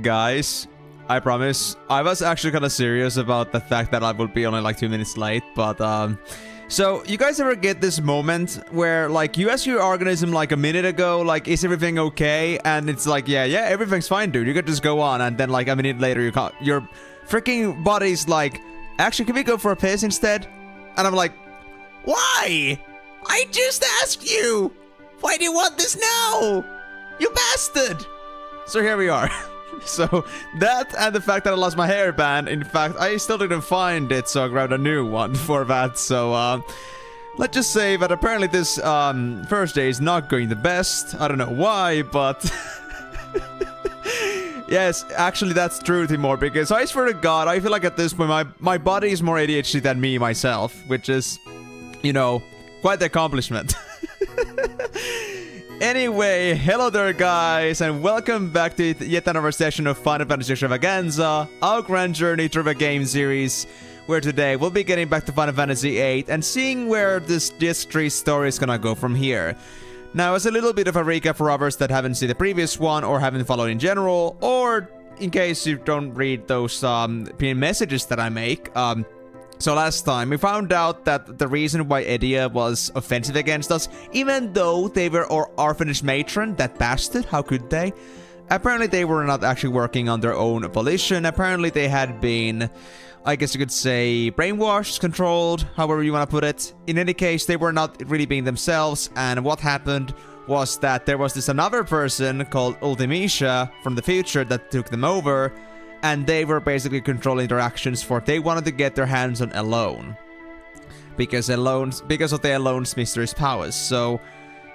Guys, I promise I was actually kind of serious about the fact that I would be only like 2 minutes late, but So, you guys ever get this moment where, like, you ask your organism, like, a minute ago, like, is everything okay? And it's like, yeah, everything's fine, dude. You could just go on. And then, like, a minute later, your freaking body's like, actually, can we go for a piss instead? And I'm like, why? I just asked you. Why do you want this now? You bastard. So here we are. So that and the fact that I lost my hairband, in fact, I still didn't find it, so I grabbed a new one for that. So let's just say that apparently this first day is not going the best. I don't know why, but yes, actually that's true, Timor, because I swear to God, I feel like at this point my body is more ADHD than me myself, which is, you know, quite the accomplishment. Anyway, hello there guys, and welcome back to yet another session of Final Fantasy EXTRAVAGANZA, our grand journey through the game series, where today we'll be getting back to Final Fantasy VIII and seeing where this Disc 3 story is gonna go from here. Now, as a little bit of a recap for others that haven't seen the previous one or haven't followed in general, or in case you don't read those pinned messages that I make, so last time, we found out that the reason why Edia was offensive against us, even though they were our orphanage matron, that bastard, how could they? Apparently they were not actually working on their own volition. Apparently they had been, I guess you could say, brainwashed, controlled, however you want to put it. In any case, they were not really being themselves, and what happened was that there was this another person called Ultimecia from the future that took them over, and they were basically controlling their actions for they wanted to get their hands on Alone. Because of the Alone's mysterious powers. So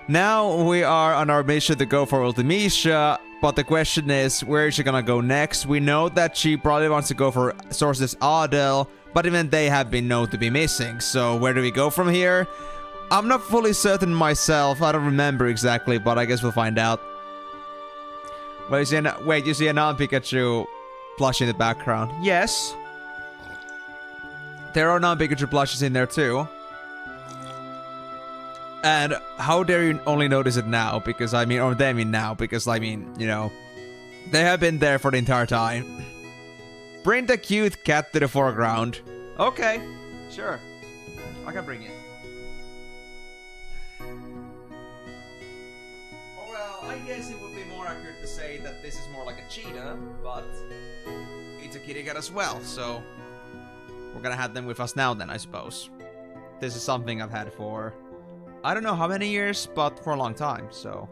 now we are on our mission to go for Ultimecia, but the question is, where is she gonna go next? We know that she probably wants to go for Sources Adel, but even they have been known to be missing. So where do we go from here? I'm not fully certain myself, I don't remember exactly, but I guess we'll find out. Well, you see a non-Pikachu plush in the background. Yes. There are non-Pikachu plushes in there too. And how dare you only notice it now? Because I mean, or they mean now, because I mean, you know, they have been there for the entire time. Bring the cute cat to the foreground. Okay, sure. I can bring it. Oh, well, I guess it would be more accurate to say that this is more like a cheetah, but it's a kitty cat as well, so we're gonna have them with us now then, I suppose. This is something I've had for I don't know how many years, but for a long time, so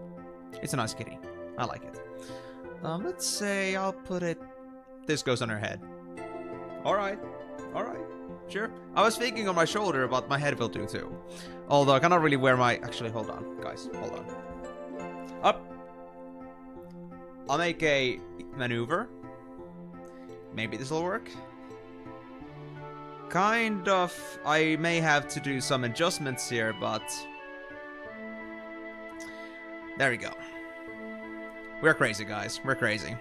it's a nice kitty. I like it. Let's say I'll put it... This goes on her head. Alright, sure. I was thinking on my shoulder, but my head will do too. Although I cannot really wear my... Actually, hold on, guys, hold on. Up! I'll make a maneuver. Maybe this will work. Kind of. I may have to do some adjustments here, but... There we go. We're crazy, guys. We're crazy.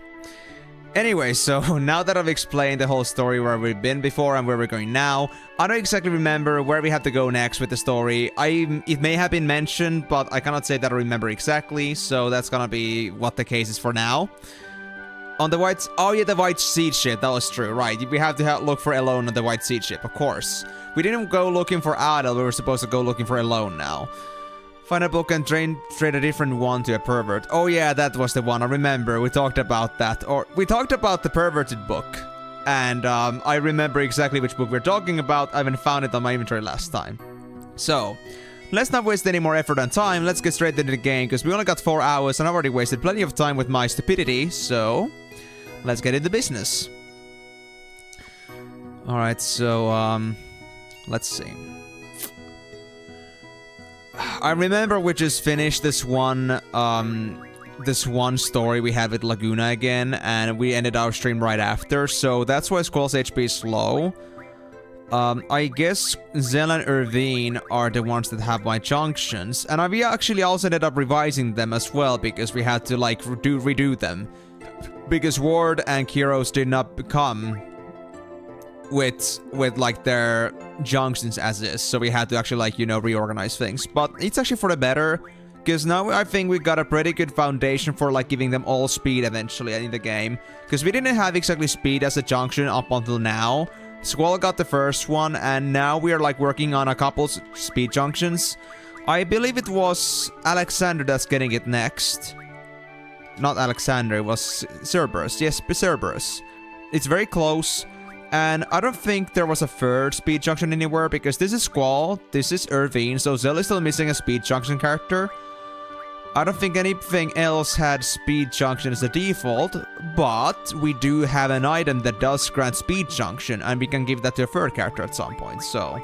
Anyway, so now that I've explained the whole story where we've been before and where we're going now, I don't exactly remember where we have to go next with the story. It may have been mentioned, but I cannot say that I remember exactly, so that's gonna be what the case is for now. On the white... Oh yeah, the white seed ship. That was true, right. We have to look for Alone on the white seed ship, of course. We didn't go looking for Adel, we were supposed to go looking for Alone now. Find a book and trade a different one to a pervert. Oh yeah, that was the one, I remember. We talked about that. Or, we talked about the perverted book. And I remember exactly which book we're talking about. I haven't found it on my inventory last time. So... let's not waste any more effort and time, let's get straight into the game, because we only got 4 hours and I've already wasted plenty of time with my stupidity, so... let's get into business. Alright, so, let's see. I remember we just finished this one story we had with Laguna again, and we ended our stream right after, so that's why Squall's HP is low. I guess Zell and Irvine are the ones that have my junctions, and we actually also ended up revising them as well, because we had to, like, redo them. Because Ward and Kiros did not become with like, their junctions as is, so we had to actually, like, you know, reorganize things. But it's actually for the better, because now I think we got a pretty good foundation for, like, giving them all speed eventually in the game. Because we didn't have exactly speed as a junction up until now. Squall got the first one, and now we are like working on a couple speed junctions. I believe it was Alexander that's getting it next. Not Alexander, it was Cerberus. Yes, Cerberus. It's very close, and I don't think there was a third speed junction anywhere, because this is Squall, this is Irvine, so Zell is still missing a speed junction character. I don't think anything else had speed junction as a default, but we do have an item that does grant speed junction, and we can give that to a third character at some point, so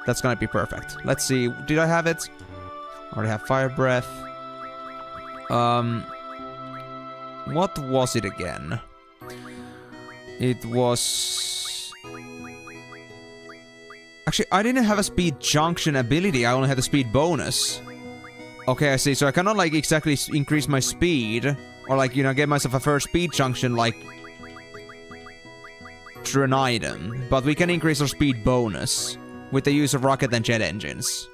that's gonna be perfect. Let's see, did I have it? I already have Fire Breath. What was it again? It was... Actually, I didn't have a speed junction ability, I only had a speed bonus. Okay, I see. So I cannot, like, exactly increase my speed, or, like, you know, get myself a first speed junction, like, through an item. But we can increase our speed bonus with the use of rocket and jet engines.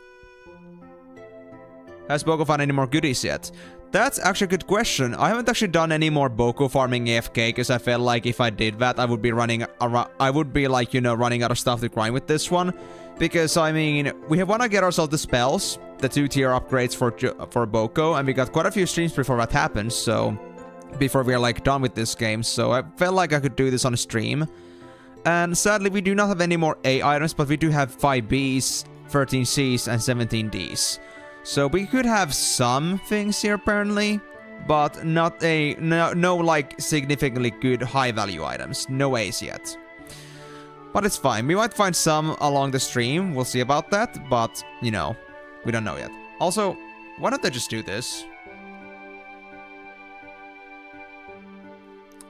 Has Boko found any more goodies yet? That's actually a good question. I haven't actually done any more Boko farming AFK, because I felt like if I did that, I would be running around, I would be, like, you know, running out of stuff to grind with this one. Because, I mean, we want to get ourselves the spells, the 2-tier upgrades for Boko, and we got quite a few streams before that happened, so... Before we are, like, done with this game, so I felt like I could do this on a stream. And sadly, we do not have any more A items, but we do have 5 Bs, 13 Cs, and 17 Ds. So we could have some things here, apparently, but not no like, significantly good high-value items. No A's yet. But it's fine. We might find some along the stream. We'll see about that. But, you know, we don't know yet. Also, why don't I just do this?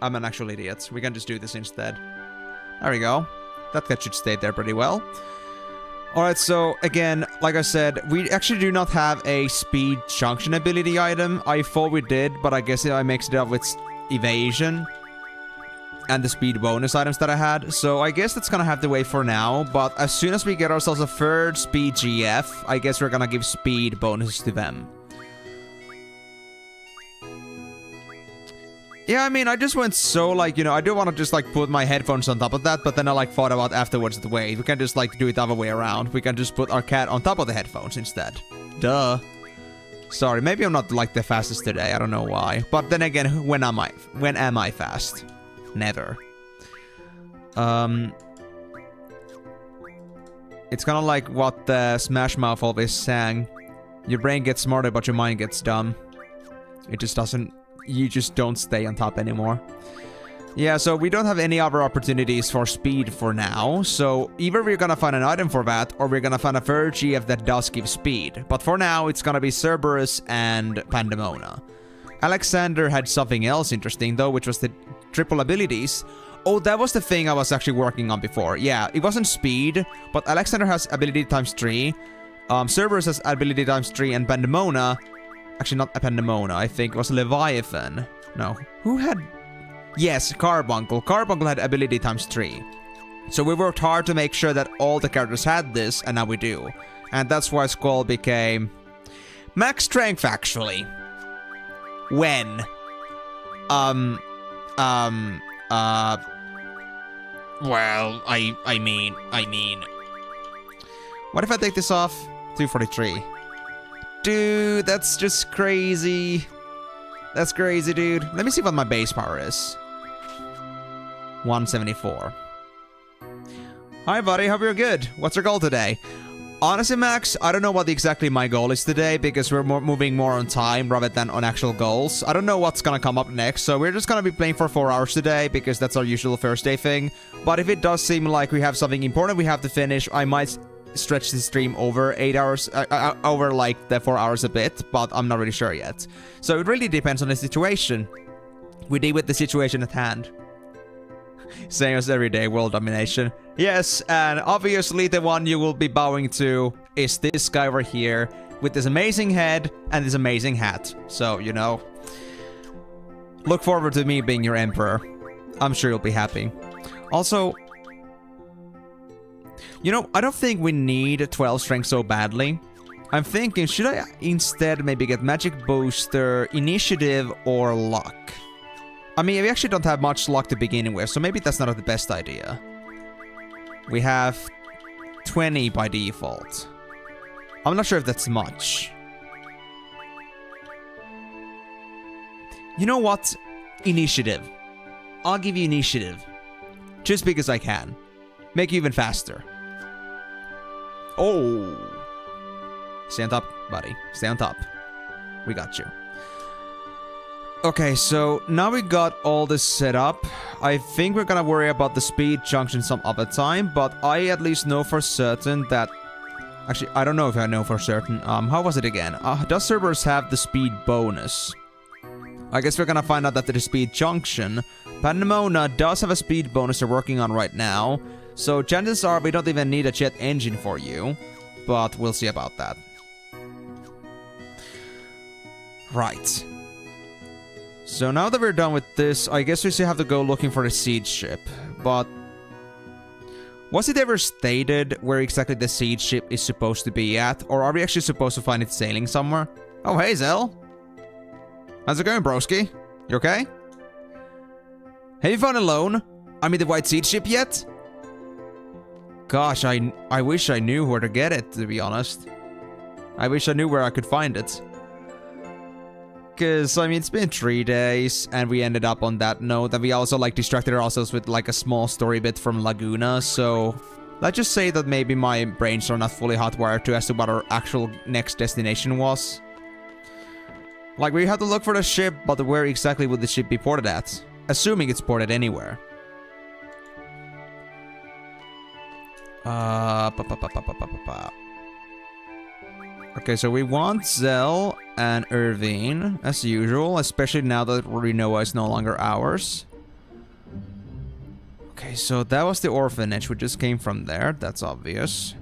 I'm an actual idiot. We can just do this instead. There we go. That should stay there pretty well. Alright, so again, like I said, we actually do not have a speed junction ability item. I thought we did, but I guess I mixed it up with evasion and the speed bonus items that I had. So I guess that's gonna have to wait for now, but as soon as we get ourselves a third speed GF, I guess we're gonna give speed bonuses to them. Yeah, I mean, I just went so, like, you know, I do want to just, like, put my headphones on top of that, but then I, like, thought about afterwards the way. We can just, like, do it the other way around. We can just put our cat on top of the headphones instead. Duh. Sorry, maybe I'm not, like, the fastest today. I don't know why. But then again, when am I fast? Never. It's kind of like what Smash Mouth always sang. Your brain gets smarter, but your mind gets dumb. It just doesn't... You just don't stay on top anymore. Yeah, so we don't have any other opportunities for speed for now. So either we're gonna find an item for that, or we're gonna find a third GF that does give speed. But for now, it's gonna be Cerberus and Pandemona. Alexander had something else interesting though, which was the triple abilities. Oh, that was the thing I was actually working on before. Yeah, it wasn't speed, but Alexander has ability times 3. Cerberus has ability times 3, and Pandemona... Actually, not Pandemona, I think it was Leviathan. No. Who had... Yes, Carbuncle. Carbuncle had ability times 3. So we worked hard to make sure that all the characters had this, and now we do. And that's why Squall became... Max Strength, actually. When? Well, I mean... What if I take this off? 243. Dude, that's just crazy. That's crazy, dude. Let me see what my base power is. 174. Hi, buddy. Hope you're good. What's your goal today? Honestly, Max, I don't know what exactly my goal is today, because we're moving more on time rather than on actual goals. I don't know what's gonna come up next, so we're just gonna be playing for 4 hours today, because that's our usual Thursday thing. But if it does seem like we have something important we have to finish, I might... stretch the stream over 8 hours, over like the 4 hours a bit, but I'm not really sure yet. So it really depends on the situation. We deal with the situation at hand. Same as every day, world domination. Yes, and obviously the one you will be bowing to is this guy over here with this amazing head and this amazing hat. So, you know, look forward to me being your emperor. I'm sure you'll be happy. Also, you know, I don't think we need 12 strength so badly. I'm thinking, should I instead maybe get magic booster, initiative, or luck? I mean, we actually don't have much luck to begin with, so maybe that's not the best idea. We have 20 by default. I'm not sure if that's much. You know what? Initiative. I'll give you initiative. Just because I can. Make you even faster. Oh. Stay on top, buddy. Stay on top. We got you. Okay, so now we got all this set up. I think we're gonna worry about the speed junction some other time, but I at least know for certain that... Actually, I don't know if I know for certain. How was it again? Does Cerberus have the speed bonus? I guess we're gonna find out that the speed junction, Pandemona does have a speed bonus they're working on right now. So chances are we don't even need a jet engine for you. But we'll see about that. Right. So now that we're done with this, I guess we still have to go looking for the siege ship. But was it ever stated where exactly the siege ship is supposed to be at? Or are we actually supposed to find it sailing somewhere? Oh, hey, Zell. How's it going, broski? You okay? Have you found a loan? I mean, the white siege ship yet? Gosh, I wish I knew where to get it, to be honest. I wish I knew where I could find it. Because, I mean, it's been 3 days, and we ended up on that note, and we also, like, distracted ourselves with, like, a small story bit from Laguna, so... Let's just say that maybe my brains are not fully hotwired to as to what our actual next destination was. Like, we had to look for the ship, but where exactly would the ship be ported at? Assuming it's ported anywhere. Okay, so we want Zell and Irvine, as usual, especially now that Renoa is no longer ours. Okay, so that was the orphanage, we just came from there, that's obvious.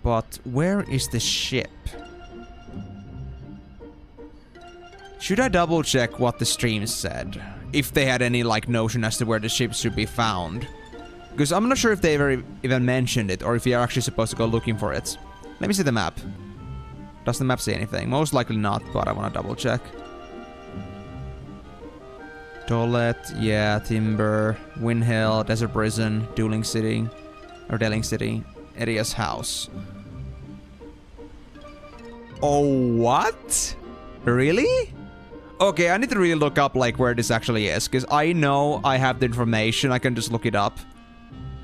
But where is the ship? Should I double check what the stream said? If they had any, like, notion as to where the ship should be found. Because I'm not sure if they ever even mentioned it, or if we are actually supposed to go looking for it. Let me see the map. Does the map say anything? Most likely not, but I want to double check. Toilet, yeah, Timber, Windhill, Desert Prison, Dueling City, or Deling City, Edia's house. Oh, what? Really? Okay, I need to really look up, like, where this actually is, because I know I have the information, I can just look it up.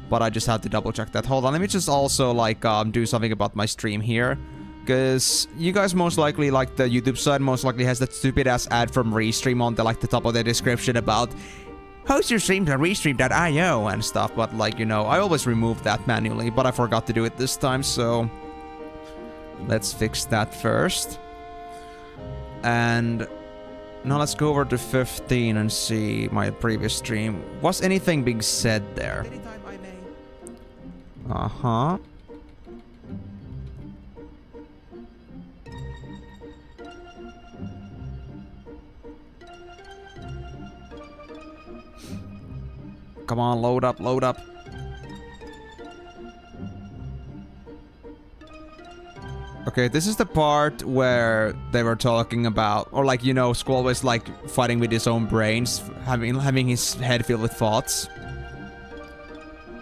But I just had to double check that. Hold on, let me just also, like, do something about my stream here. Because you guys most likely, like, the YouTube side most likely has that stupid-ass ad from Restream on the, like, the top of the description about host your streams on Restream.io and stuff. But, like, you know, I always remove that manually, but I forgot to do it this time, so... Let's fix that first. And... Now let's go over to 15 and see my previous stream. Was anything being said there? Uh-huh. Come on, load up, load up. Okay, this is the part where they were talking about, or like, you know, Squall was like fighting with his own brains, having his head filled with thoughts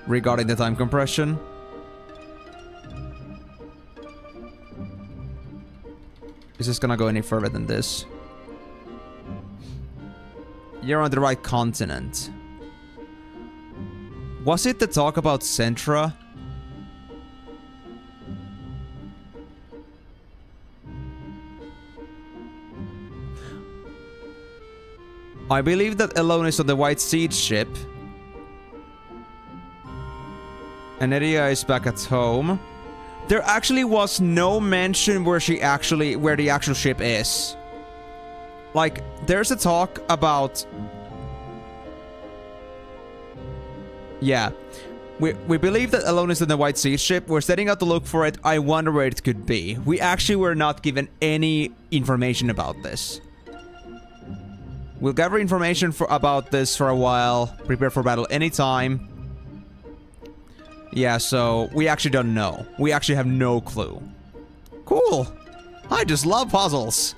regarding the time compression. Is this gonna go any further than this? You're on the right continent. Was it the talk about Centra? I believe that Elone is on the White Siege ship. And Edia is back at home. There actually was no mention where the actual ship is. Like, there's a talk about... Yeah. We believe that Elone is on the White Siege ship. We're setting out to look for it. I wonder where it could be. We actually were not given any information about this. We'll gather information about this for a while. Prepare for battle anytime. Yeah, so we actually don't know. We actually have no clue. Cool. I just love puzzles.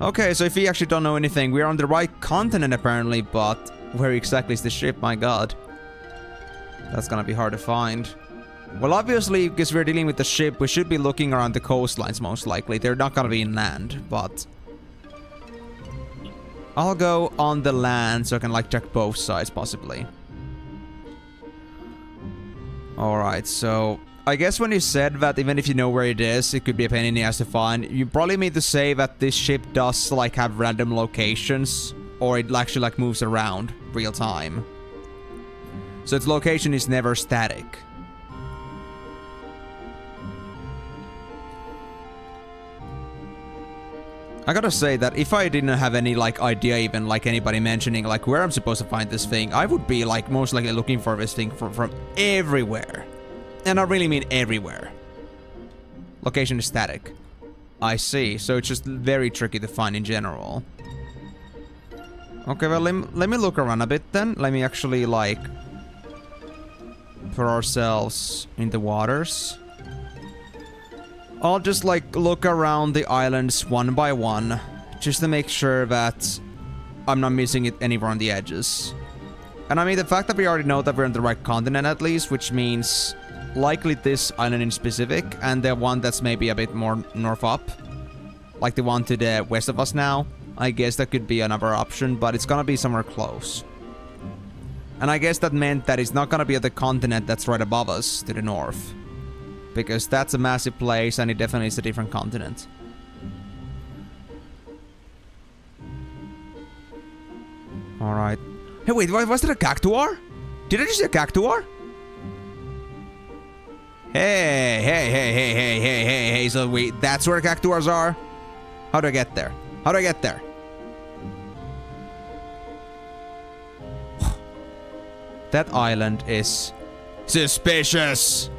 Okay, so if we actually don't know anything, we're on the right continent apparently, but where exactly is the ship? My god. That's gonna be hard to find. Well, obviously, because we're dealing with the ship, we should be looking around the coastlines most likely. They're not gonna be inland, but... I'll go on the land so I can like check both sides possibly. Alright, so... I guess when you said that even if you know where it is, it could be a pain in the ass to find, you probably mean to say that this ship does like have random locations, or it actually like moves around real time. So its location is never static. I gotta say that if I didn't have any like idea even like anybody mentioning like where I'm supposed to find this thing, I would be like most likely looking for this thing from everywhere. And I really mean everywhere. Location is static. I see. So it's just very tricky to find in general. Okay, well, let me look around a bit then. Let me actually, like, put ourselves in the waters. I'll just, like, look around the islands one by one. Just to make sure that I'm not missing it anywhere on the edges. And I mean, the fact that we already know that we're on the right continent at least, which means... likely this island in specific, and the one that's maybe a bit more north up. Like the one to the west of us now. I guess that could be another option, but it's gonna be somewhere close. And I guess that meant that it's not gonna be at the continent that's right above us, to the north. Because that's a massive place, and it definitely is a different continent. Alright. Hey, wait, was that a cactuar? Did I just see a cactuar? Hey, so wait, that's where cactuars are? How do I get there? How do I get there? That island is suspicious.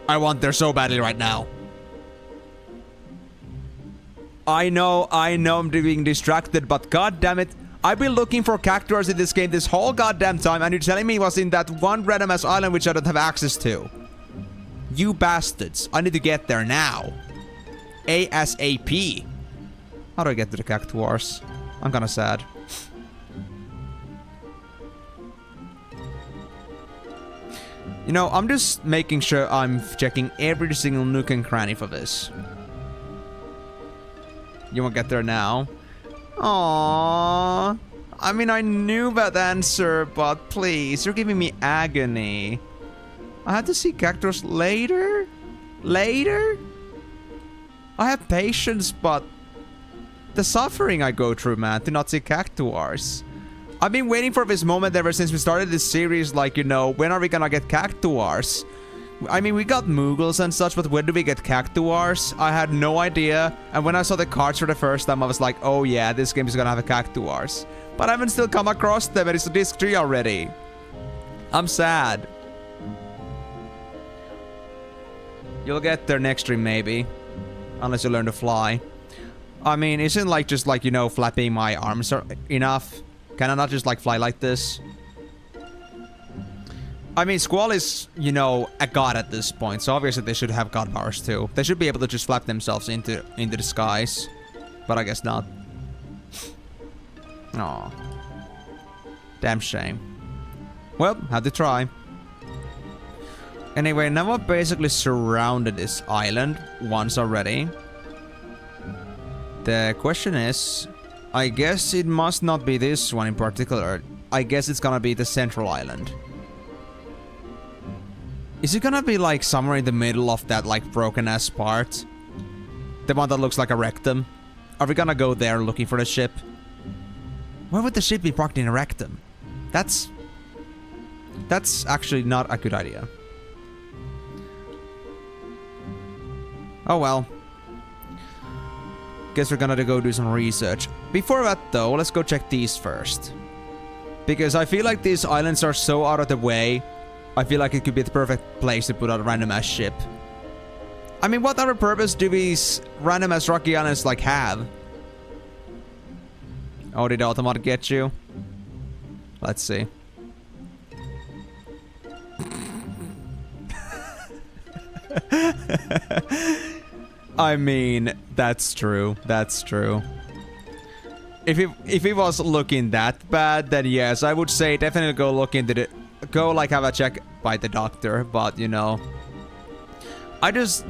I want there so badly right now. I know I'm being distracted, but god damn it. I've been looking for cactuars in this game this whole goddamn time, and you're telling me it was in that one random ass island which I don't have access to. You bastards. I need to get there now. ASAP. How do I get to the cactuars? I'm kinda sad. You know, I'm just making sure I'm checking every single nook and cranny for this. You won't get there now? Aww. I mean, I knew that answer, but please, you're giving me agony. I had to see cactuars later? Later? I have patience, but... the suffering I go through, man, to not see cactuars. I've been waiting for this moment ever since we started this series, like, you know, when are we gonna get cactuars? I mean, we got Moogles and such, but when do we get cactuars? I had no idea, and when I saw the cards for the first time, I was like, oh yeah, this game is gonna have a cactuars. But I haven't still come across them, and it's disc 3 already. I'm sad. You'll get there next stream, maybe. Unless you learn to fly. I mean, isn't like just like, you know, flapping my arms enough? Can I not just like fly like this? I mean, Squall is, you know, a god at this point, so obviously they should have god powers too. They should be able to just flap themselves into the skies. But I guess not. Aw. Damn shame. Well, had to try. Anyway, now I've basically surrounded this island once already. The question is, I guess it must not be this one in particular. I guess it's gonna be the central island. Is it gonna be like somewhere in the middle of that like broken ass part? The one that looks like a rectum? Are we gonna go there looking for the ship? Where would the ship be parked in a rectum? That's actually not a good idea. Oh well. Guess we're gonna go do some research. Before that though, let's go check these first. Because I feel like these islands are so out of the way, I feel like it could be the perfect place to put out a random ass ship. I mean, what other purpose do these random ass rocky islands like have? Oh, did the automat get you? Let's see. I mean, that's true. That's true. If it was looking that bad, then yes, I would say definitely go look into the... go like have a check by the doctor, but, you know... I just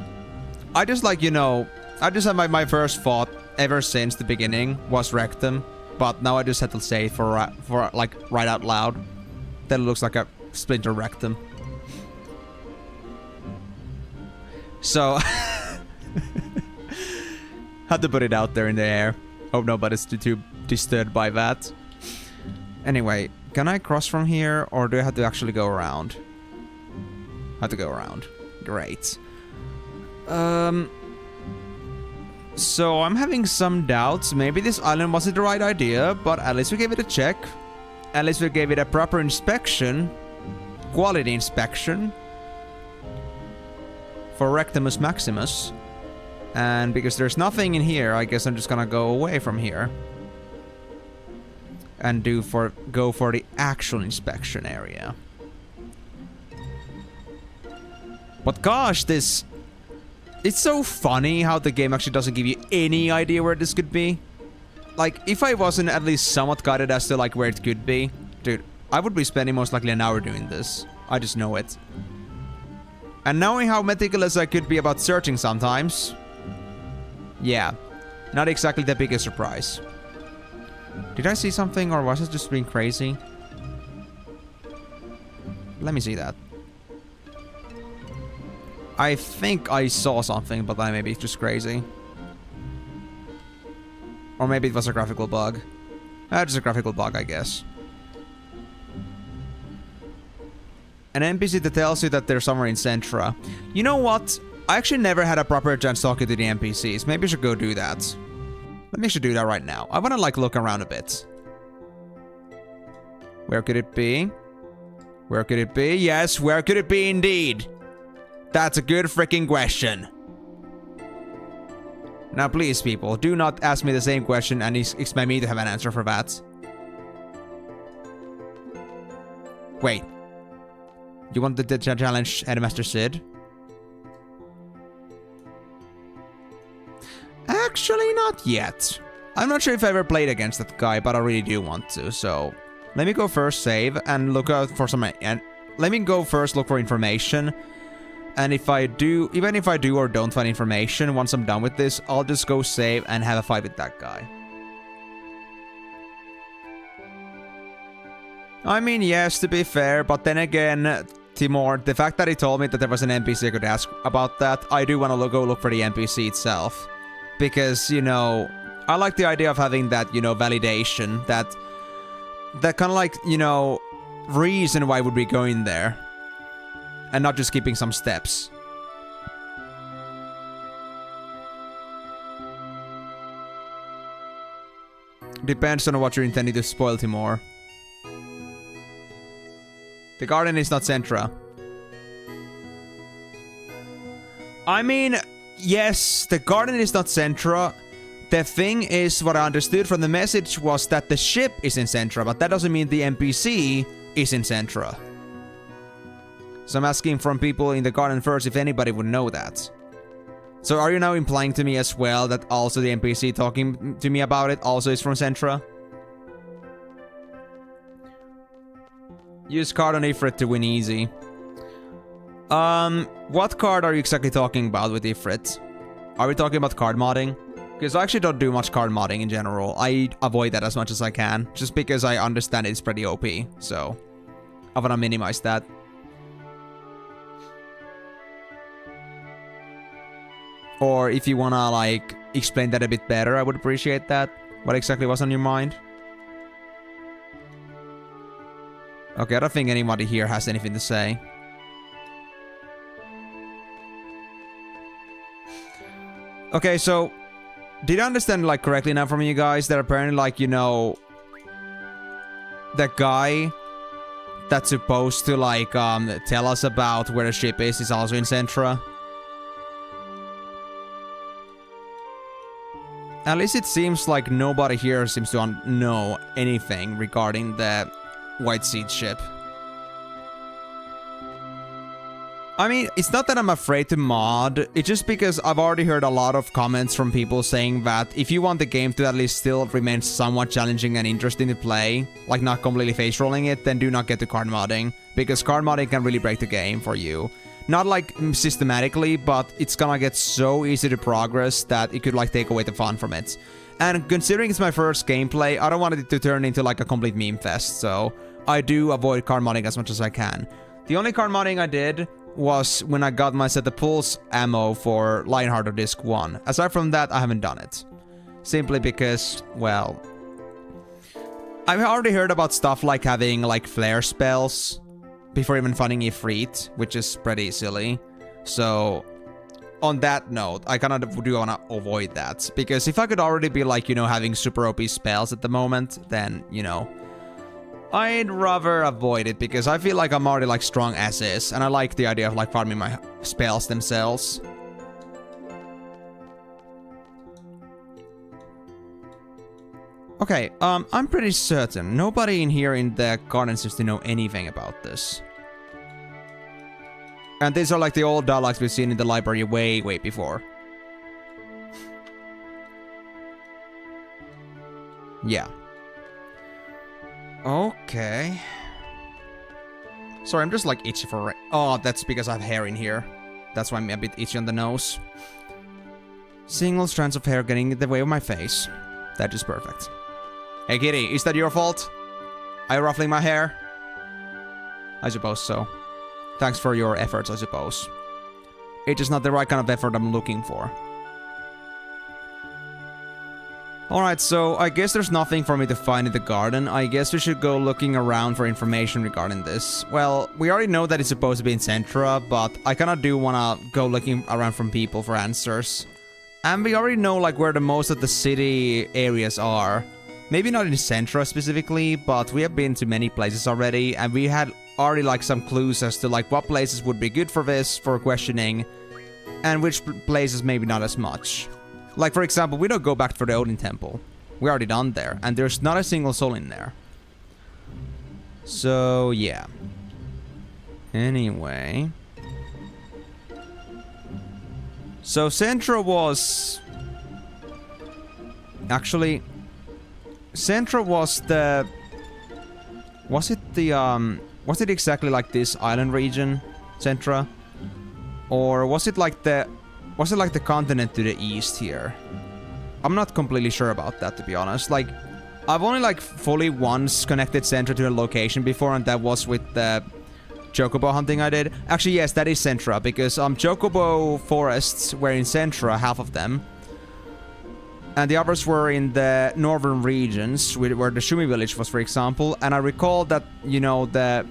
like, you know... I just had my first thought ever since the beginning was rectum, but now I just had to say it for like, right out loud. That looks like a splinter rectum. So... had to put it out there in the air. Hope nobody's too disturbed by that. Anyway, can I cross from here, or do I have to actually go around? I have to go around. Great. So I'm having some doubts. Maybe this island wasn't the right idea, but at least we gave it a check. At least we gave it a proper inspection. Quality inspection. For Rectimus Maximus. And because there's nothing in here, I guess I'm just gonna go away from here. And go for the actual inspection area. But gosh, it's so funny how the game actually doesn't give you any idea where this could be. Like, if I wasn't at least somewhat guided as to like where it could be, dude, I would be spending most likely an hour doing this. I just know it. And knowing how meticulous I could be about searching sometimes, yeah, not exactly the biggest surprise. Did I see something, or was it just being crazy? Let me see that. I think I saw something, but I maybe it's just crazy. Or maybe it was a graphical bug. Just a graphical bug, I guess. An NPC that tells you that they're somewhere in Centra. You know what? I actually never had a proper chance talking to the NPCs. Maybe I should go do that. Let me actually do that right now. I want to like look around a bit. Where could it be? Where could it be? Yes, where could it be indeed? That's a good freaking question. Now please, people, do not ask me the same question and expect me to have an answer for that. Wait. You want to challenge Headmaster Sid? Actually, not yet. I'm not sure if I ever played against that guy, but I really do want to, so... Let me go first save and look out for some... And let me go first look for information. And if I do... Even if I do or don't find information, once I'm done with this, I'll just go save and have a fight with that guy. I mean, yes, to be fair, but then again, Timur, the fact that he told me that there was an NPC I could ask about that, I do want to go look for the NPC itself. Because, you know, I like the idea of having that, you know, validation, that kind of like, you know, reason why would be going there. And not just skipping some steps. Depends on what you're intending to spoil, Timur. The garden is not Centra. I mean... Yes, the garden is not Centra. The thing is, what I understood from the message was that the ship is in Centra, but that doesn't mean the NPC is in Centra. So I'm asking from people in the garden first if anybody would know that. So are you now implying to me as well that also the NPC talking to me about it also is from Centra? Use card on Ifrit to win easy. What card are you exactly talking about with Ifrit? Are we talking about card modding? Because I actually don't do much card modding in general. I avoid that as much as I can, just because I understand it's pretty OP, so I wanna minimize that. Or if you wanna, like, explain that a bit better, I would appreciate that. What exactly was on your mind? Okay, I don't think anybody here has anything to say. Okay, so... Did I understand, like, correctly now from you guys that apparently, like, you know... The guy that's supposed to, like, tell us about where the ship is also in Centra? At least it seems like nobody here seems to know anything regarding the White Seed ship. I mean, it's not that I'm afraid to mod, it's just because I've already heard a lot of comments from people saying that if you want the game to at least still remain somewhat challenging and interesting to play, like not completely face rolling it, then do not get to card modding, because card modding can really break the game for you. Not like systematically, but it's gonna get so easy to progress that it could like take away the fun from it. And considering it's my first gameplay, I don't want it to turn into like a complete meme fest, so I do avoid card modding as much as I can. The only card modding I did was when I got my set of pulse ammo for Lionheart of Disc 1. Aside from that, I haven't done it. Simply because, well, I've already heard about stuff like having like flare spells before even finding Ifrit, which is pretty silly. So, on that note, I kind of do want to avoid that. Because if I could already be like, you know, having super OP spells at the moment, then, you know, I'd rather avoid it, because I feel like I'm already like strong as is, and I like the idea of like farming my spells themselves. Okay, I'm pretty certain nobody in here in the garden seems to know anything about this. And these are like the old dialogues we've seen in the library way before. Yeah. Okay. Sorry, I'm just like itchy for... Oh, that's because I have hair in here. That's why I'm a bit itchy on the nose. Single strands of hair getting in the way of my face. That is perfect. Hey kitty, is that your fault? Are you ruffling my hair? I suppose so. Thanks for your efforts, I suppose. It's just not the right kind of effort I'm looking for. Alright, so I guess there's nothing for me to find in the garden. I guess we should go looking around for information regarding this. Well, we already know that it's supposed to be in Centra, but I kinda do wanna go looking around from people for answers. And we already know like where the most of the city areas are. Maybe not in Centra specifically, but we have been to many places already, and we had already like some clues as to like what places would be good for this, for questioning, and which places maybe not as much. Like, for example, we don't go back for the Odin Temple. We're already done there, and there's not a single soul in there. So, yeah. Anyway. So, Centra was... Actually... Centra was the... Was it the, Was it exactly like this island region? Centra? Or was it like the... Was it like the continent to the east here? I'm not completely sure about that, to be honest. Like, I've only like fully once connected Centra to a location before, and that was with the Chocobo hunting I did. Actually, yes, that is Centra, because Chocobo forests were in Centra, half of them. And the others were in the northern regions, where the Shumi village was, for example. And I recall that, you know, the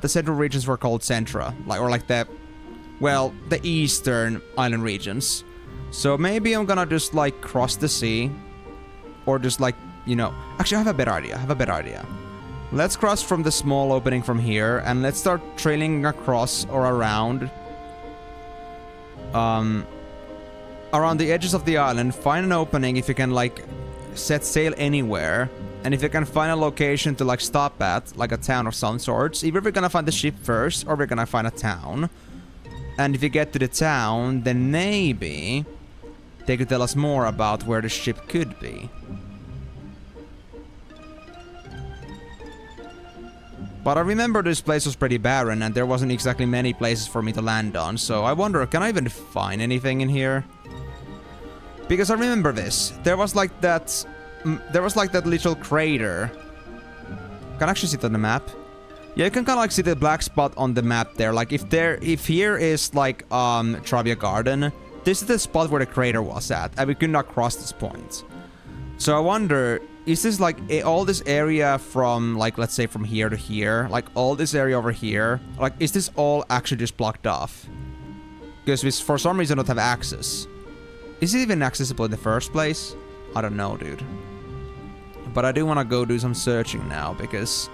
central regions were called Centra. Like, or like the... Well, the eastern island regions. So maybe I'm gonna just like cross the sea. Or just like, you know... Actually, I have a better idea. Let's cross from the small opening from here. And let's start trailing across or around. Around the edges of the island. Find an opening if you can like set sail anywhere. And if you can find a location to like stop at. Like a town of some sorts. Either we're gonna find the ship first or we're gonna find a town. And if you get to the town, then maybe they could tell us more about where the ship could be. But I remember this place was pretty barren and there wasn't exactly many places for me to land on. So I wonder, can I even find anything in here? Because I remember this. There was like that little crater. Can I actually see it on the map? Yeah, you can kind of like see the black spot on the map there. Like if here is like Travia Garden, this is the spot where the crater was at, and we could not cross this point. So I wonder, is this like all this area from like, let's say from here to here, like all this area over here, like is this all actually just blocked off? Because we for some reason don't have access. Is it even accessible in the first place? I don't know, dude. But I do want to go do some searching now, because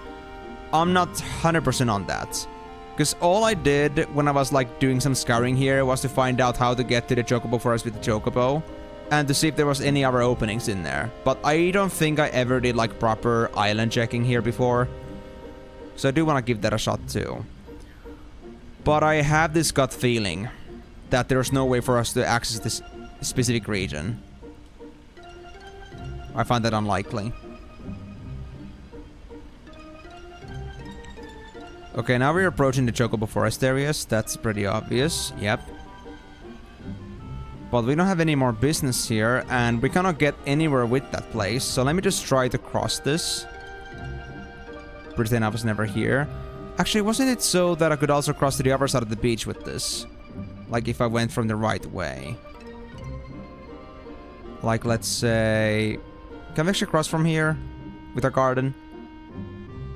I'm not 100% on that. Because all I did when I was like doing some scouring here was to find out how to get to the Chocobo Forest with the Chocobo. And to see if there was any other openings in there. But I don't think I ever did like proper island checking here before. So I do want to give that a shot too. But I have this gut feeling that there's no way for us to access this specific region. I find that unlikely. Okay, now we're approaching the Chocobo Forest areas. That's pretty obvious. Yep. But we don't have any more business here, and we cannot get anywhere with that place. So let me just try to cross this. Pretend I was never here. Actually, wasn't it so that I could also cross to the other side of the beach with this? Like if I went from the right way. Like, let's say... Can we actually cross from here? With our garden?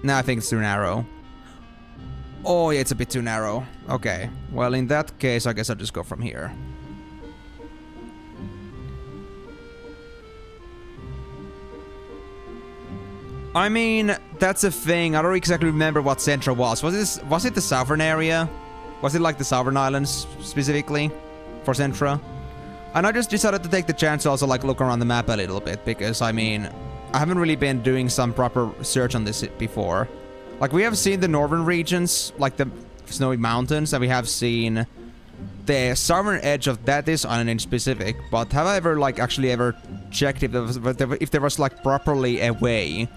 No, I think it's too narrow. Oh, yeah, it's a bit too narrow. Okay. Well, in that case, I guess I'll just go from here. I mean, that's a thing. I don't exactly remember what Centra was. Was it the southern area? Was it like the southern islands specifically for Centra? And I just decided to take the chance to also like look around the map a little bit because I mean, I haven't really been doing some proper search on this before. Like we have seen the northern regions, like the snowy mountains, and we have seen the southern edge of that island in specific. But have I ever like actually ever checked if there was like properly a way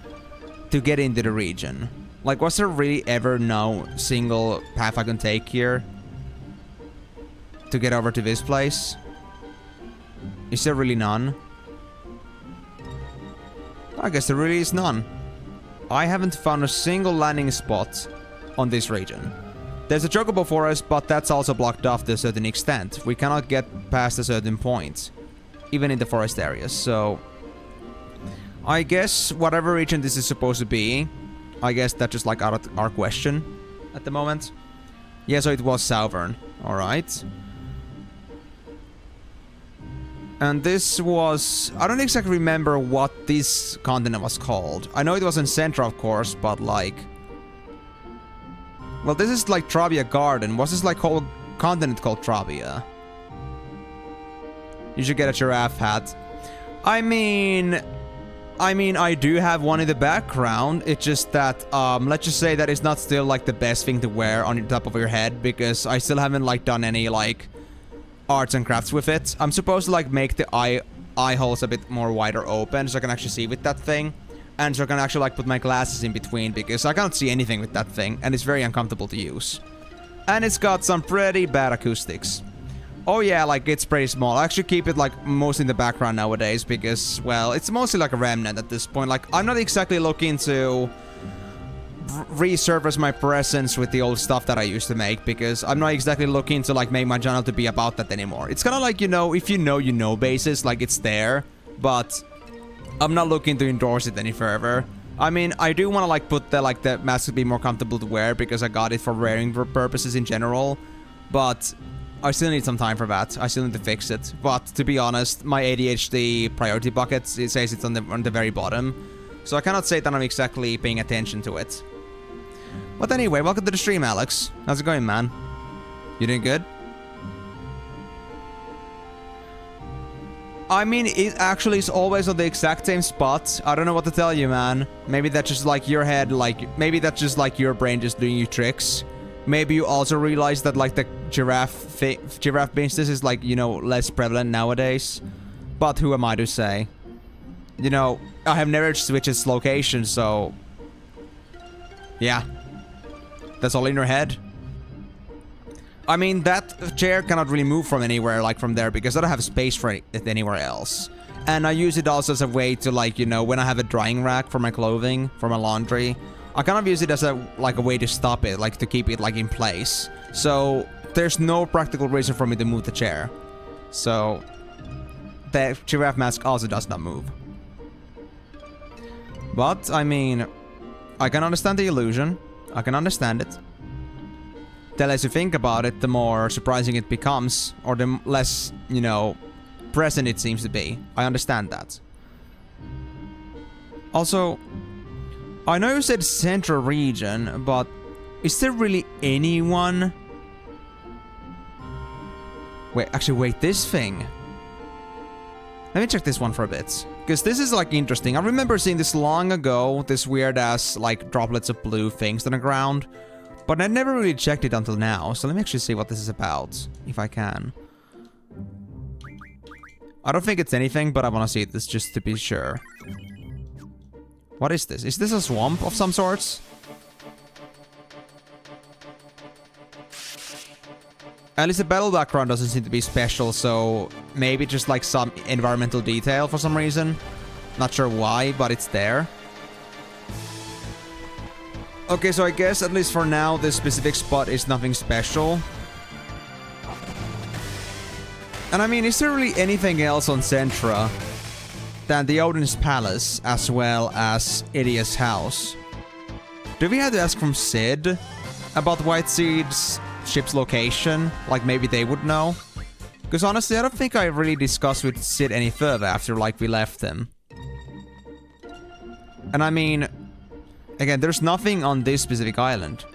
to get into the region? Like, was there really ever no single path I can take here to get over to this place? Is there really none? I guess there really is none. I haven't found a single landing spot on this region. There's a Chocobo Forest, but that's also blocked off to a certain extent. We cannot get past a certain point, even in the forest areas, so... I guess whatever region this is supposed to be, I guess that's just like our question at the moment. Yeah, so it was southern. Alright. And this was... I don't exactly remember what this continent was called. I know it was in Centra, of course, but like... Well, this is like Travia Garden. Was this like whole continent called Travia? You should get a giraffe hat. I mean, I do have one in the background. It's just that, let's just say that it's not still like the best thing to wear on the top of your head because I still haven't like done any like arts and crafts with it. I'm supposed to like make the eye holes a bit more wider open so I can actually see with that thing. And so I can actually like put my glasses in between because I can't see anything with that thing and it's very uncomfortable to use. And it's got some pretty bad acoustics. Oh yeah, like it's pretty small. I actually keep it like mostly in the background nowadays because, well, it's mostly like a remnant at this point. Like I'm not exactly looking to resurface my presence with the old stuff that I used to make because I'm not exactly looking to like make my channel to be about that anymore. It's kind of like, you know, if you know basis, like it's there, but I'm not looking to endorse it any further. I mean, I do want to like put the mask to be more comfortable to wear because I got it for wearing purposes in general, but I still need some time for that. I still need to fix it. But to be honest, my ADHD priority bucket, it says it's on the very bottom. So I cannot say that I'm exactly paying attention to it. But anyway, welcome to the stream, Alex. How's it going, man? You doing good? I mean, it actually is always on the exact same spot. I don't know what to tell you, man. Maybe that's just like your head, like... Maybe that's just like your brain just doing you tricks. Maybe you also realize that like the giraffe business is like, you know, less prevalent nowadays. But who am I to say? You know, I have never switched its location, so... Yeah. That's all in your head. I mean, that chair cannot really move from anywhere, like from there, because I don't have space for it anywhere else. And I use it also as a way to, like, you know, when I have a drying rack for my clothing, for my laundry, I kind of use it as a way to stop it, like to keep it like in place. So there's no practical reason for me to move the chair. So the giraffe mask also does not move. But I mean, I can understand the illusion. I can understand it. The less you think about it, the more surprising it becomes, or the less, you know, present it seems to be. I understand that. Also, I know you said central region, but is there really anyone? Wait, this thing. Let me check this one for a bit, because this is like interesting. I remember seeing this long ago, this weird ass like droplets of blue things on the ground. But I never really checked it until now, so let me actually see what this is about, if I can. I don't think it's anything, but I want to see this just to be sure. What is this? Is this a swamp of some sorts? At least the battle background doesn't seem to be special, so maybe just like some environmental detail for some reason. Not sure why, but it's there. Okay, so I guess at least for now, this specific spot is nothing special. And I mean, is there really anything else on Centra than the Odin's Palace as well as Idia's house? Do we have to ask from Sid about White Seed's ship's location? Like maybe they would know? Because honestly, I don't think I really discussed with Sid any further after like we left him. And I mean, again, there's nothing on this specific island.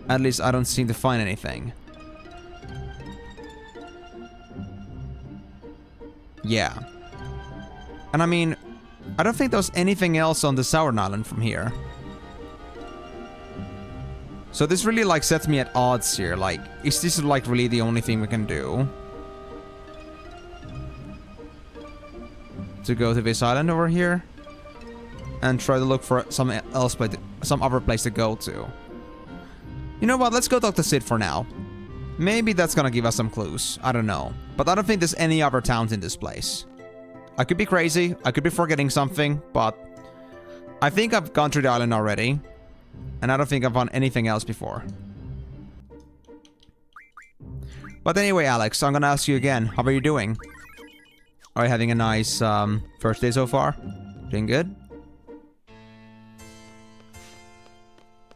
At least I don't seem to find anything. Yeah. And I mean, I don't think there's anything else on the Southern Island from here. So this really like sets me at odds here. Like, is this like really the only thing we can do? To go to this island over here? And try to look for some other place to go to. You know what? Let's go talk to Sid for now. Maybe that's gonna give us some clues. I don't know. But I don't think there's any other towns in this place. I could be crazy. I could be forgetting something. But I think I've gone through the island already. And I don't think I've found anything else before. But anyway, Alex, I'm gonna ask you again. How are you doing? Are you having a nice first day so far? Doing good?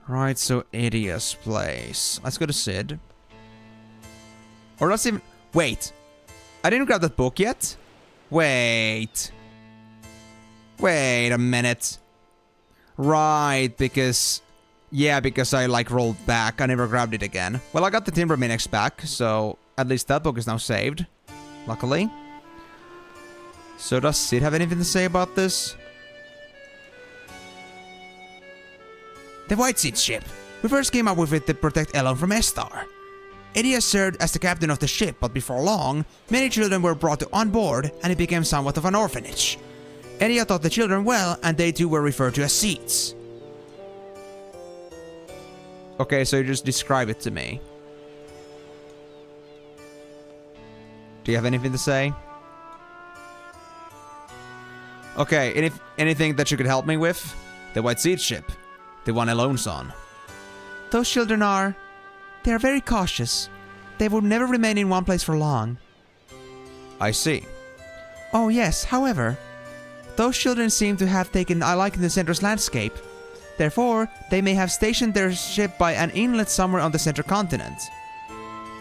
Right, so Idia's place. Let's go to Sid. Or let's even... Wait. I didn't grab that book yet? Wait. Wait a minute. Right, because... Yeah, because I like rolled back. I never grabbed it again. Well, I got the Timber Minix back, so at least that book is now saved. Luckily. So does Sid have anything to say about this? The White Seed ship. We first came up with it to protect Elon from Estar. Edia served as the captain of the ship, but before long, many children were brought on board and it became somewhat of an orphanage. Edia taught the children well, and they too were referred to as seeds. Okay, so you just describe it to me. Do you have anything to say? Okay, anything that you could help me with? The White Seed ship. The one Elon's on. Those children are... They are very cautious. They will never remain in one place for long. I see. Oh yes, however, those children seem to have taken a liking to the Center's landscape. Therefore, they may have stationed their ship by an inlet somewhere on the Center continent.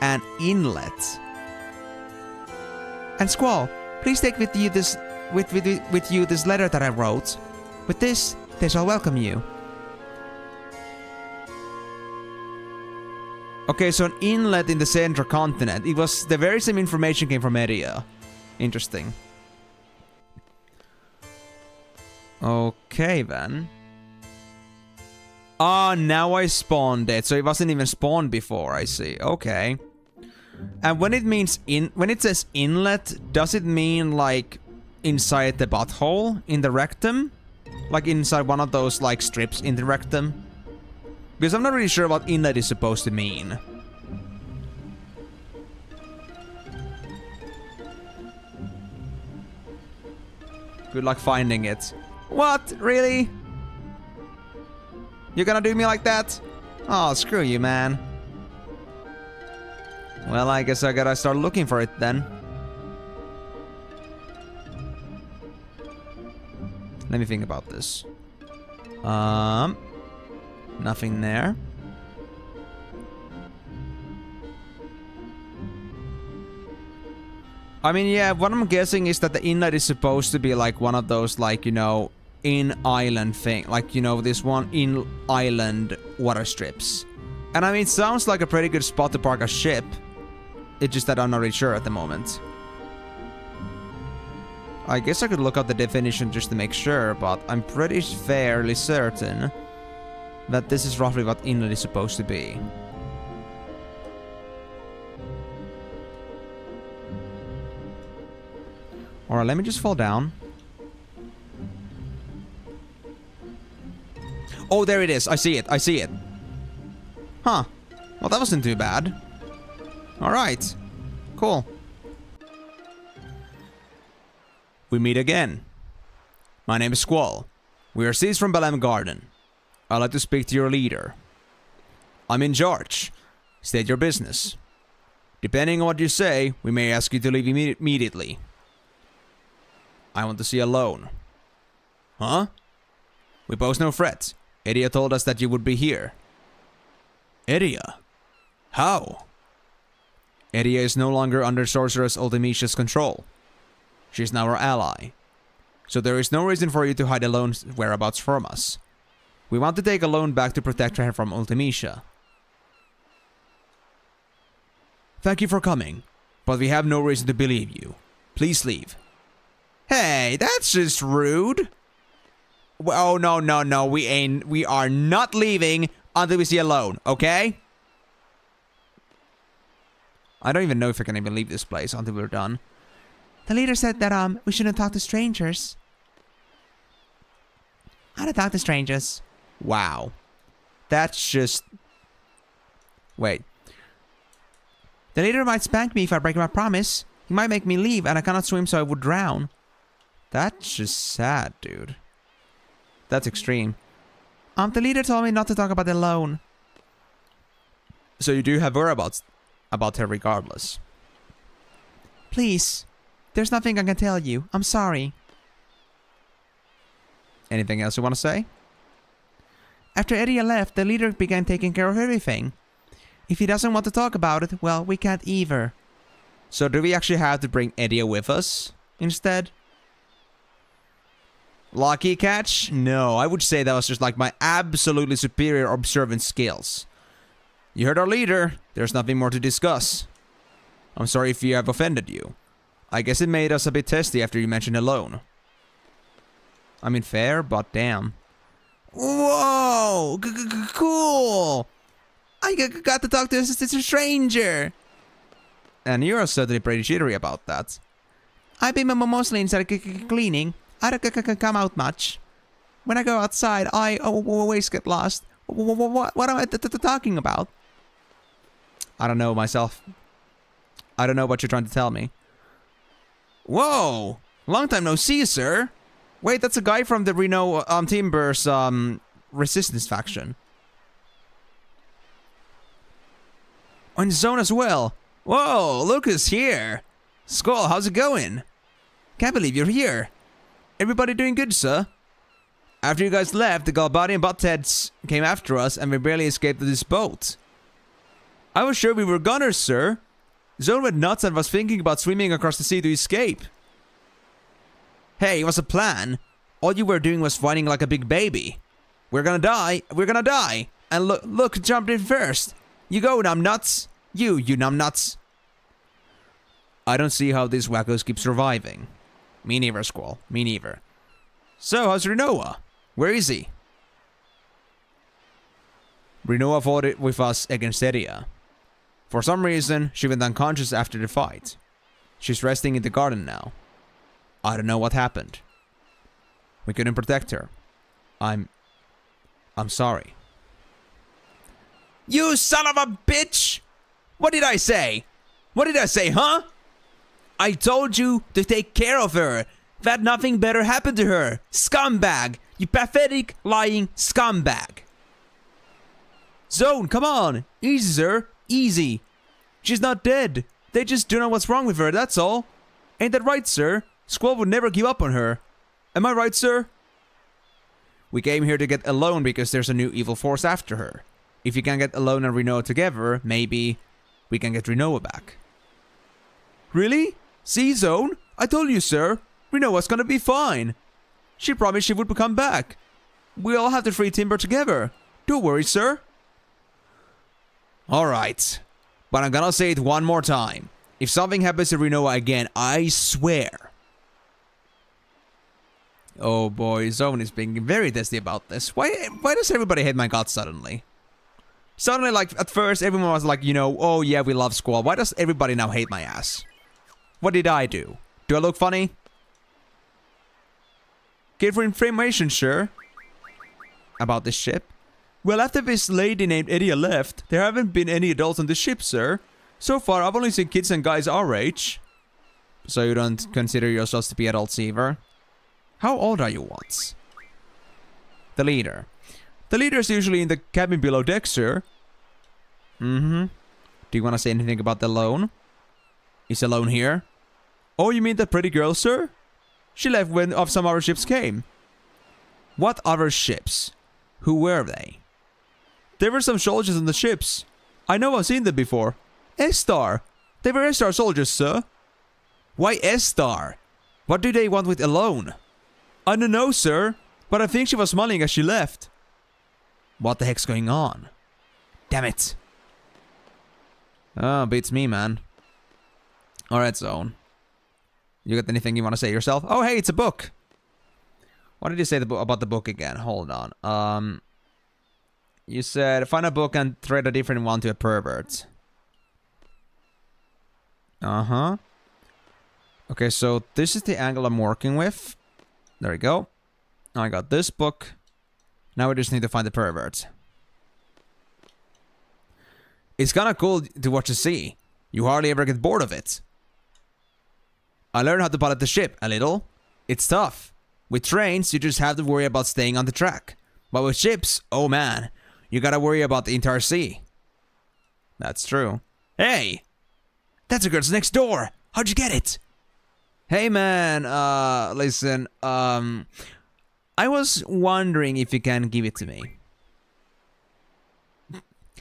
An inlet. And Squall, please take with you this this letter that I wrote. With this, they shall welcome you. Okay, so an inlet in the Central Continent. It was the very same information came from Edia. Interesting. Okay, then. Ah, now I spawned it. So it wasn't even spawned before, I see. Okay. And when it means when it says inlet, does it mean like inside the butthole in the rectum? Like inside one of those like strips in the rectum? Because I'm not really sure what inlet is supposed to mean. Good luck finding it. What? Really? You're gonna do me like that? Oh, screw you, man. Well, I guess I gotta start looking for it then. Let me think about this. Nothing there. I mean, yeah, what I'm guessing is that the inlet is supposed to be like one of those, like, you know, in-island thing. Like, you know, this one in-island water strips. And I mean, it sounds like a pretty good spot to park a ship. It's just that I'm not really sure at the moment. I guess I could look up the definition just to make sure, but I'm pretty fairly certain that this is roughly what inlet is supposed to be. Alright, let me just fall down. Oh, there it is. I see it. I see it. Huh. Well, that wasn't too bad. Alright. Cool. We meet again. My name is Squall. We are seized from Belem Garden. I'd like to speak to your leader. I'm in charge. State your business. Depending on what you say, we may ask you to leave immediately. I want to see a loan. Huh? We pose no threat. Edia told us that you would be here. Edia? How? Edia is no longer under Sorceress Ultimicia's control. She is now our ally. So there is no reason for you to hide a loan's whereabouts from us. We want to take a loan back to protect her from Ultimecia. Thank you for coming, but we have no reason to believe you. Please leave. Hey, that's just rude. Oh, no, we are not leaving until we see a loan, okay? I don't even know if I can even leave this place until we're done. The leader said that, we shouldn't talk to strangers. How to talk to strangers? Wow. That's just... Wait. The leader might spank me if I break my promise. He might make me leave, and I cannot swim, so I would drown. That's just sad, dude. That's extreme. The leader told me not to talk about the loan. So you do have whereabouts about her regardless. Please. There's nothing I can tell you. I'm sorry. Anything else you want to say? After Edia left, the leader began taking care of everything. If he doesn't want to talk about it, well, we can't either. So do we actually have to bring Edia with us instead? Lucky catch? No, I would say that was just like my absolutely superior observant skills. You heard our leader. There's nothing more to discuss. I'm sorry if you have offended you. I guess it made us a bit testy after you mentioned a loan. I mean, fair, but damn. Whoa! Cool! I got to talk to a stranger! And you're certainly pretty jittery about that. I've been mostly inside cleaning. I don't come out much. When I go outside, I always get lost. What am I talking about? I don't know myself. I don't know what you're trying to tell me. Whoa! Long time no see, sir. Wait, that's a guy from the Reno Timber's resistance faction. On zone as well. Whoa, look who's here. Squall, how's it going? Can't believe you're here. Everybody doing good, sir? After you guys left, the Galbadian buttheads came after us and we barely escaped with this boat. I was sure we were gunners, sir. Zone went nuts and was thinking about swimming across the sea to escape. Hey, it was a plan. All you were doing was whining like a big baby. We're gonna die. We're gonna die. And look, jumped in first. You go, numbnuts. You numbnuts. I don't see how these wackos keep surviving. Me neither, Squall. Me neither. So, how's Rinoa? Where is he? Rinoa fought it with us against Edia. For some reason, she went unconscious after the fight. She's resting in the garden now. I don't know what happened. We couldn't protect her. I'm sorry. You son of a bitch! What did I say? What did I say, huh? I told you to take care of her. That nothing better happened to her. Scumbag! You pathetic, lying scumbag. Zone, come on! Easy, sir. Easy. She's not dead. They just don't know what's wrong with her, that's all. Ain't that right, sir? Squall would never give up on her. Am I right, sir? We came here to get a loan because there's a new evil force after her. If you can get Alone and Rinoa together, maybe we can get Rinoa back. Really? See, Zone? I told you, sir. Rinoa's gonna be fine. She promised she would come back. We all have to free Timber together. Don't worry, sir. Alright. But I'm gonna say it one more time. If something happens to Rinoa again, I swear. Oh boy, Zone is being very testy about this. Why does everybody hate my god suddenly? Suddenly, like, at first everyone was like, you know, oh yeah, we love Squall. Why does everybody now hate my ass? What did I do? Do I look funny? Give for information, sure. About this ship? Well, after this lady named Edia left, there haven't been any adults on the ship, sir. So far, I've only seen kids and guys our age. So you don't consider yourselves to be adults either? How old are you once? The leader. The leader's usually in the cabin below deck, sir. Mm-hmm. Do you want to say anything about the loan? Is the loan here? Oh, you mean that pretty girl, sir? She left when some other ships came. What other ships? Who were they? There were some soldiers on the ships. I know I've seen them before. S-Star. They were S-Star soldiers, sir. Why S-Star? What do they want with a loan? I don't know, sir. But I think she was smiling as she left. What the heck's going on? Damn it. Oh, beats me, man. Alright, Zone. You got anything you want to say yourself? Oh, hey, it's a book. What did you say about the book again? Hold on. You said, find a book and trade a different one to a pervert. Uh-huh. Okay, so this is the angle I'm working with. There we go. I got this book. Now we just need to find the pervert. It's kind of cool to watch and see. You hardly ever get bored of it. I learned how to pilot the ship a little. It's tough. With trains, you just have to worry about staying on the track. But with ships, oh man, you gotta worry about the entire sea. That's true. Hey! That's a girl's next door! How'd you get it? Hey man, listen, I was wondering if you can give it to me.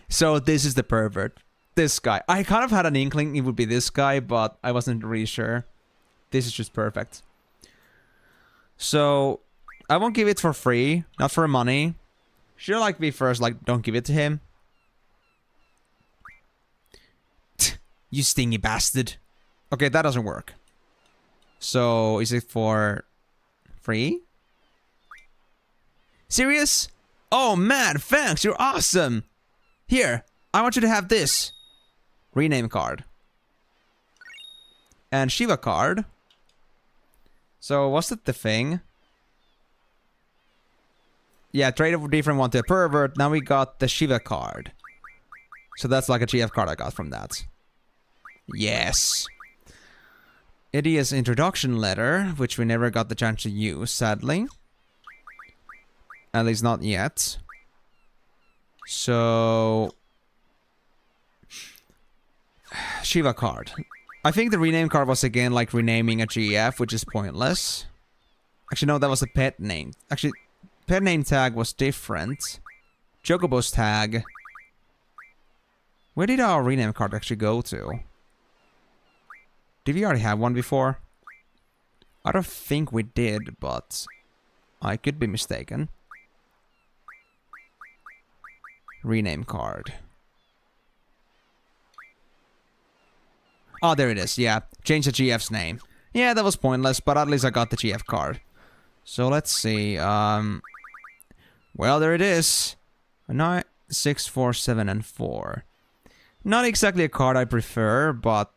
So this is the pervert. This guy. I kind of had an inkling it would be this guy, but I wasn't really sure. This is just perfect. So, I won't give it for free, not for money. Should like be first, like, don't give it to him. You stingy bastard. Okay, that doesn't work. So, is it for free? Serious? Oh man, thanks, you're awesome! Here, I want you to have this. Rename card. And Shiva card. So, was that the thing? Yeah, trade a different one to a pervert. Now we got the Shiva card. So that's like a GF card I got from that. Yes. Idia's introduction letter, which we never got the chance to use, sadly. At least not yet. So... Shiva card. I think the rename card was again like renaming a GF, which is pointless. Actually, no, that was a pet name. Actually, pet name tag was different. Chocobo's tag. Where did our rename card actually go to? Did we already have one before? I don't think we did, but I could be mistaken. Rename card. Oh, there it is. Yeah, change the GF's name. Yeah, that was pointless, but at least I got the GF card. So let's see. Well, there it is. 9, 6, 4, 7, and 4. Not exactly a card I prefer, but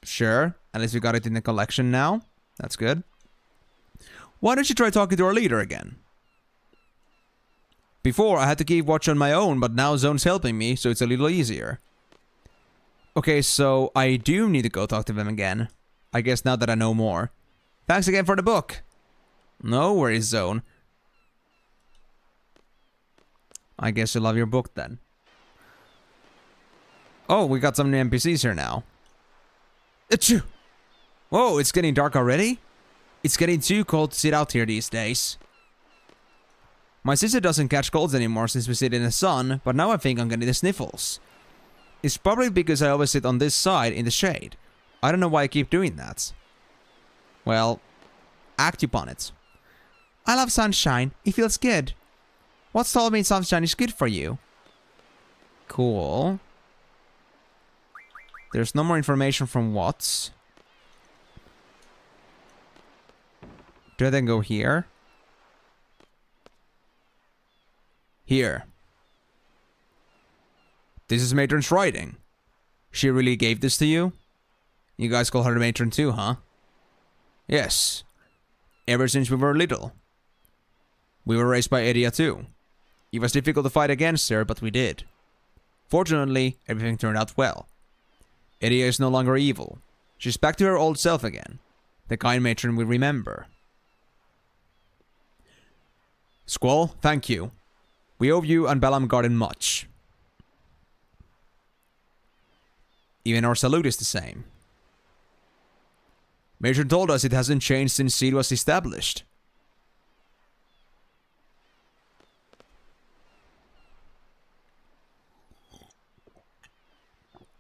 sure. At least we got it in the collection now. That's good. Why don't you try talking to our leader again? Before, I had to keep watch on my own, but now Zone's helping me, so it's a little easier. Okay, so I do need to go talk to them again. I guess now that I know more. Thanks again for the book. No worries, Zone. I guess you love your book then. Oh, we got some new NPCs here now. Achoo! Whoa, it's getting dark already? It's getting too cold to sit out here these days. My sister doesn't catch colds anymore since we sit in the sun, but now I think I'm getting the sniffles. It's probably because I always sit on this side in the shade. I don't know why I keep doing that. Well, act upon it. I love sunshine. It feels good. What's told me sunshine is good for you? Cool. There's no more information from Watts. Do I then go here? Here. This is Matron's writing. She really gave this to you? You guys call her the Matron too, huh? Yes. Ever since we were little. We were raised by Edia too. It was difficult to fight against her, but we did. Fortunately, everything turned out well. Edia is no longer evil. She's back to her old self again. The kind matron we remember. Squall, thank you. We owe you and Balam Garden much. Even our salute is the same. Matron told us it hasn't changed since Seed was established.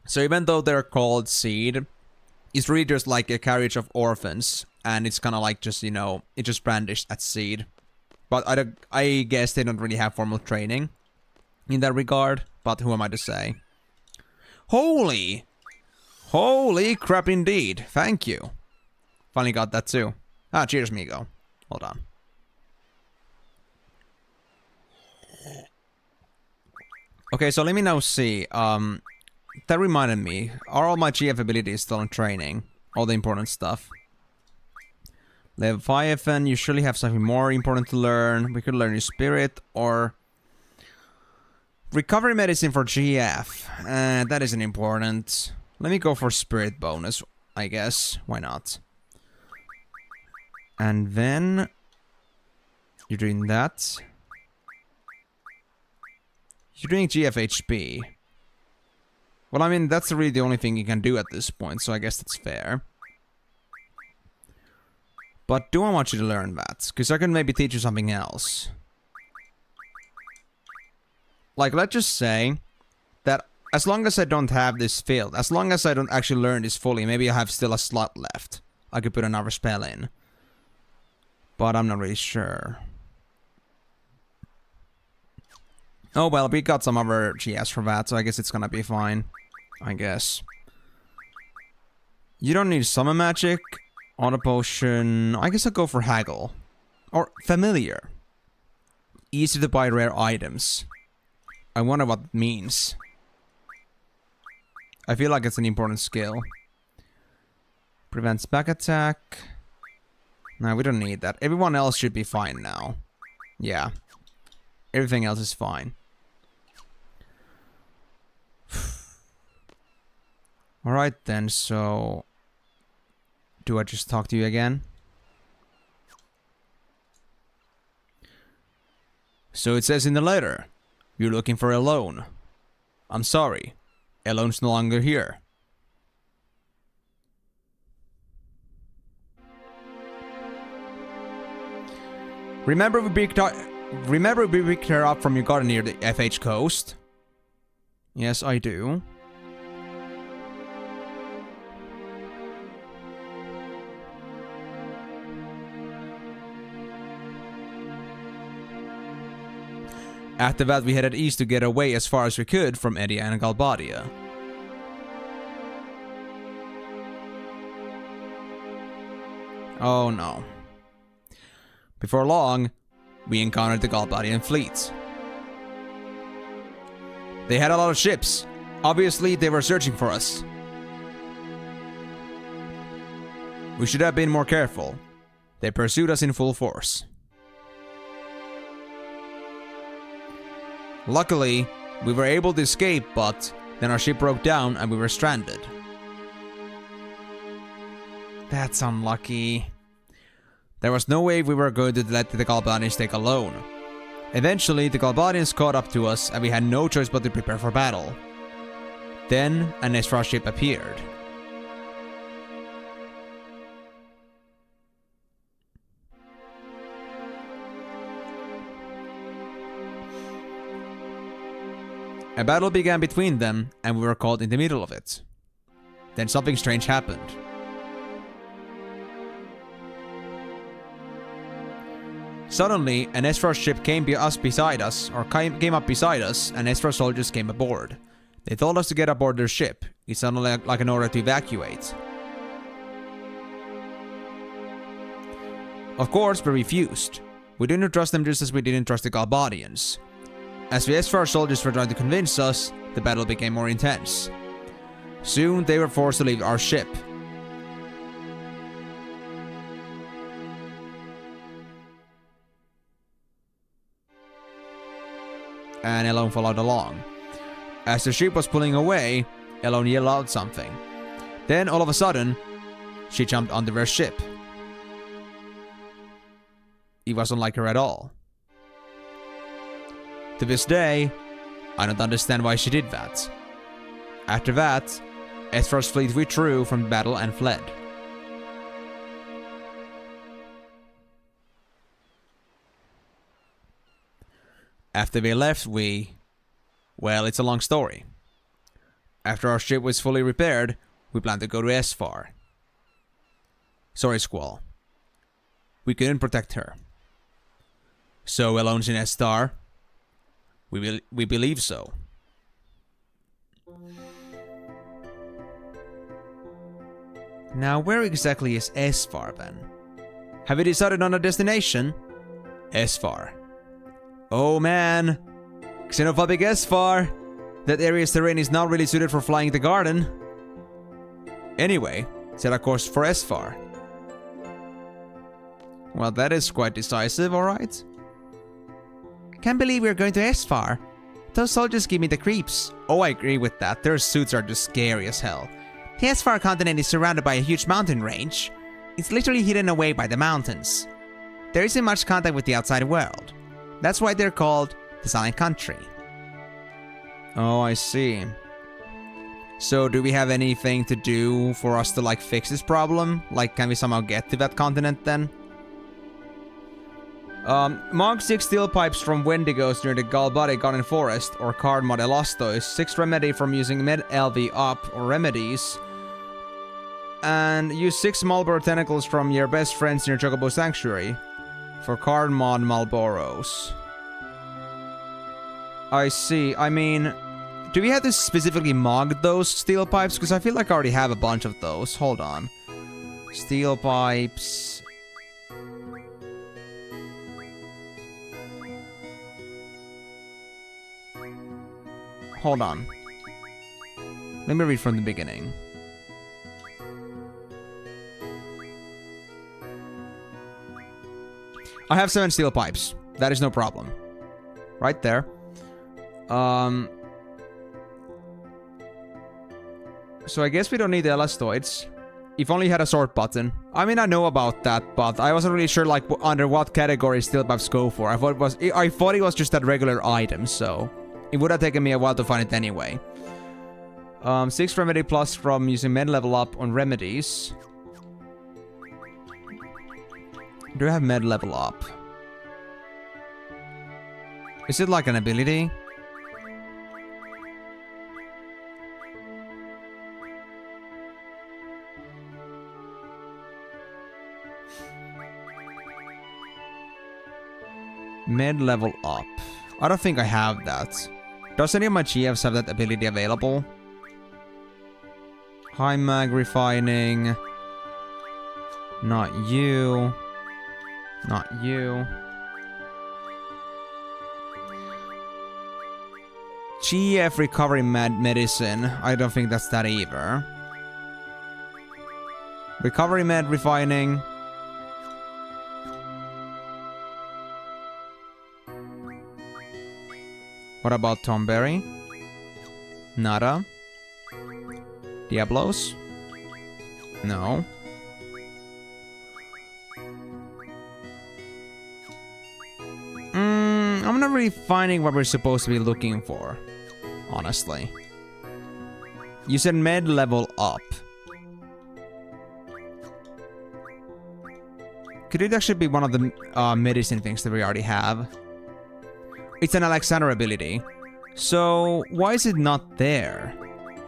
So even though they're called Seed, it's really just like a carriage of orphans. And it's kind of like just, you know, it's just brandished at Seed. But I guess they don't really have formal training in that regard. But who am I to say? Holy crap indeed. Thank you. Finally got that too. Ah, cheers, Migo. Hold on. Okay, so let me now see. That reminded me. Are all my GF abilities still in training? All the important stuff. Level 5 and you surely have something more important to learn. We could learn your spirit or... Recovery medicine for GF. That isn't important. Let me go for spirit bonus, I guess. Why not? And then... You're doing that. You're doing GF HP. Well, I mean, that's really the only thing you can do at this point, so I guess that's fair. But do I want you to learn that? Because I can maybe teach you something else. Like, let's just say that as long as I don't have this filled, as long as I don't actually learn this fully, maybe I have still a slot left. I could put another spell in. But I'm not really sure. Oh well, we got some other GS for that, so I guess it's gonna be fine. I guess. You don't need summon magic. Auto potion. I guess I'll go for haggle. Or familiar. Easy to buy rare items. I wonder what it means. I feel like it's an important skill. Prevents back attack. No, we don't need that. Everyone else should be fine now. Yeah. Everything else is fine. Alright then, so... Do I just talk to you again? So it says in the letter, you're looking for Elone. I'm sorry, Elone's no longer here. Remember we picked her up from your garden near the FH coast? Yes, I do. After that, we headed east to get away as far as we could from Edia and Galbadia. Oh no. Before long, we encountered the Galbadian fleet. They had a lot of ships. Obviously, they were searching for us. We should have been more careful. They pursued us in full force. Luckily, we were able to escape, but then our ship broke down and we were stranded. That's unlucky. There was no way we were going to let the Galbadians take alone. Eventually, the Galbadians caught up to us and we had no choice but to prepare for battle. Then, an Ezra ship appeared. A battle began between them, and we were caught in the middle of it. Then something strange happened. Suddenly, an Ezra ship came up beside us, and Ezra soldiers came aboard. They told us to get aboard their ship. It sounded like an order to evacuate. Of course, we refused. We didn't trust them just as we didn't trust the Galbadians. As the SFAR soldiers were trying to convince us, the battle became more intense. Soon they were forced to leave our ship. And Elone followed along. As the ship was pulling away, Elone yelled out something. Then all of a sudden, she jumped onto their ship. It wasn't like her at all. To this day, I don't understand why she did that. After that, Esfar's fleet withdrew from the battle and fled. After they left, well, it's a long story. After our ship was fully repaired, we planned to go to Esfar. Sorry, Squall. We couldn't protect her. So Elone's in Estar? We believe so. Now, where exactly is Esfar then? Have you decided on a destination? Esfar. Oh man! Xenophobic Esfar! That area's terrain is not really suited for flying the garden. Anyway, set a course for Esfar. Well, that is quite decisive, alright? Can't believe we're going to Esfar. Those soldiers give me the creeps. Oh, I agree with that. Their suits are just scary as hell. The Esfar continent is surrounded by a huge mountain range. It's literally hidden away by the mountains. There isn't much contact with the outside world. That's why they're called the Silent Country. Oh, I see. So, do we have anything to do for us to, like, fix this problem? Like, can we somehow get to that continent then? Mark 6 steel pipes from Wendigos near the Galbade Garden Forest, or Card Mod Elastos, 6 remedy from using Med LV up, or remedies, and use 6 Marlboro tentacles from your best friends near Chocobo Sanctuary, for Card Mod Marlboros. I see, I mean, do we have to specifically mog those steel pipes? Because I feel like I already have a bunch of those, hold on. Steel pipes... Hold on. Let me read from the beginning. I have 7 steel pipes. That is no problem. Right there. So I guess we don't need the elastoids. If only had a sort button. I mean, I know about that, but I wasn't really sure like under what category steel pipes go for. I thought it was just that regular item, so it would have taken me a while to find it anyway. 6 remedy plus from using med level up on remedies. Do I have med level up? Is it like an ability? Med level up. I don't think I have that. Does any of my GFs have that ability available? High mag refining. Not you. Not you. GF recovery medicine. I don't think that's that either. Recovery med refining. What about Tomberry? Nada. Diablos? No. I'm not really finding what we're supposed to be looking for, honestly. You said med level up. Could it actually be one of the medicine things that we already have? It's an Alexander ability. So, why is it not there?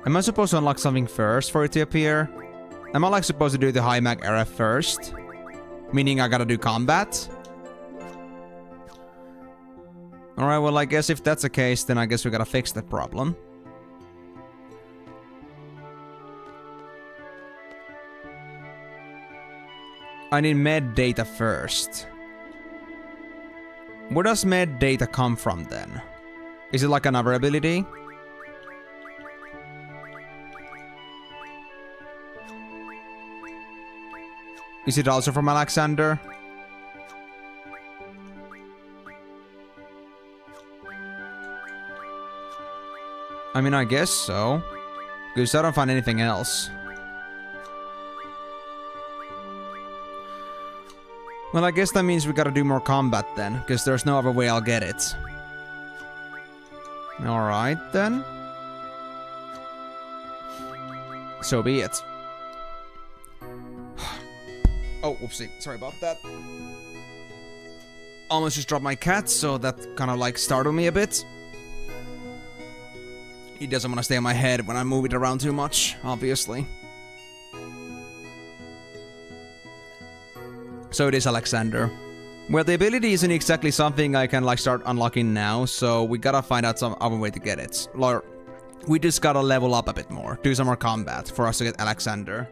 Am I supposed to unlock something first for it to appear? Am I like supposed to do the high mag era first? Meaning I gotta do combat? Alright, well I guess if that's the case, then I guess we gotta fix that problem. I need med data first. Where does med data come from then? Is it like another ability? Is it also from Alexander? I mean, I guess so. Because I don't find anything else. Well, I guess that means we gotta do more combat then, because there's no other way I'll get it. Alright then. So be it. Oh, whoopsie. Sorry about that. Almost just dropped my cat, so that kind of like startled me a bit. He doesn't want to stay on my head when I move it around too much, obviously. So it is Alexander. Well, the ability isn't exactly something I can like start unlocking now, so we gotta find out some other way to get it. Or we just gotta level up a bit more, do some more combat for us to get Alexander.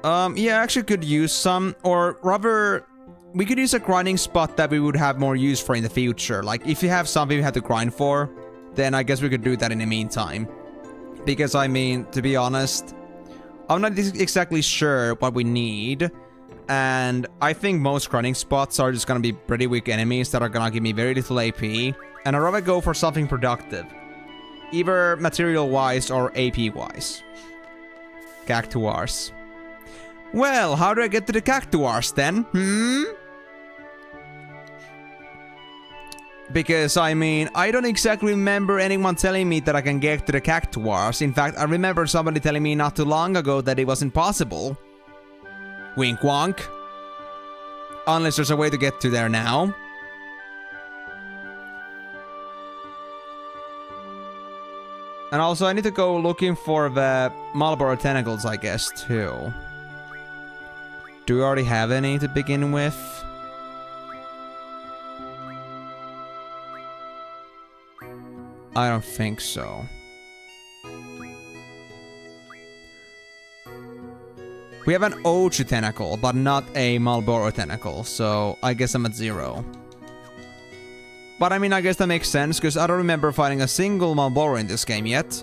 Yeah, I actually could use some, or rather, we could use a grinding spot that we would have more use for in the future. Like, if you have something you have to grind for, then I guess we could do that in the meantime. Because, I mean, to be honest, I'm not exactly sure what we need. And I think most grinding spots are just gonna be pretty weak enemies that are gonna give me very little AP. And I'd rather go for something productive. Either material-wise or AP-wise. Cactuars. Well, how do I get to the Cactuars then? Because, I mean, I don't exactly remember anyone telling me that I can get to the Cactuars. In fact, I remember somebody telling me not too long ago that it was impossible. Wink wonk. Unless there's a way to get to there now. And also, I need to go looking for the Marlboro tentacles, I guess, too. Do we already have any to begin with? I don't think so. We have an Ochu tentacle, but not a Marlboro tentacle, so I guess I'm at 0. But I mean, I guess that makes sense, because I don't remember finding a single Marlboro in this game yet.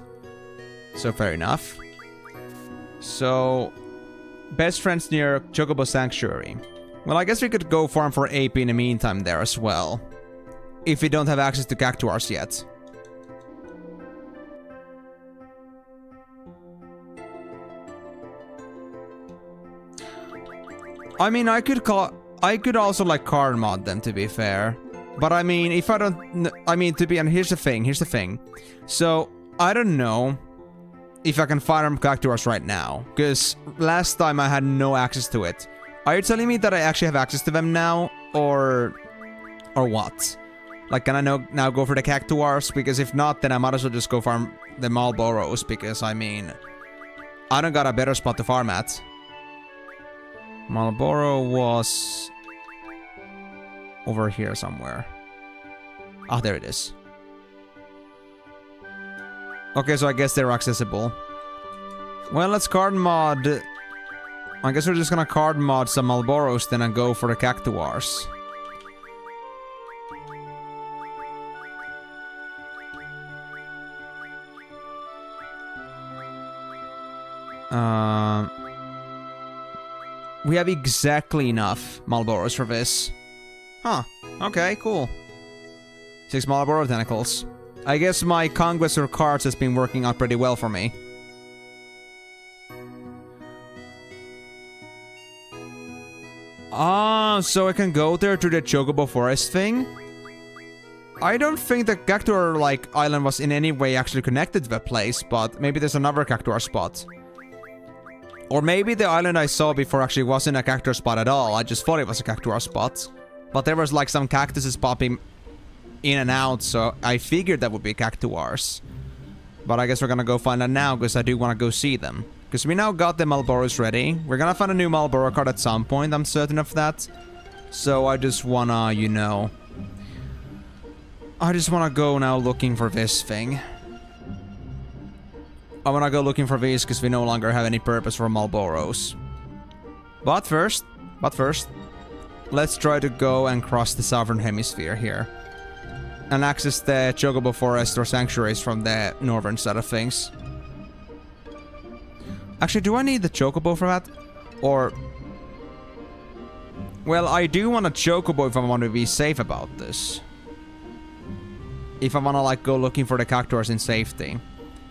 So fair enough. So, best friends near Chocobo Sanctuary. Well, I guess we could go farm for AP in the meantime there as well. If we don't have access to Cactuars yet. I mean, I could also like card mod them, to be fair. But I mean, if I don't, I mean, to be honest, here's the thing. So, I don't know if I can farm Cactuars right now, because last time I had no access to it. Are you telling me that I actually have access to them now, or what? Like, can I now go for the Cactuars? Because if not, then I might as well just go farm the Marlboros, because I mean, I don't got a better spot to farm at. Marlboro was over here somewhere. Ah, there it is. Okay, so I guess they're accessible. Well, let's card mod. I guess we're just gonna card mod some Marlboros then and go for the Cactuars. We have exactly enough Marlboros for this. Huh. Okay, cool. 6 Marlboro tentacles. I guess my conquest of cards has been working out pretty well for me. Ah, so I can go there to the Chocobo Forest thing? I don't think the Cactuar, like, island was in any way actually connected to the place, but maybe there's another Cactuar spot. Or maybe the island I saw before actually wasn't a Cactuar spot at all, I just thought it was a Cactuar spot. But there was like some cactuses popping in and out, so I figured that would be Cactuars. But I guess we're gonna go find that now, because I do want to go see them. Because we now got the Marlboros ready. We're gonna find a new Marlboro card at some point, I'm certain of that. So I just wanna, you know... I just wanna go now looking for this thing. I wanna go looking for these, because we no longer have any purpose for Marlboros. But first, let's try to go and cross the southern hemisphere here. and access the Chocobo Forest or Sanctuaries from the northern side of things. Actually, do I need the Chocobo for that? Or... Well, I do want a Chocobo if I want to be safe about this. If I want to, like, go looking for the Cactuars in safety.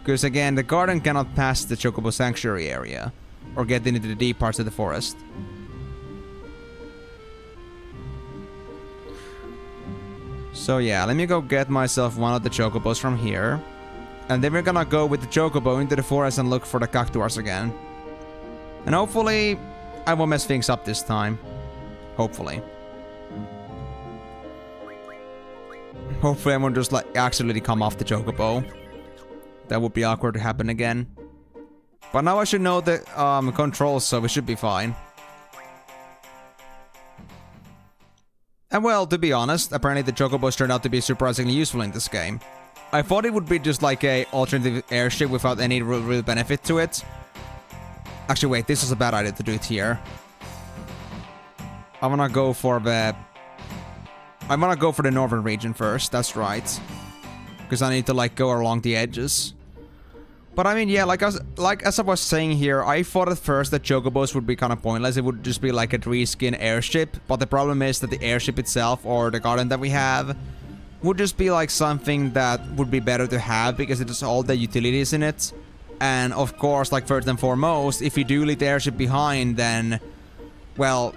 Because, again, the garden cannot pass the Chocobo Sanctuary area. Or get into the deep parts of the forest. So, yeah, let me go get myself one of the Chocobos from here. And then we're gonna go with the Chocobo into the forest and look for the Cactuars again. And hopefully, I won't mess things up this time. Hopefully. Hopefully I won't just like accidentally come off the Chocobo. That would be awkward to happen again. But now I should know the controls, so we should be fine. And well, to be honest, apparently the Chocobos turned out to be surprisingly useful in this game. I thought it would be just like a alternative airship without any real benefit to it. Actually, wait, this is a bad idea to do it here. I wanna go for the northern region first, that's right. Because I need to like go along the edges. But I mean, yeah, as I was saying here, I thought at first that Chocobos would be kind of pointless. It would just be like a reskin airship. But the problem is that the airship itself, or the garden that we have, would just be like something that would be better to have because it has all the utilities in it. And of course, like first and foremost, if we do leave the airship behind, then, well,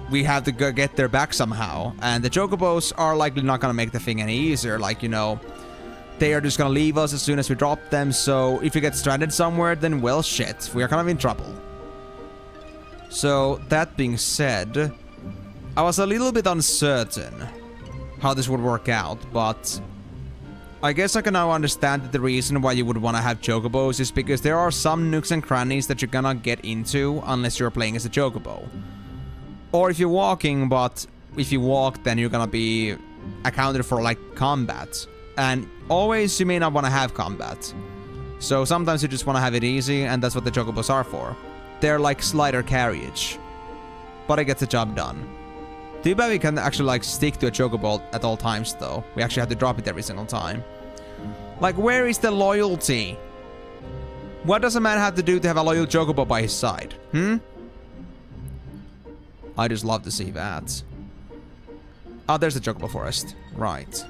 we have to go get there back somehow. And the Chocobos are likely not gonna make the thing any easier, like, you know, they are just gonna leave us as soon as we drop them, so if we get stranded somewhere, then well shit, we are kind of in trouble. So, that being said, I was a little bit uncertain how this would work out, but I guess I can now understand that the reason why you would want to have Chocobos is because there are some nooks and crannies that you're gonna get into unless you're playing as a Chocobo. Or if you're walking, but if you walk, then you're gonna be accounted for like combat. And always you may not want to have combat. So sometimes you just want to have it easy, and that's what the Chocobos are for. They're like slider carriage. But it gets the job done. Too bad we can actually like stick to a Chocobo at all times though. We actually have to drop it every single time. Like, where is the loyalty? What does a man have to do to have a loyal Chocobo by his side? I just love to see that. Oh, there's the Chocobo Forest. Right.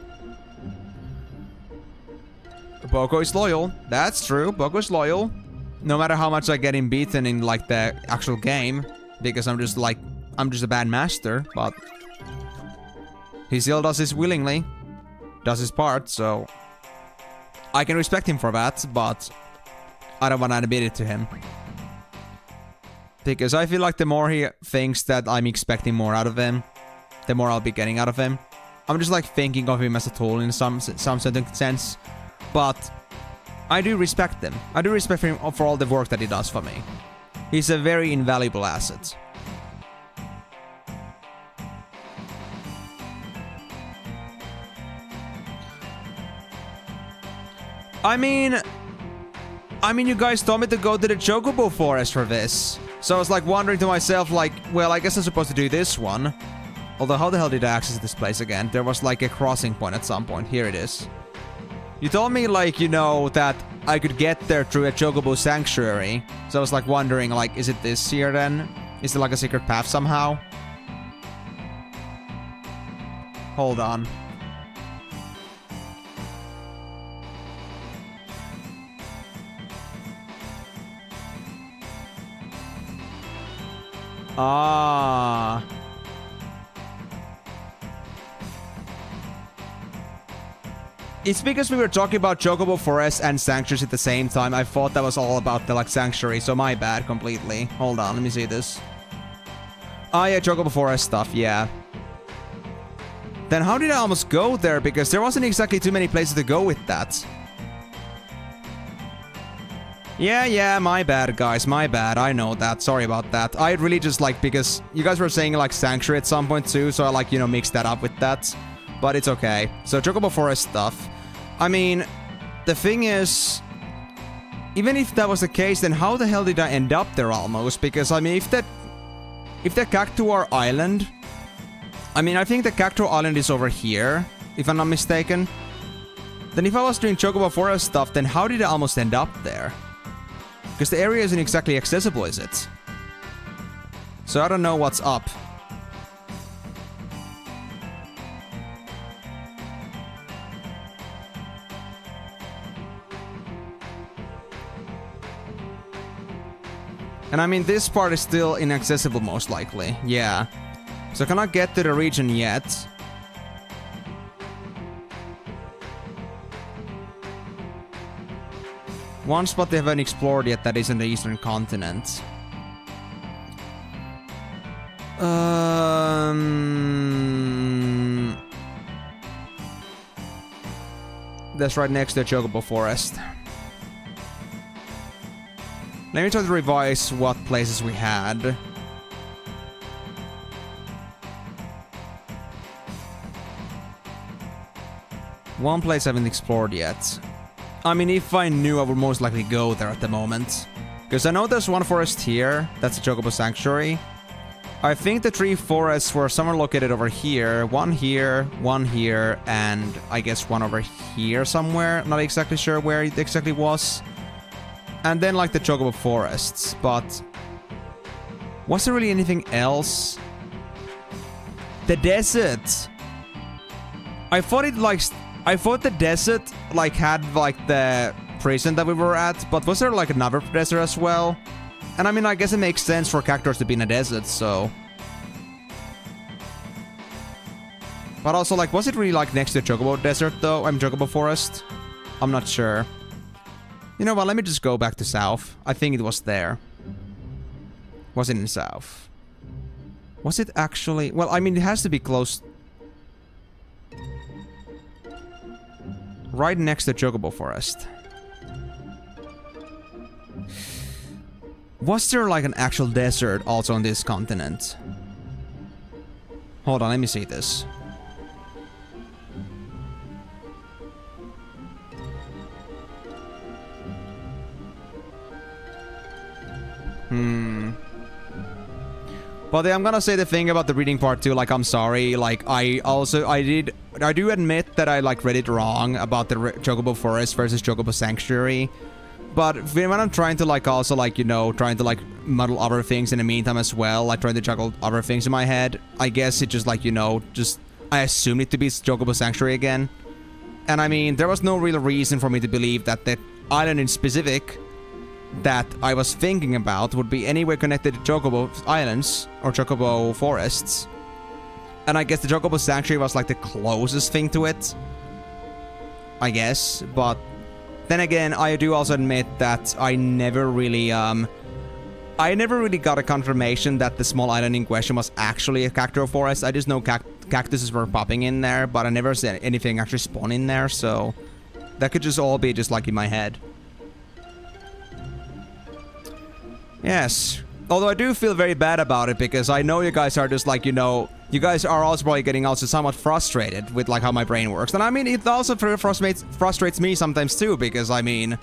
Boko is loyal. That's true. Boko is loyal. No matter how much I get him beaten in like the actual game. Because I'm just a bad master. But he still does this willingly. Does his part, so I can respect him for that, but I don't want to admit it to him. Because I feel like the more he thinks that I'm expecting more out of him, the more I'll be getting out of him. I'm just like thinking of him as a tool in some certain sense. But I do respect him. I do respect him for all the work that he does for me. He's a very invaluable asset. I mean, you guys told me to go to the Chocobo Forest for this. So I was like wondering to myself, like, well, I guess I'm supposed to do this one. Although, how the hell did I access this place again? There was like a crossing point at some point. Here it is. You told me, like, you know, that I could get there through a Chocobo Sanctuary. So I was like wondering, like, is it this here then? Is there like a secret path somehow? Hold on. Ah. It's because we were talking about Chocobo Forest and Sanctuaries at the same time. I thought that was all about the like Sanctuary, so my bad completely. Hold on, let me see this. Ah, yeah, Chocobo Forest stuff, yeah. Then how did I almost go there? Because there wasn't exactly too many places to go with that. Yeah, my bad, guys, my bad. I know that. Sorry about that. I really just like, because you guys were saying like Sanctuary at some point too, so I like, you know, mixed that up with that. But it's okay. So Chocobo Forest stuff. I mean, the thing is, even if that was the case, then how the hell did I end up there almost? Because I mean, if the Cactuar Island, I mean, I think the Cactuar Island is over here. if I'm not mistaken. Then if I was doing Chocobo Forest stuff, then how did I almost end up there? Because the area isn't exactly accessible, is it? So I don't know what's up. And I mean, this part is still inaccessible, most likely. Yeah. So I cannot get to the region yet. One spot they haven't explored yet that is in the eastern continent. That's right next to the Chocobo Forest. Let me try to revise what places we had. One place I haven't explored yet. I mean, if I knew, I would most likely go there at the moment. Because I know there's one forest here. That's a Chocobo Sanctuary. I think the 3 forests were somewhere located over here. One here, and I guess one over here somewhere. Not exactly sure where it exactly was. And then, like, the Chocobo Forests, but... was there really anything else? The desert! I thought the desert, like, had, like, the prison that we were at, but was there, like, another desert as well? And I mean, I guess it makes sense for characters to be in a desert, so... But also, like, was it really, like, next to the Chocobo Desert, though? Chocobo Forest? I'm not sure. You know what, let me just go back to south. I think it was there. Was it in south? Was it actually... well, I mean, it has to be close... right next to Chocobo Forest. Was there like an actual desert also on this continent? Hold on, let me see this. But I'm gonna say the thing about the reading part too, like, I'm sorry, like, I do admit that I, like, read it wrong about the Chocobo Forest versus Chocobo Sanctuary. But when I'm trying to, like, also, like, you know, trying to, like, muddle other things in the meantime as well, like, trying to juggle other things in my head, I guess it just, like, you know, just, I assumed it to be Chocobo Sanctuary again. And I mean, there was no real reason for me to believe that the island in specific that I was thinking about would be anywhere connected to Chocobo Islands or Chocobo Forests. And I guess the Chocobo Sanctuary was like the closest thing to it, I guess. But then again, I do also admit that I never really got a confirmation that the small island in question was actually a cactuar forest. I just know cactuses were popping in there, but I never said anything actually spawn in there, so that could just all be just like in my head. Yes. Although I do feel very bad about it, because I know you guys are just like, you know, you guys are also probably getting also somewhat frustrated with, like, how my brain works. And I mean, it also frustrates me sometimes too, because I mean,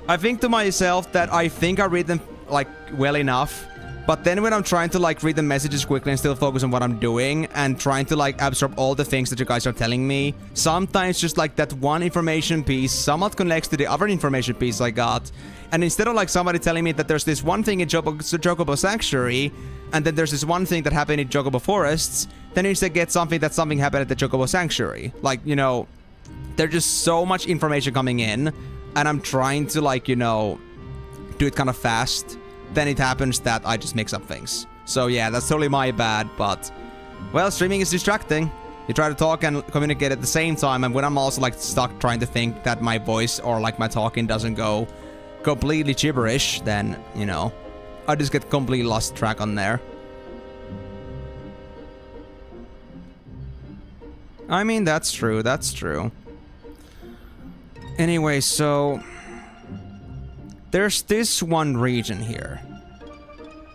I think to myself that I think I read them, like, well enough. But then when I'm trying to, like, read the messages quickly and still focus on what I'm doing and trying to, like, absorb all the things that you guys are telling me, sometimes just, like, that one information piece somewhat connects to the other information piece I got. And instead of, like, somebody telling me that there's this one thing in Chocobo Sanctuary, and then there's this one thing that happened in Chocobo Forests, then you instead get something that something happened at the Chocobo Sanctuary. Like, you know, there's just so much information coming in, and I'm trying to, like, you know, do it kind of fast. Then it happens that I just mix up things. So yeah, that's totally my bad, but... well, streaming is distracting. You try to talk and communicate at the same time, and when I'm also, like, stuck trying to think that my voice or, like, my talking doesn't go completely gibberish, then, you know, I just get completely lost track on there. I mean, that's true, that's true. Anyway, so... there's this one region here,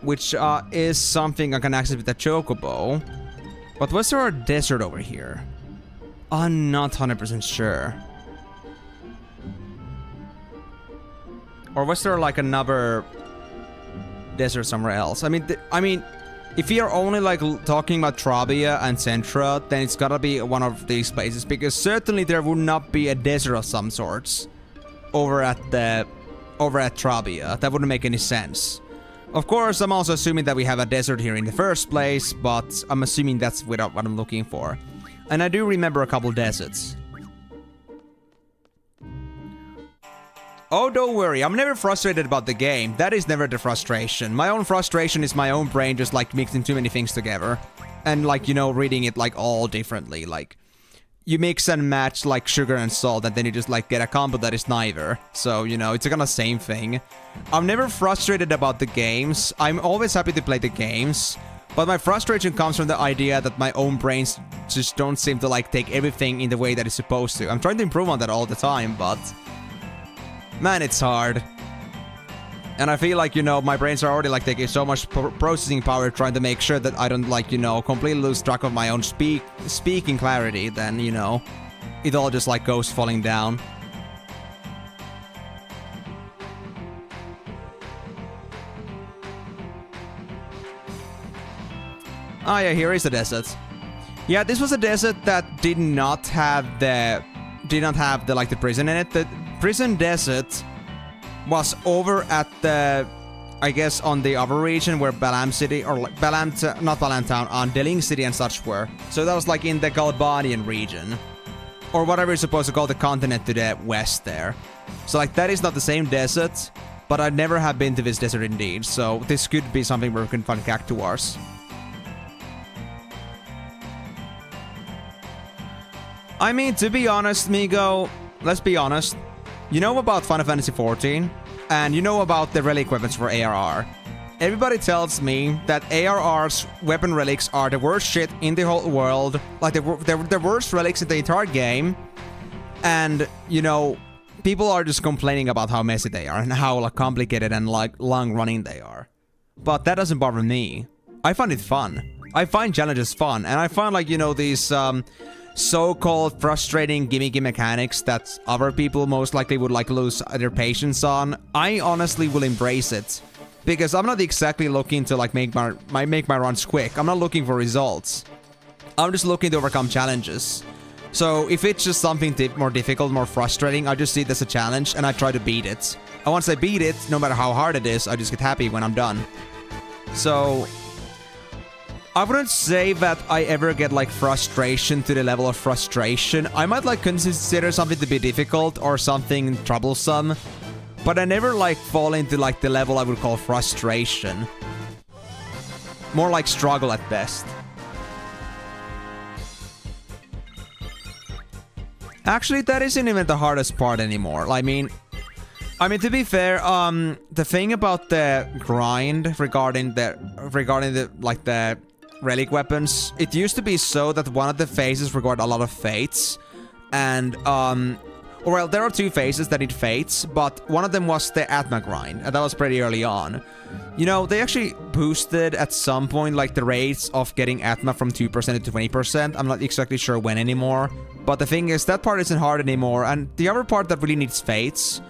which is something I can access with the Chocobo. But was there a desert over here? I'm not 100% sure. Or was there like another desert somewhere else? I mean, If you're only like talking about Trabia and Centra, then it's gotta be one of these places, because certainly there would not be a desert of some sorts over at Trabia. That wouldn't make any sense. Of course, I'm also assuming that we have a desert here in the first place, but I'm assuming that's without what I'm looking for. And I do remember a couple deserts. Oh, don't worry, I'm never frustrated about the game. That is never the frustration. My own frustration is my own brain just like mixing too many things together. And like, you know, reading it like all differently. Like, you mix and match like sugar and salt, and then you just like get a combo that is neither. So, you know, it's kind of the same thing. I'm never frustrated about the games. I'm always happy to play the games. But my frustration comes from the idea that my own brains just don't seem to like take everything in the way that it's supposed to. I'm trying to improve on that all the time, but man, it's hard. And I feel like, you know, my brains are already like taking so much processing power trying to make sure that I don't like, you know, completely lose track of my own speaking clarity. Then, you know, it all just like goes falling down. Ah, yeah, here is the desert. Yeah, this was a desert that did not have the like the prison in it. The prison desert was over at the, I guess, on the other region where Balam City, or like not Balam Town, on Deling City and such were. So that was like in the Galbanian region, or whatever you're supposed to call the continent to the west there. So like that is not the same desert, but I never have been to this desert indeed. So this could be something where we can find cactuars. I mean, to be honest, Migo, let's be honest. You know about Final Fantasy XIV, and you know about the relic weapons for ARR. Everybody tells me that ARR's weapon relics are the worst shit in the whole world, like the worst relics in the entire game, and, you know, people are just complaining about how messy they are, and how like complicated and like long-running they are. But that doesn't bother me. I find it fun. I find challenges fun, and I find, like, you know, these so-called frustrating gimmicky mechanics that other people most likely would like lose their patience on. I honestly will embrace it, because I'm not exactly looking to like make my runs quick. I'm not looking for results. I'm just looking to overcome challenges. So if it's just something more difficult, more frustrating, I just see it as a challenge and I try to beat it. And once I beat it, no matter how hard it is, I just get happy when I'm done. So I wouldn't say that I ever get like frustration to the level of frustration. I might like consider something to be difficult or something troublesome, but I never like fall into like the level I would call frustration. More like struggle at best. Actually, that isn't even the hardest part anymore. I mean, to be fair, the thing about the grind regarding the like the relic weapons, it used to be so that one of the phases required a lot of fates, and well, there are two phases that need fates, but one of them was the Atma grind, and that was pretty early on. You know, they actually boosted at some point like the rates of getting Atma from 2% to 20%. I'm not exactly sure when anymore, but the thing is, that part isn't hard anymore, and the other part that really needs fates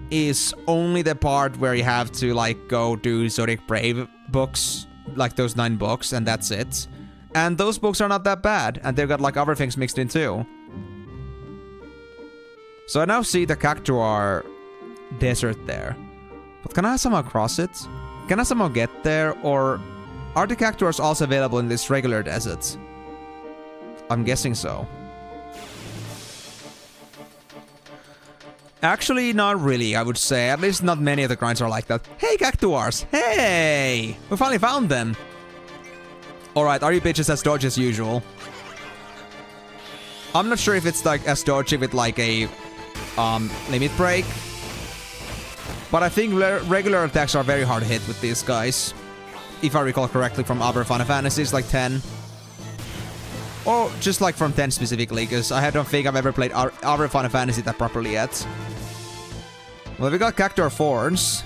is only the part where you have to like go do Zodiac Brave books, like those 9 books, and that's it. And those books are not that bad, and they've got like other things mixed in too. So I now see the Cactuar desert there. But can I somehow cross it? Can I somehow get there? Or are the Cactuars also available in this regular desert? I'm guessing so. Actually, not really, I would say. At least not many of the grinds are like that. Hey, Cactuars! Hey! We finally found them! Alright, are you bitches as dodgy as usual? I'm not sure if it's like as dodgy with like a limit break. But I think regular attacks are very hard hit with these guys. If I recall correctly from other Final Fantasies, like 10. Or just like from 10 specifically, because I don't think I've ever played other Final Fantasy that properly yet. Well, we got Cactuar Thorns.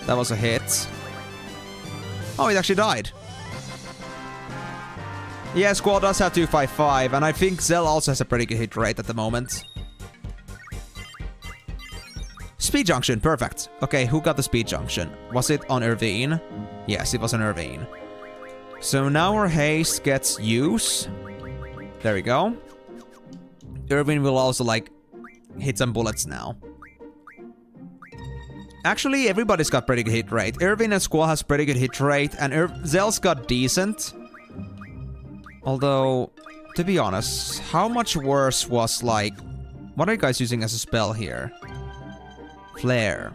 That was a hit. Oh, it actually died. Yeah, Squall does have 255, and I think Zell also has a pretty good hit rate at the moment. Speed junction, perfect. Okay, who got the speed junction? Was it on Irvine? Yes, it was on Irvine. So now our haste gets use. There we go. Irvine will also, like, hit some bullets now. Actually, everybody's got pretty good hit rate. Irvine and Squall has pretty good hit rate, and Zell's got decent. Although, to be honest, how much worse was, like... What are you guys using as a spell here? Flare.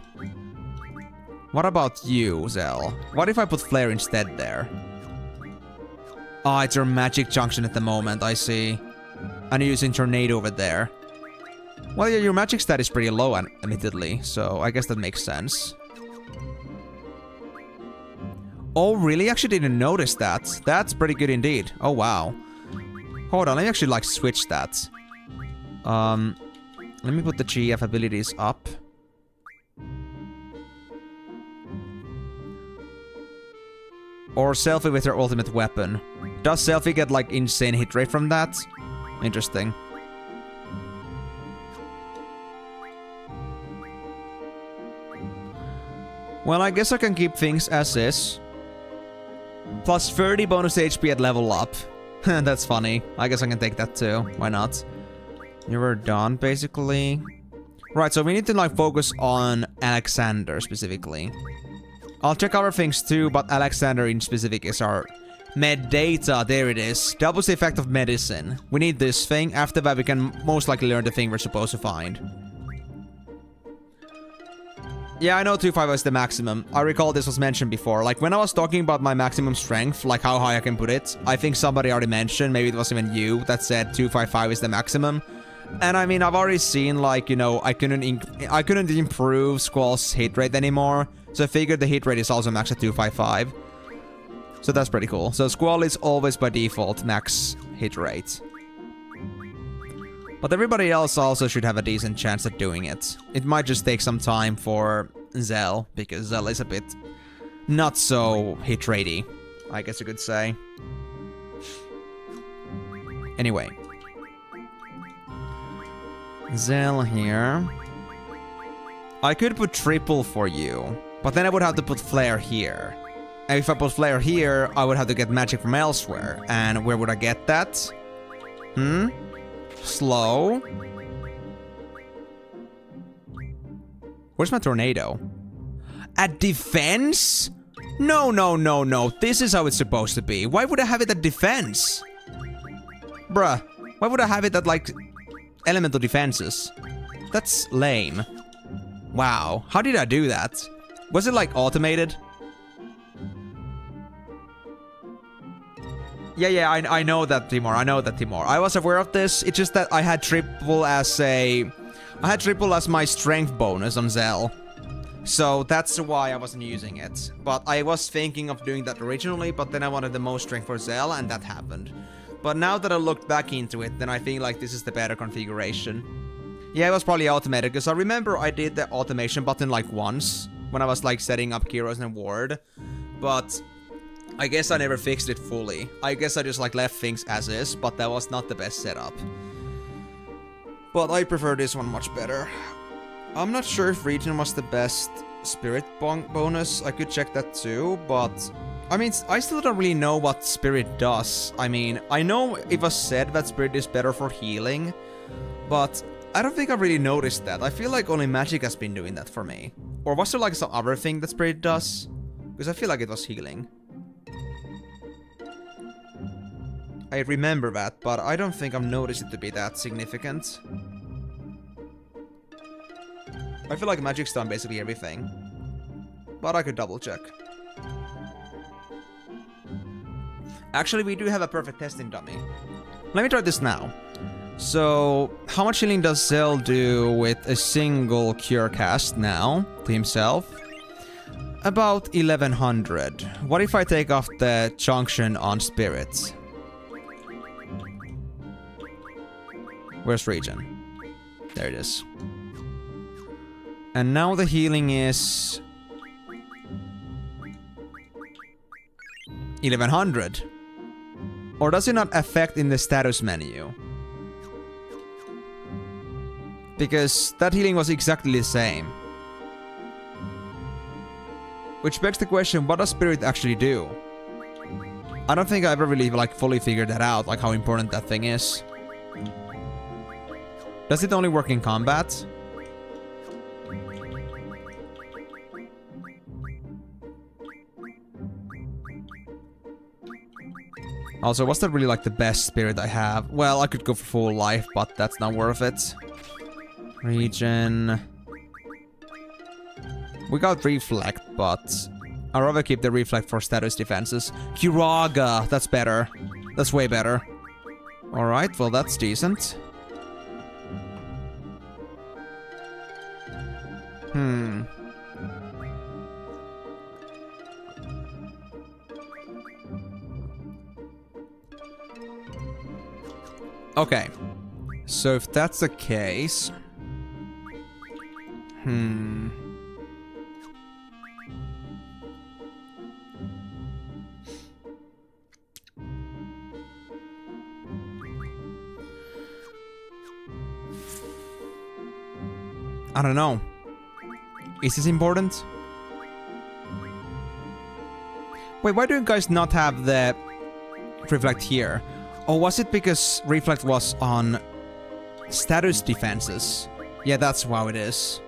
What about you, Zell? What if I put Flare instead there? Oh, it's your magic junction at the moment, I see. And you're using Tornado over there. Well, yeah, your magic stat is pretty low, admittedly, so I guess that makes sense. Oh, really? Actually didn't notice that. That's pretty good indeed. Oh, wow. Hold on, let me actually, like, switch that. Let me put the GF abilities up. Or Selfie with her ultimate weapon. Does Selfie get, like, insane hit rate from that? Interesting. Well, I guess I can keep things as is. Plus 30 bonus HP at level up. That's funny. I guess I can take that too. Why not? You were done, basically. Right, so we need to, like, focus on Alexander specifically. I'll check other things too, but Alexander in specific is our med data. There it is. Doubles the effect of medicine. We need this thing. After that, we can most likely learn the thing we're supposed to find. Yeah, I know 2.5 is the maximum. I recall this was mentioned before. Like, when I was talking about my maximum strength, like how high I can put it, I think somebody already mentioned, maybe it was even you, that said 255 is the maximum. And I mean, I've already seen, like, you know, I couldn't improve Squall's hit rate anymore. So I figured the hit rate is also max at 255. So that's pretty cool. So Squall is always by default max hit rate. But everybody else also should have a decent chance at doing it. It might just take some time for Zell, because Zell is a bit not so hit ratey, I guess you could say. Anyway. Zell here. I could put triple for you, but then I would have to put Flare here. And if I put Flare here, I would have to get magic from elsewhere. And where would I get that? Slow. Where's my tornado? At defense? No, no, no, no. This is how it's supposed to be. Why would I have it at defense? Bruh. Why would I have it at, like, elemental defenses? That's lame. Wow. How did I do that? Was it, like, automated? Yeah, I know that, Timor. I know that, Timor. I was aware of this. It's just that I had triple as my strength bonus on Zell. So that's why I wasn't using it. But I was thinking of doing that originally, but then I wanted the most strength for Zell, and that happened. But now that I looked back into it, then I feel like this is the better configuration. Yeah, it was probably automated, because I remember I did the automation button, like, once, when I was, like, setting up Kiros and Ward. But I guess I never fixed it fully. I guess I just, like, left things as is, but that was not the best setup. But I prefer this one much better. I'm not sure if Region was the best Spirit bonus. I could check that too, but I mean, I still don't really know what Spirit does. I mean, I know it was said that Spirit is better for healing, but I don't think I've really noticed that. I feel like only Magic has been doing that for me. Or was there, like, some other thing that Spirit does? Because I feel like it was healing. I remember that, but I don't think I've noticed it to be that significant. I feel like Magic's done basically everything. But I could double check. Actually, we do have a perfect testing dummy. Let me try this now. So, how much healing does Zell do with a single cure cast now to himself? About 1100. What if I take off the junction on spirits? Where's Region? There it is. And now the healing is 1100. Or does it not affect in the status menu? Because that healing was exactly the same. Which begs the question, what does Spirit actually do? I don't think I ever really like fully figured that out, like how important that thing is. Does it only work in combat? Also, was that really like the best spirit I have? Well, I could go for full life, but that's not worth it. Regen. We got Reflect, but I'd rather keep the Reflect for status defenses. Kiraga, that's better. That's way better. Alright, well that's decent. Okay. So if that's the case... I don't know. Is this important? Wait, why do you guys not have the Reflect here? Or was it because Reflect was on status defenses? Yeah, that's how it is.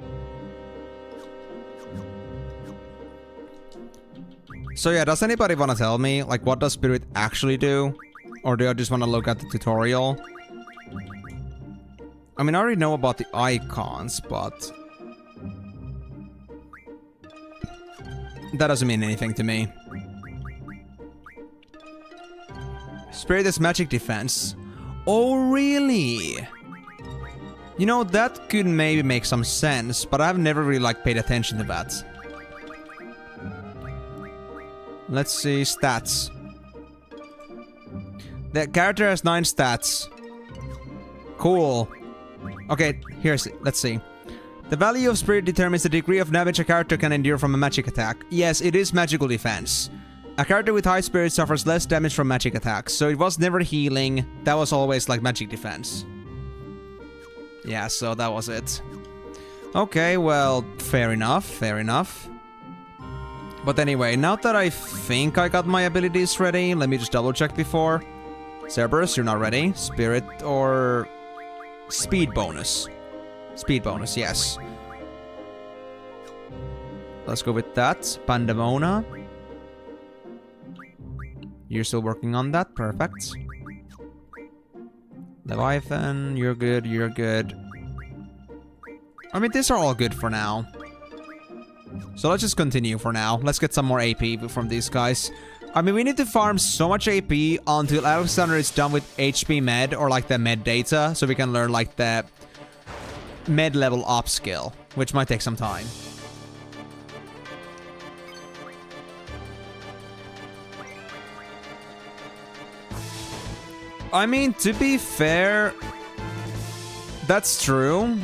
So yeah, does anybody want to tell me, like, what does Spirit actually do? Or do I just want to look at the tutorial? I mean, I already know about the icons, but... that doesn't mean anything to me. Spirit is magic defense. Oh, really? You know, that could maybe make some sense, but I've never really, like, paid attention to that. Let's see, stats. The character has 9 stats. Cool. Okay, let's see. The value of Spirit determines the degree of damage a character can endure from a magic attack. Yes, it is magical defense. A character with high Spirit suffers less damage from magic attacks, so it was never healing. That was always like magic defense. Yeah, so that was it. Okay, well, fair enough, fair enough. But anyway, now that I think I got my abilities ready, let me just double check before. Cerberus, you're not ready. Spirit or... speed bonus. Speed bonus, yes. Let's go with that. Pandemona. You're still working on that. Perfect. Leviathan, you're good, you're good. I mean, these are all good for now. So let's just continue for now. Let's get some more AP from these guys. I mean, we need to farm so much AP until Alexander is done with HP med, or like the med data, so we can learn like the med level up skill, which might take some time. I mean, to be fair, that's true.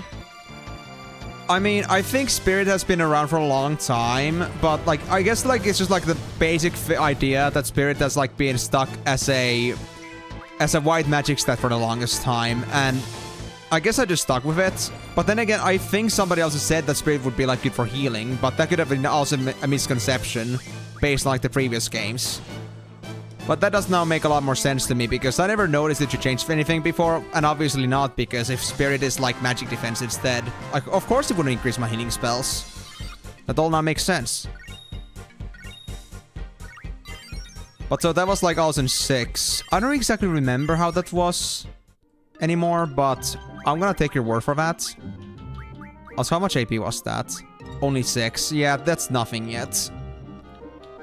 I mean, I think Spirit has been around for a long time, but like, I guess like it's just like the basic idea that Spirit has like been stuck as a white magic stat for the longest time, and I guess I just stuck with it. But then again, I think somebody else has said that Spirit would be like good for healing, but that could have been also a misconception based on like the previous games. But that does now make a lot more sense to me, because I never noticed that you changed anything before, and obviously not, because if Spirit is like magic defense instead, like, of course it wouldn't increase my healing spells. That all now makes sense. But so that was like also in 6. I don't exactly remember how that was anymore, but I'm gonna take your word for that. Also, how much AP was that? Only 6. Yeah, that's nothing yet.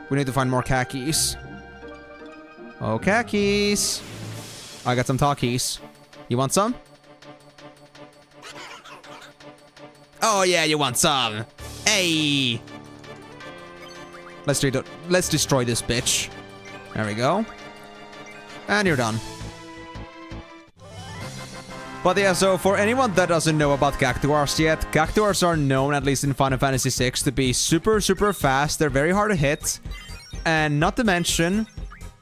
We need to find more khakis. Oh, khakis. I got some Takis. You want some? Oh yeah, you want some. Hey. Let's destroy this bitch. There we go. And you're done. But yeah, so for anyone that doesn't know about Cactuars yet, Cactuars are known, at least in Final Fantasy VI, to be super, super fast. They're very hard to hit. And not to mention,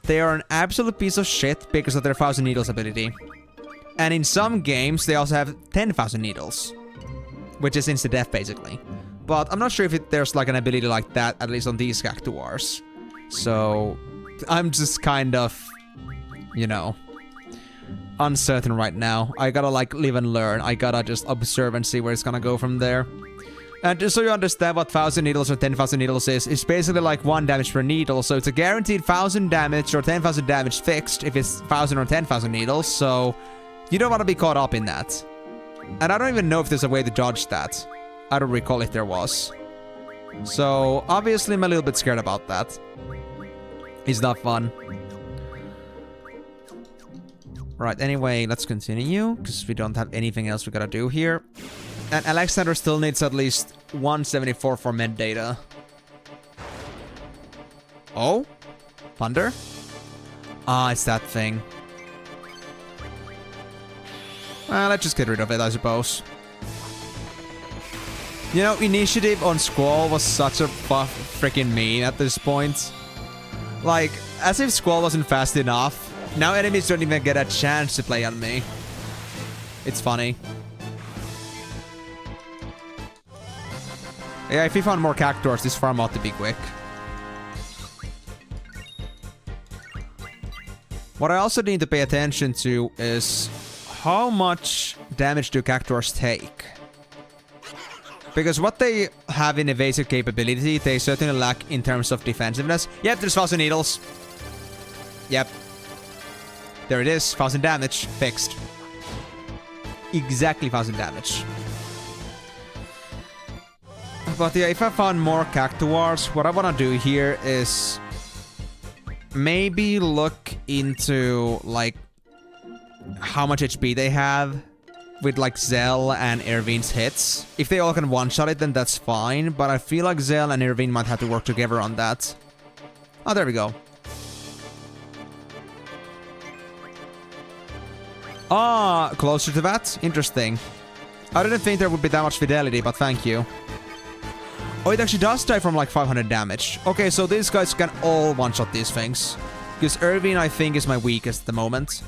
they are an absolute piece of shit because of their 1000 Needles ability. And in some games, they also have 10,000 Needles. Which is insta-death, basically. But I'm not sure if there's like an ability like that, at least on these Cactuars. So I'm just kind of, you know, uncertain right now. I gotta like live and learn. I gotta just observe and see where it's gonna go from there. And just so you understand what 1000 needles or 10,000 needles is, it's basically like 1 damage per needle. So it's a guaranteed 1000 damage or 10,000 damage fixed if it's 1000 or 10,000 needles. So you don't want to be caught up in that. And I don't even know if there's a way to dodge that. I don't recall if there was. So obviously I'm a little bit scared about that. It's not fun. Right, anyway, let's continue, because we don't have anything else we gotta do here. And Alexander still needs at least 174 for med data. Oh? Thunder? Ah, it's that thing. Well, let's just get rid of it, I suppose. You know, initiative on Squall was such a freaking mean at this point. Like, as if Squall wasn't fast enough. Now enemies don't even get a chance to play on me. It's funny. Yeah, if we found more Cactuars, this farm ought to be quick. What I also need to pay attention to is how much damage do Cactuars take? Because what they have in evasive capability, they certainly lack in terms of defensiveness. Yep, there's 1000 needles. Yep. There it is, 1000 damage, fixed. Exactly 1000 damage. But yeah, if I found more Cactuars, what I want to do here is maybe look into like how much HP they have with like Zell and Irvine's hits. If they all can one-shot it, then that's fine, but I feel like Zell and Irvine might have to work together on that. Oh, there we go. Ah, closer to that? Interesting. I didn't think there would be that much fidelity, but thank you. Oh, it actually does die from like 500 damage. Okay, so these guys can all one-shot these things. Because Irvine, I think, is my weakest at the moment.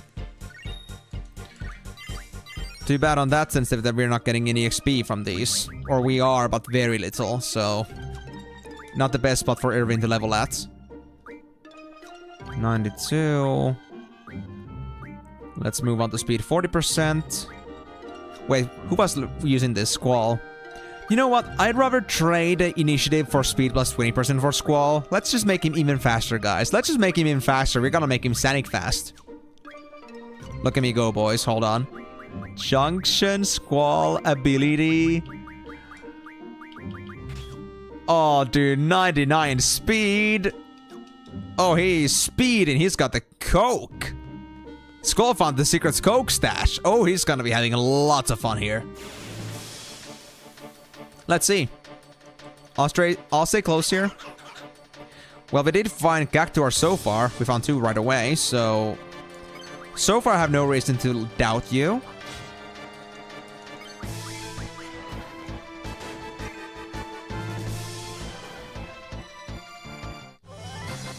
Too bad on that sense that we're not getting any XP from these. Or we are, but very little, so... Not the best spot for Irvine to level at. 92... Let's move on to speed 40%. Wait, who was using this? Squall. You know what? I'd rather trade the initiative for speed plus 20% for Squall. Let's just make him even faster, guys. Let's just make him even faster. We're gonna make him Sonic fast. Look at me go, boys. Hold on. Junction Squall ability. Oh, dude. 99 speed. Oh, he's speeding. He's got the coke. Squall found the secret coke stash. Oh, he's gonna be having lots of fun here. Let's see. I'll stay close here. Well, we did find Cactuar so far. We found 2 right away, so... So far, I have no reason to doubt you.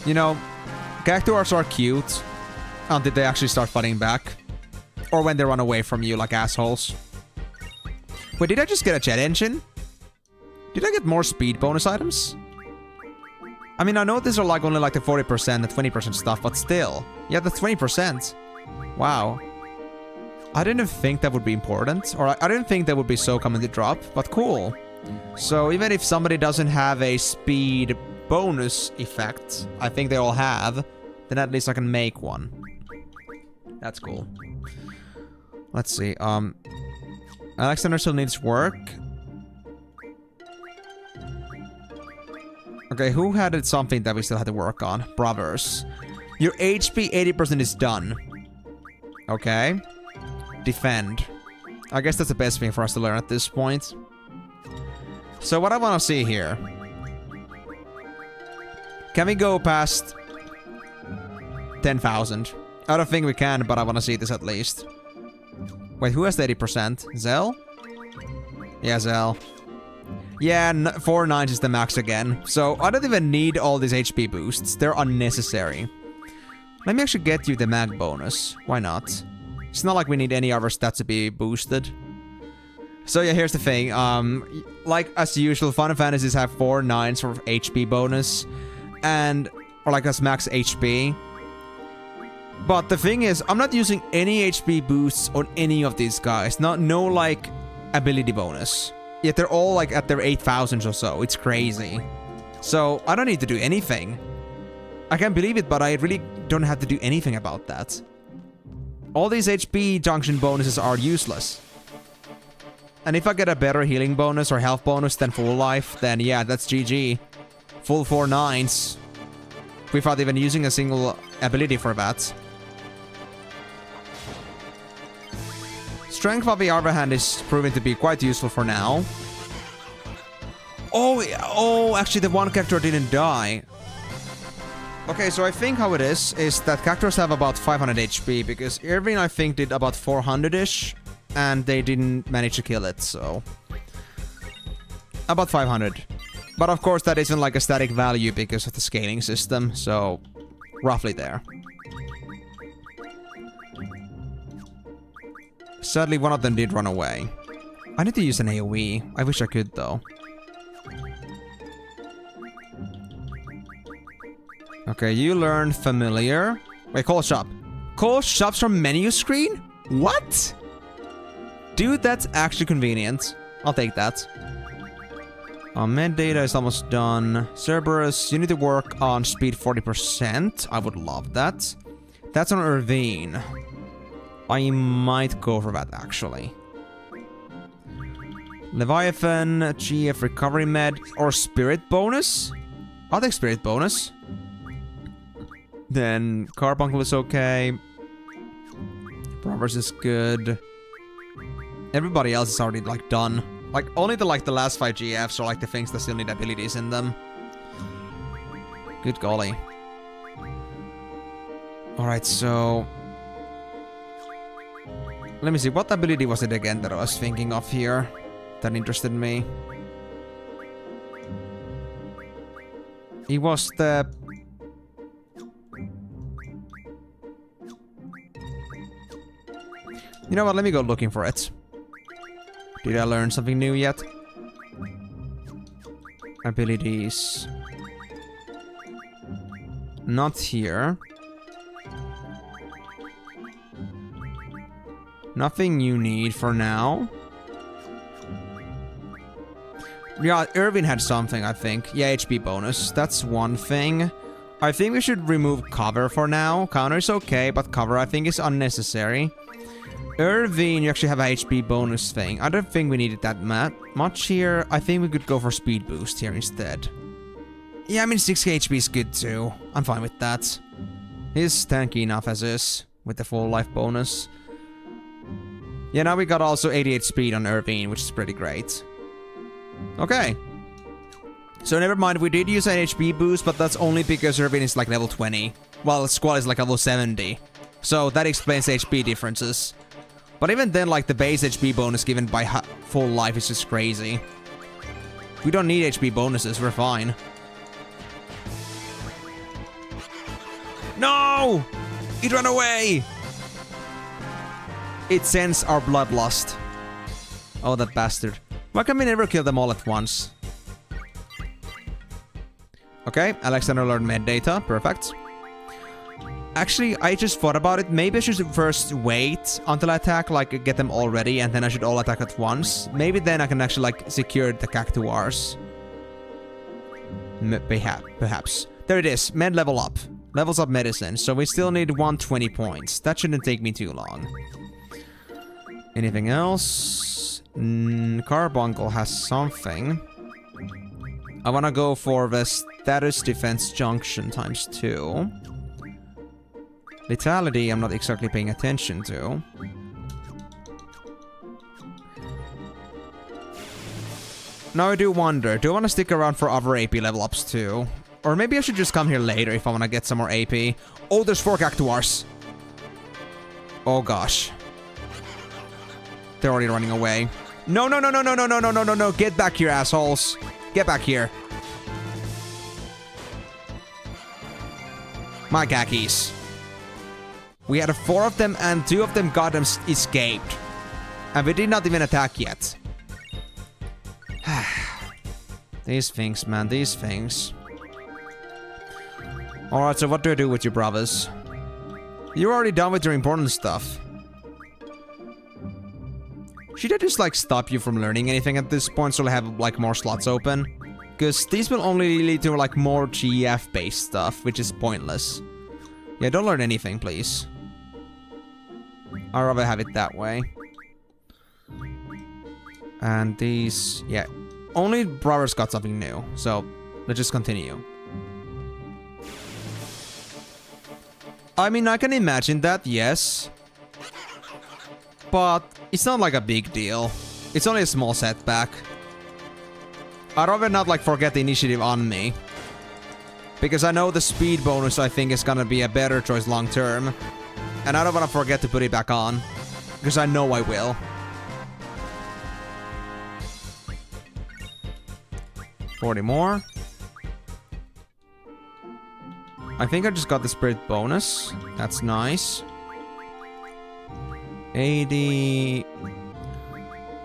You know, Cactuars are cute until they actually start fighting back. Or when they run away from you like assholes. Wait, did I just get a jet engine? Did I get more speed bonus items? I mean, I know these are like only like the 40% and 20% stuff, but still. Yeah, the 20%. Wow. I didn't think that would be important. Or I didn't think that would be so common to drop, but cool. So even if somebody doesn't have a speed bonus effect, I think they all have, then at least I can make one. That's cool. Let's see. Alexander still needs work. Okay, who had something that we still had to work on? Brothers. Your HP 80% is done. Okay. Defend. I guess that's the best thing for us to learn at this point. So what I want to see here. Can we go past 10,000? I don't think we can, but I want to see this at least. Wait, who has the 80%? Zell? Yeah, Zell. Yeah, 4 9s is the max again. So I don't even need all these HP boosts. They're unnecessary. Let me actually get you the mag bonus. Why not? It's not like we need any other stats to be boosted. So yeah, here's the thing. Like as usual, Final Fantasies have 4/9 sort of HP bonus, or like as max HP. But the thing is, I'm not using any HP boosts on any of these guys. No like ability bonus. Yet they're all like at their 8,000s or so. It's crazy. So I don't need to do anything. I can't believe it, but I really don't have to do anything about that. All these HP junction bonuses are useless. And if I get a better healing bonus or health bonus than full life, then yeah, that's GG. Full 4/9s. Without even using a single ability for that. Strength, on the other hand, is proving to be quite useful for now. Oh, actually the one character didn't die. Okay, so I think how it is that characters have about 500 HP, because Irvine, I think, did about 400-ish, and they didn't manage to kill it, so... About 500. But of course that isn't like a static value because of the scaling system, so... Roughly there. Sadly, one of them did run away. I need to use an AoE. I wish I could, though. Okay, you learn familiar. Wait, call shop. Call shops from menu screen? What? Dude, that's actually convenient. I'll take that. Med data is almost done. Cerberus, you need to work on speed 40%. I would love that. That's on Irvine. I might go for that, actually. Leviathan, GF recovery med, or spirit bonus? I'll take spirit bonus. Then Carbuncle is okay. Brothers is good. Everybody else is already like done. Like only the last 5 GFs are like the things that still need abilities in them. Good golly. Alright, so... Let me see, what ability was it again that I was thinking of here that interested me? It was the... You know what, let me go looking for it. Did I learn something new yet? Abilities. Not here. Nothing you need for now. Yeah, Irvine had something, I think. Yeah, HP bonus. That's one thing. I think we should remove cover for now. Counter is okay, but cover I think is unnecessary. Irvine, you actually have a HP bonus thing. I don't think we needed that much here. I think we could go for speed boost here instead. Yeah, I mean 6k HP is good too. I'm fine with that. He's tanky enough as is, with the full life bonus. Yeah, now we got also 88 speed on Irvine, which is pretty great. Okay. So never mind, we did use an HP boost, but that's only because Irvine is like level 20. While Squall is like level 70. So that explains the HP differences. But even then, like the base HP bonus given by full life is just crazy. We don't need HP bonuses, we're fine. No! It ran away! It sends our bloodlust. Oh, that bastard. Why can we never kill them all at once? Okay, Alexander learned med data. Perfect. Actually, I just thought about it. Maybe I should first wait until I attack, like get them all ready, and then I should all attack at once. Maybe then I can actually like secure the cactuars. Perhaps. There it is. Med level up. Levels up medicine. So we still need 120 points. That shouldn't take me too long. Anything else? Carbuncle has something. I want to go for the status defense junction times 2. Vitality, I'm not exactly paying attention to. Now I do wonder, do I want to stick around for other AP level ups too? Or maybe I should just come here later if I want to get some more AP. Oh, there's 4 cactuars. Oh gosh. They're already running away. No, no, no, no, no, no, no, no, no, no, no. Get back here, assholes. Get back here. My khakis. We had 4 of them and 2 of them got them escaped. And we did not even attack yet. These things, man, these things. Alright, so what do I do with you, brothers? You're already done with your important stuff. Should I just, like, stop you from learning anything at this point so I have, like, more slots open? Because these will only lead to, like, more GF-based stuff, which is pointless. Yeah, don't learn anything, please. I'd rather have it that way. And these... yeah. Only brothers got something new, so let's just continue. I mean, I can imagine that, yes. But it's not like a big deal. It's only a small setback. I'd rather not, like, forget the initiative on me. Because I know the speed bonus, I think, is gonna be a better choice long term. And I don't want to forget to put it back on. Because I know I will. $40 more. I think I just got the spirit bonus. That's nice. 80...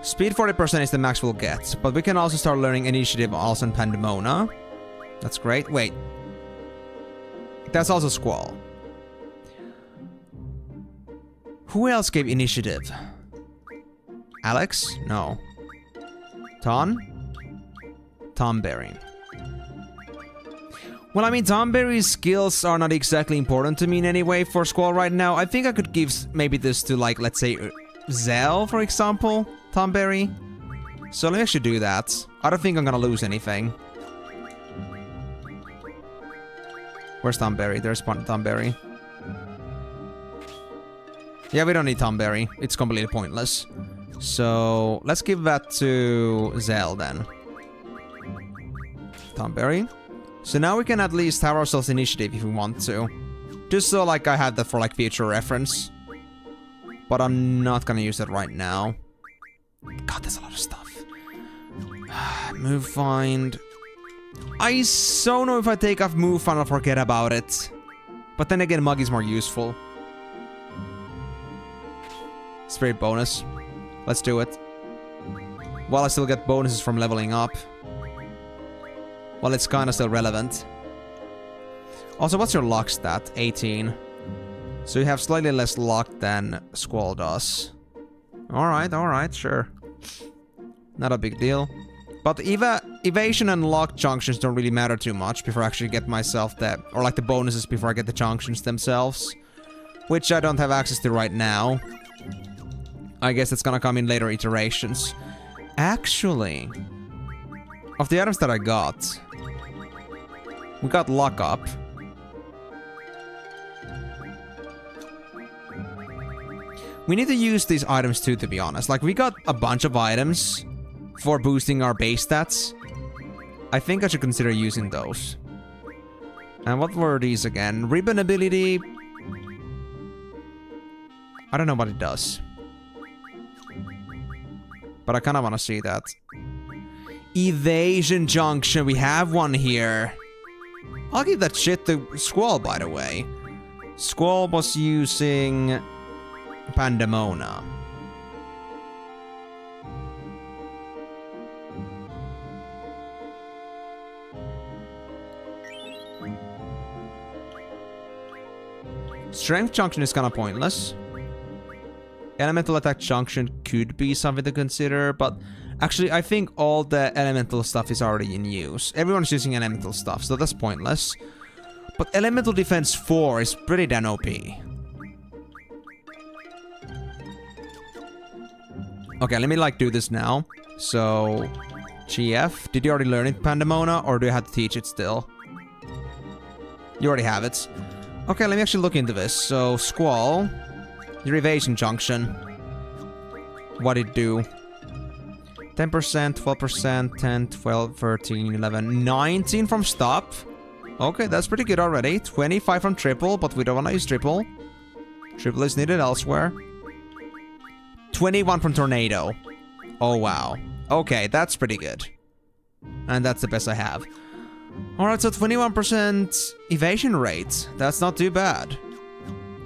Speed 40% is the max we'll get. But we can also start learning initiative also in Pandemona. That's great. Wait. That's also Squall. Who else gave initiative? Alex? No. Ton? Tomberry. Well, I mean, Tomberry's skills are not exactly important to me in any way for Squall right now. I think I could give maybe this to, like, let's say, Zell, for example. Tomberry. So let me actually do that. I don't think I'm gonna lose anything. Where's Tomberry? There's Tomberry. Yeah, we don't need Tomberry. It's completely pointless. So let's give that to Zell then. Tomberry. So now we can at least have ourselves initiative if we want to. Just so, like, I have that for, like, future reference. But I'm not gonna use that right now. God, there's a lot of stuff. Move find. I so know if I take off move find, I'll forget about it. But then again, Muggy's more useful. Spirit bonus. Let's do it. While I still get bonuses from leveling up. Well, it's kinda still relevant. Also, what's your luck stat? 18. So you have slightly less luck than Squall does. Alright, sure. Not a big deal. But evasion and luck junctions don't really matter too much before I actually get myself that. Or like the bonuses before I get the junctions themselves. Which I don't have access to right now. I guess it's gonna come in later iterations. Actually, of the items that I got, we got luck up. We need to use these items too, to be honest. Like, we got a bunch of items for boosting our base stats. I think I should consider using those. And what were these again? Ribbon ability. I don't know what it does. But I kind of want to see that. Evasion junction. We have one here. I'll give that shit to Squall, by the way. Squall was using Pandemona. Strength junction is kind of pointless. Elemental attack junction could be something to consider, but actually I think all the elemental stuff is already in use. Everyone's using elemental stuff, so that's pointless. But elemental defense 4 is pretty damn OP. Okay, let me like do this now. So, GF, did you already learn it, Pandemona, or do you have to teach it still? You already have it. Okay, let me actually look into this. So, Squall, your evasion junction. What'd it do? 10%, 12%, 10, 12, 13, 11, 19 from stop. Okay, that's pretty good already. 25 from triple, but we don't want to use triple. Triple is needed elsewhere. 21 from tornado. Oh, wow. Okay, that's pretty good. And that's the best I have. Alright, so 21% evasion rate. That's not too bad.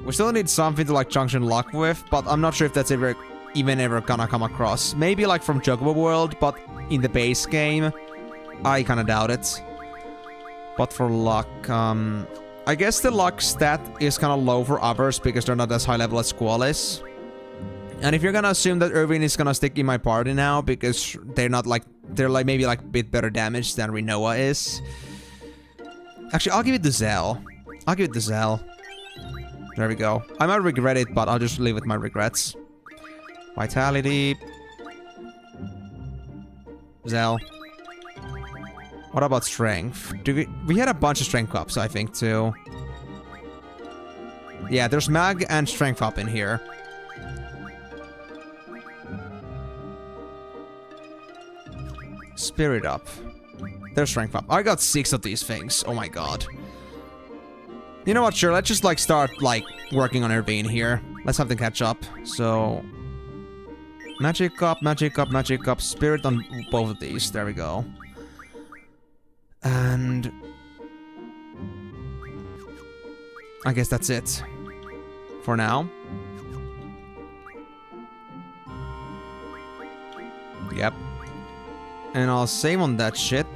We still need something to like junction luck with, but I'm not sure if that's even ever gonna come across. Maybe like from Chocobo World, but in the base game, I kind of doubt it. But for luck, I guess the luck stat is kind of low for others because they're not as high level as Squall is. And if you're gonna assume that Irvine is gonna stick in my party now because they're not like, they're like maybe like a bit better damage than Rinoa is. Actually, I'll give it to Zell. I'll give it to Zell. There we go. I might regret it, but I'll just live with my regrets. Vitality. Zell. What about strength? We had a bunch of strength ups, I think, too. Yeah, there's mag and strength up in here. Spirit up. There's strength up. I got 6 of these things. Oh my god. You know what, sure, let's just like start like working on Irvine here. Let's have them catch up. So magic up, magic up, magic up, spirit on both of these. There we go. And I guess that's it for now. Yep. And I'll save on that shit.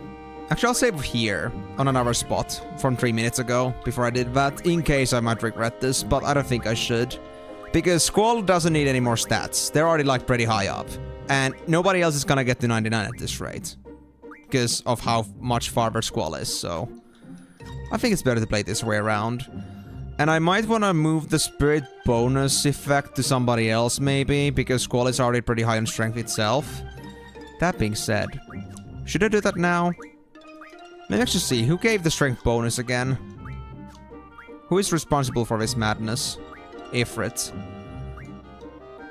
Actually, I'll save here on another spot from 3 minutes ago before I did that, in case I might regret this, but I don't think I should. Because Squall doesn't need any more stats. They're already like pretty high up. And nobody else is gonna get to 99 at this rate. Because of how much farther Squall is, so I think it's better to play it this way around. And I might want to move the spirit bonus effect to somebody else maybe, because Squall is already pretty high on strength itself. That being said, should I do that now? Let's just see, who gave the strength bonus again? Who is responsible for this madness? Ifrit.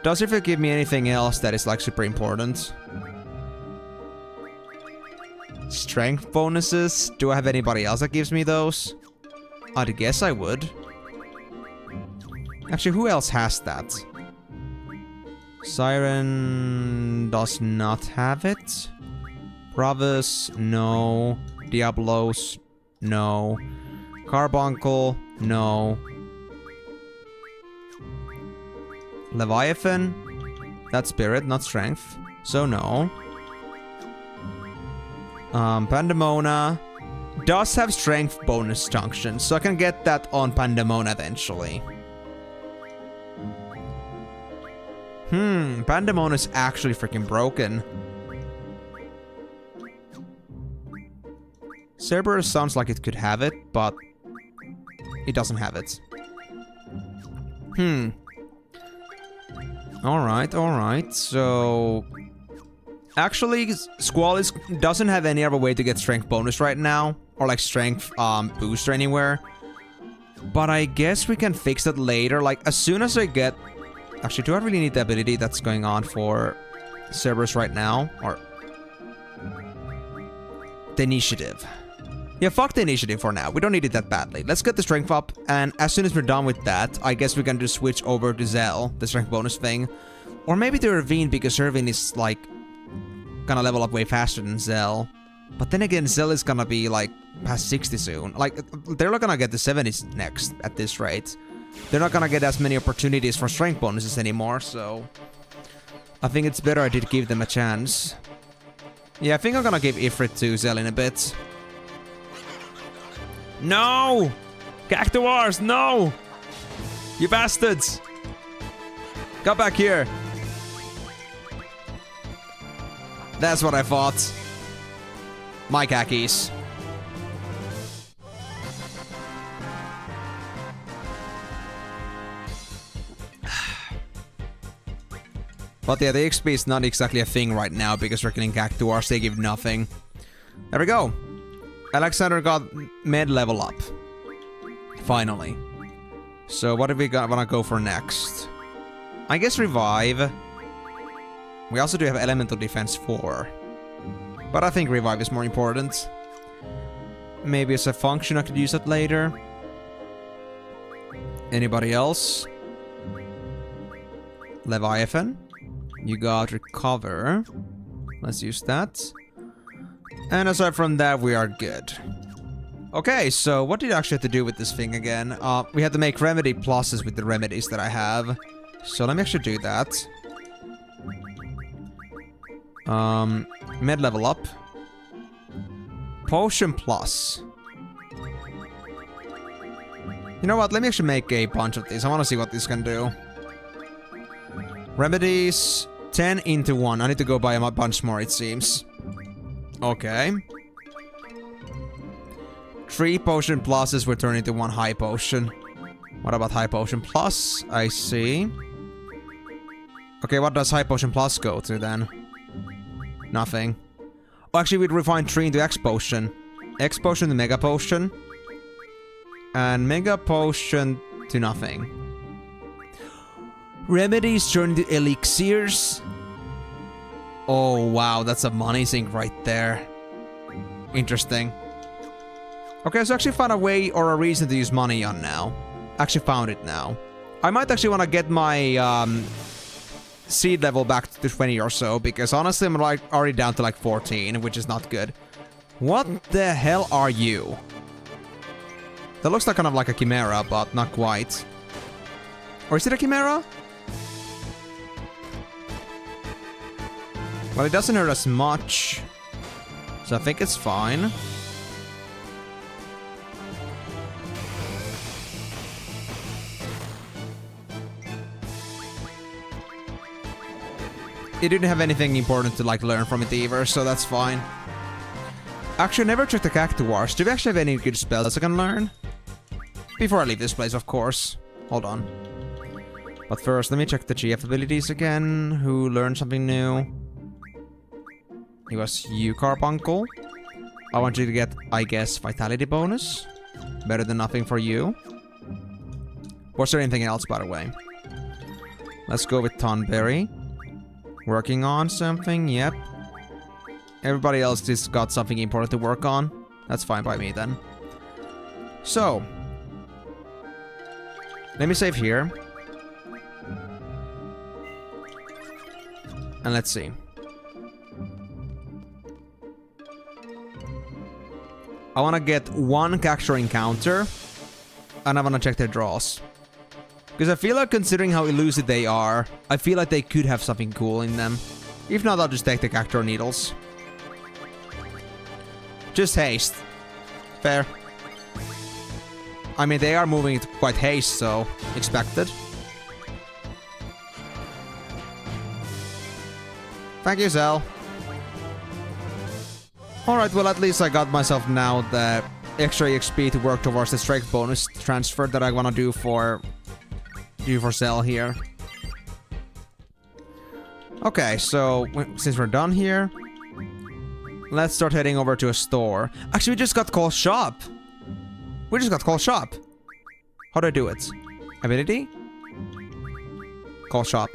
Does Ifrit give me anything else that is like super important? Strength bonuses? Do I have anybody else that gives me those? I'd guess I would. Actually, who else has that? Siren does not have it. Bravus, no. Diablos, no. Carbuncle, no. Leviathan? That's spirit, not strength. So no. Pandemona does have strength bonus function, so I can get that on Pandemona eventually. Pandemona is actually freaking broken. Cerberus sounds like it could have it, but it doesn't have it. Alright, so actually, Squall doesn't have any other way to get strength bonus right now, or like strength booster anywhere. But I guess we can fix that later, like as soon as I get... Actually, do I really need the ability that's going on for Cerberus right now? Or... the initiative. Yeah, fuck the initiative for now. We don't need it that badly. Let's get the strength up, and as soon as we're done with that, I guess we can just switch over to Zell, the strength bonus thing. Or maybe to Irvine, because Irvine is, like, gonna level up way faster than Zell. But then again, Zell is gonna be, like, past 60 soon. Like, they're not gonna get the 70s next at this rate. They're not gonna get as many opportunities for strength bonuses anymore, so... I think it's better I did give them a chance. Yeah, I think I'm gonna give Ifrit to Zell in a bit. No! Cactuars, no! You bastards! Come back here! That's what I thought. My khakis. But yeah, the XP is not exactly a thing right now because we're killing Cactuars, they give nothing. There we go. Alexander got med level up. Finally. So what do we wanna go for next? I guess revive. We also do have elemental defense 4. But I think revive is more important. Maybe as a function I could use that later. Anybody else? Leviathan. You got recover. Let's use that. And aside from that, we are good. Okay, so what did I actually have to do with this thing again? We had to make remedy pluses with the remedies that I have. So let me actually do that. Med level up. Potion Plus. You know what? Let me actually make a bunch of these. I want to see what this can do. Remedies. 10 into 1. I need to go buy a bunch more, it seems. Okay. 3 potion pluses will turn into 1 high potion. What about high potion plus? I see. Okay, what does high potion plus go to then? Nothing. Oh, actually, we'd refine 3 into X potion. X potion to mega potion. And mega potion to nothing. Remedies turn into elixirs. Oh, wow, that's a money sink right there. Interesting. Okay, so I actually found a way or a reason to use money on now. Actually found it now. I might actually want to get my seed level back to 20 or so, because honestly I'm like already down to like 14, which is not good. What the hell are you? That looks like kind of like a chimera, but not quite. Or is it a chimera? Well, it doesn't hurt as much, so I think it's fine. It didn't have anything important to like learn from it either, so that's fine. Actually, I never checked the Cactuars. Do we actually have any good spells I can learn? Before I leave this place, of course. Hold on. But first, let me check the GF abilities again. Who learned something new? It was you, Carbuncle. I want you to get, I guess, Vitality bonus. Better than nothing for you. Was there anything else, by the way? Let's go with Tonberry. Working on something, yep. Everybody else just got something important to work on. That's fine by me then. So. Let me save here. And let's see. I want to get 1 Cactuar encounter. And I want to check their draws. Because I feel like, considering how elusive they are, I feel like they could have something cool in them. If not, I'll just take the Cactuar needles. Just haste. Fair. I mean, they are moving at quite haste, so expected. Thank you, Zell. Alright, well, at least I got myself now the extra XP to work towards the strength bonus transfer that I want to do for Zell here. Okay, so since we're done here, let's start heading over to a store. Actually, we just got call shop. We just got call shop. How do I do it? Ability? Call shop.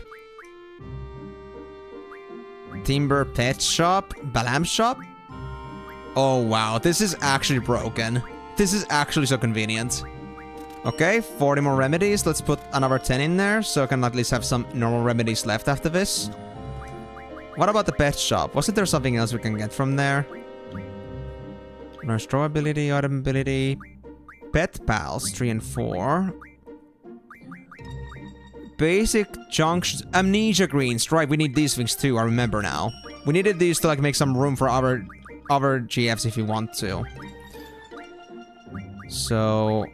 Timber pet shop? Balam shop? Oh wow, this is actually broken. This is actually so convenient. Okay, 40 more remedies. Let's put another 10 in there, so I can at least have some normal remedies left after this. What about the pet shop? Wasn't there something else we can get from there? Nurse draw ability, item ability. Pet pals, 3 and 4. Basic junctions. Amnesia greens. Right, we need these things too, I remember now. We needed these to like make some room for other GFs if you want to. So...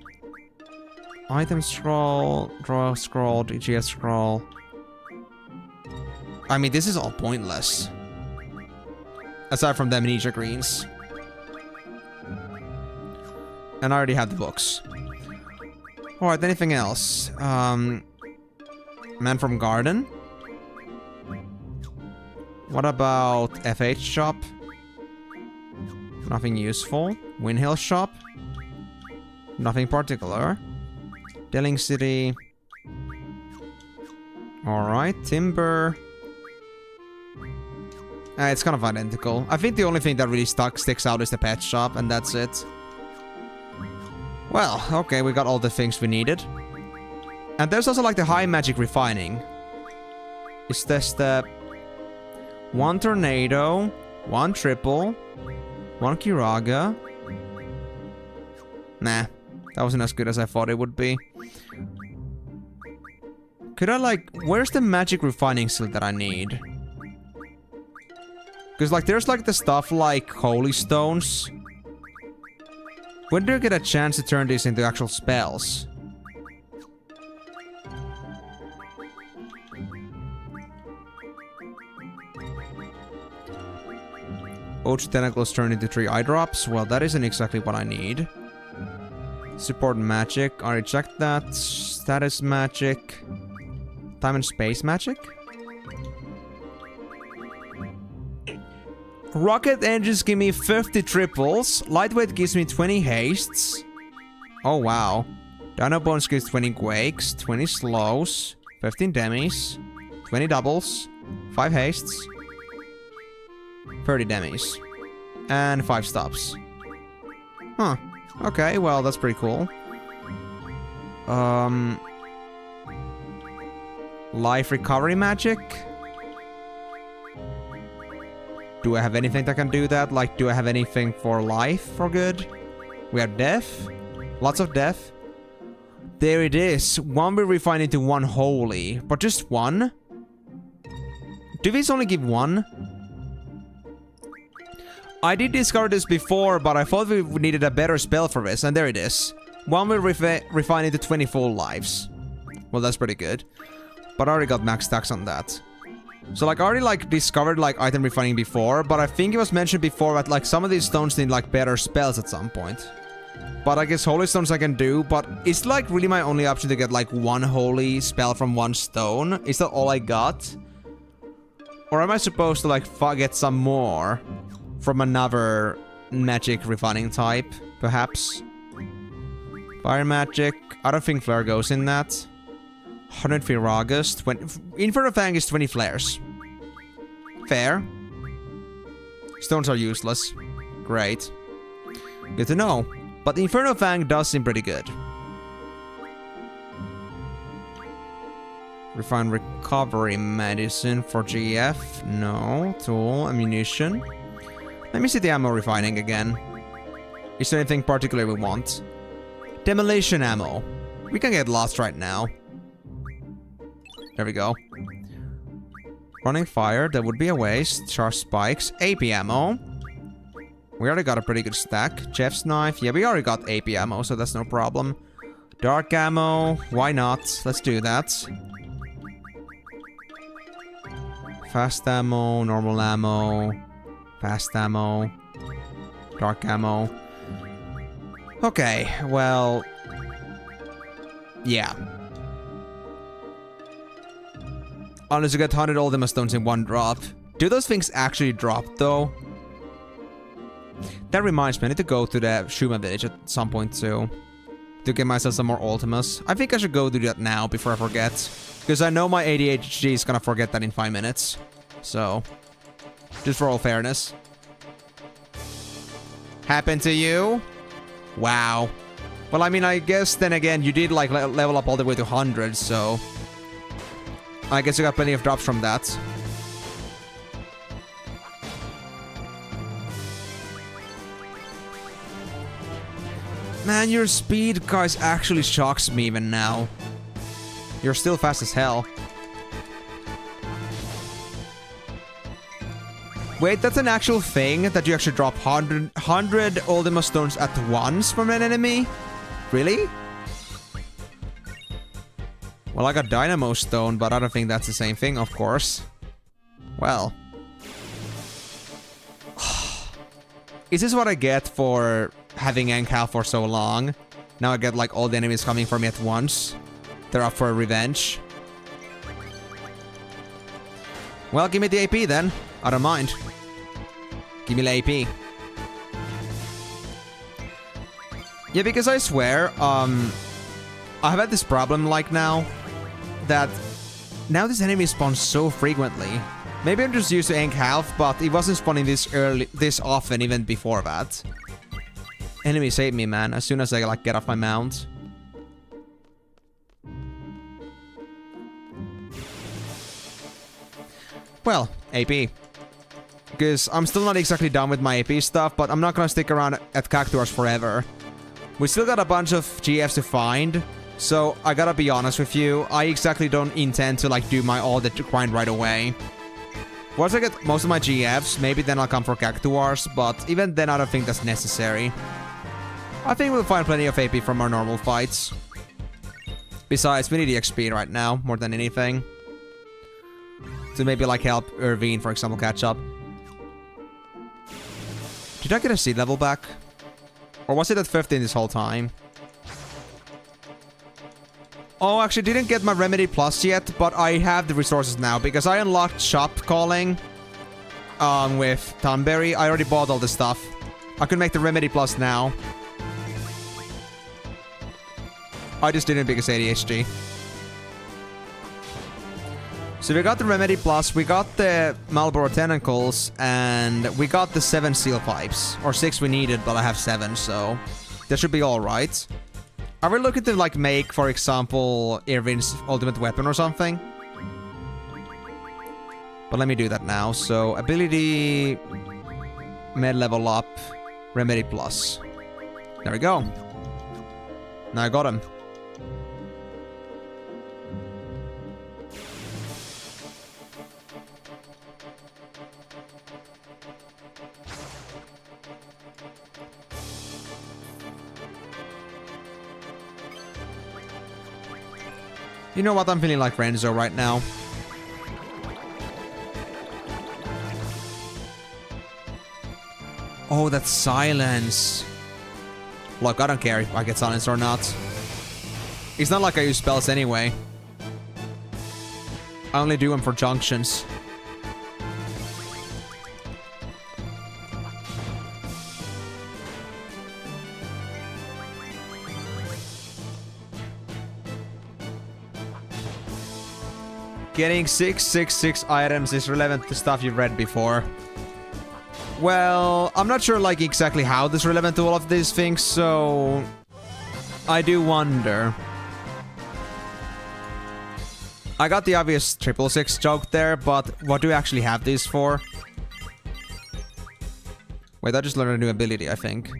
item scroll, draw scroll, GF scroll. I mean, this is all pointless. Aside from the amnesia greens. And I already have the books. Alright, anything else? Man from Garden? What about FH shop? Nothing useful. Windhill shop? Nothing particular. Delling City. Alright, Timber. It's kind of identical. I think the only thing that really sticks out is the pet shop, and that's it. Well, okay, we got all the things we needed. And there's also like the high magic refining. Is this the... 1 tornado, 1 triple, 1 Kiraga. Nah, that wasn't as good as I thought it would be. Could I like... where's the magic refining skill that I need? Because like there's like the stuff like holy stones. When do I get a chance to turn these into actual spells? Oach tentacles turn into 3 eye drops. Well, that isn't exactly what I need. Support magic. I already checked that. Status magic. Time and space magic. Rocket engines give me 50 triples. Lightweight gives me 20 hastes. Oh wow. Dino bones gives 20 quakes, 20 slows, 15 demis, 20 doubles, 5 hastes, 30 demis, and 5 stops. Huh. Okay, well, that's pretty cool. Life recovery magic? Do I have anything that can do that? Like, do I have anything for life for good? We have death. Lots of death. There it is. One will refine into 1 holy. But just 1? Do these only give 1? I did discover this before, but I thought we needed a better spell for this, and there it is. 1 will refine into 20 full lives. Well, that's pretty good. But I already got max stacks on that. So, like, I already, like, discovered, like, item refining before, but I think it was mentioned before that, like, some of these stones need, like, better spells at some point. But I guess holy stones I can do, but it's, like, really my only option to get, like, 1 holy spell from 1 stone. Is that all I got? Or am I supposed to, like, get some more from another magic refining type, perhaps? Fire magic. I don't think flare goes in that. 100 Firagus. 20... Inferno Fang is 20 flares. Fair. Stones are useless. Great. Good to know. But Inferno Fang does seem pretty good. Refine recovery medicine for GF. No. Tool. Ammunition. Let me see the ammo refining again. Is there anything particular we want? Demolition ammo. We can get lost right now. There we go. Running fire, that would be a waste. Charge spikes. AP ammo. We already got a pretty good stack. Jeff's knife. Yeah, we already got AP ammo, so that's no problem. Dark ammo. Why not? Let's do that. Fast ammo. Normal ammo. Fast ammo. Dark ammo. Okay, well... yeah. Unless you get 100 Ultima Stones in 1 drop. Do those things actually drop, though? That reminds me, I need to go to the Shuma village at some point, too. To get myself some more Ultimas. I think I should go do that now, before I forget. Because I know my ADHD is gonna forget that in 5 minutes. So... just for all fairness. Happened to you? Wow. Well, I mean, I guess then again, you did, like, level up all the way to 100, so... I guess you got plenty of drops from that. Man, your speed, guys, actually shocks me even now. You're still fast as hell. Wait, that's an actual thing? That you actually drop 100 Ultima Stones at once from an enemy? Really? Well, I got Dynamo Stone, but I don't think that's the same thing, of course. Well. Is this what I get for having Encal for so long? Now I get, like, all the enemies coming for me at once. They're up for revenge. Well, give me the AP then. I don't mind. Give me the AP. Yeah, because I swear, I've had this problem, like, now. That now this enemy spawns so frequently. Maybe I'm just used to Ink Health, but it wasn't spawning this often even before that. Enemy saved me, man, as soon as I, like, get off my mount. Well, AP. Because I'm still not exactly done with my AP stuff, but I'm not gonna stick around at Cactuars forever. We still got a bunch of GFs to find. So, I gotta be honest with you, I exactly don't intend to, like, do my all the grind right away. Once I get most of my GFs, maybe then I'll come for Cactuars, but even then I don't think that's necessary. I think we'll find plenty of AP from our normal fights. Besides, we need the XP right now, more than anything. To maybe like help Irvine, for example, catch up. Did I get a seed level back? Or was it at 15 this whole time? Oh, actually didn't get my Remedy Plus yet, but I have the resources now because I unlocked shop calling with Thornberry. I already bought all the stuff. I can make the Remedy Plus now. I just didn't because ADHD. So we got the Remedy Plus, we got the Marlboro Tentacles, and we got the 7 Steel Pipes. Or 6 we needed, but I have 7, so that should be alright. Are we looking to, like, make, for example, Irvin's ultimate weapon or something? But let me do that now. So, ability... Med level up. Remedy Plus. There we go. Now I got him. You know what? I'm feeling like Renzo right now. Oh, that's silence. Look, I don't care if I get silence or not. It's not like I use spells anyway. I only do them for junctions. Getting 666 items is relevant to stuff you've read before. Well, I'm not sure like exactly how this is relevant to all of these things, so I do wonder. I got the obvious 666 joke there, but what do we actually have these for? Wait, I just learned a new ability, I think.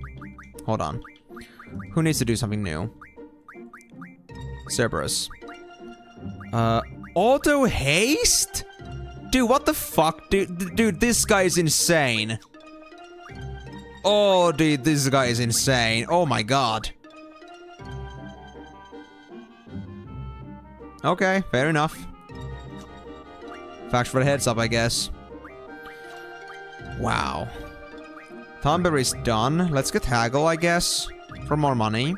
Hold on. Who needs to do something new? Cerberus. Auto haste? Dude, what the fuck? Dude, this guy is insane. Oh, dude, this guy is insane. Oh my god. Okay, fair enough. Thanks for the heads up, I guess. Wow. Thornberry's done. Let's get Haggle, I guess. For more money.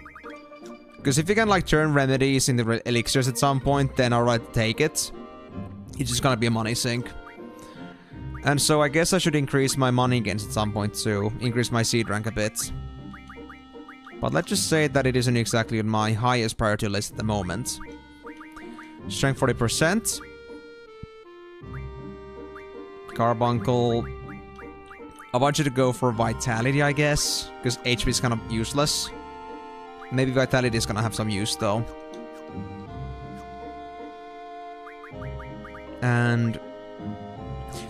Because if you can, like, turn remedies into elixirs at some point, then alright, take it. It's just gonna be a money sink. And so I guess I should increase my money gains at some point to increase my seed rank a bit. But let's just say that it isn't exactly on my highest priority list at the moment. Strength 40%. Carbuncle. I want you to go for Vitality, I guess. Because HP is kind of useless. Maybe Vitality is gonna have some use, though. And...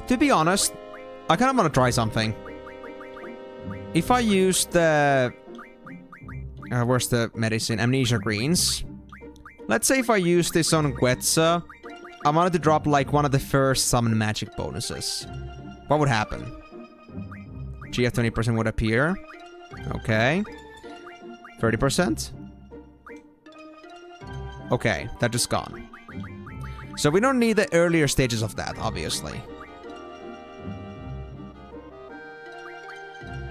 to be honest, I kind of want to try something. If I use the... where's the medicine? Amnesia Greens. Let's say if I use this on Quetzal, I wanted to drop like one of the first summon magic bonuses. What would happen? GF 20% would appear. Okay. 30%? Okay, that just gone. So we don't need the earlier stages of that, obviously.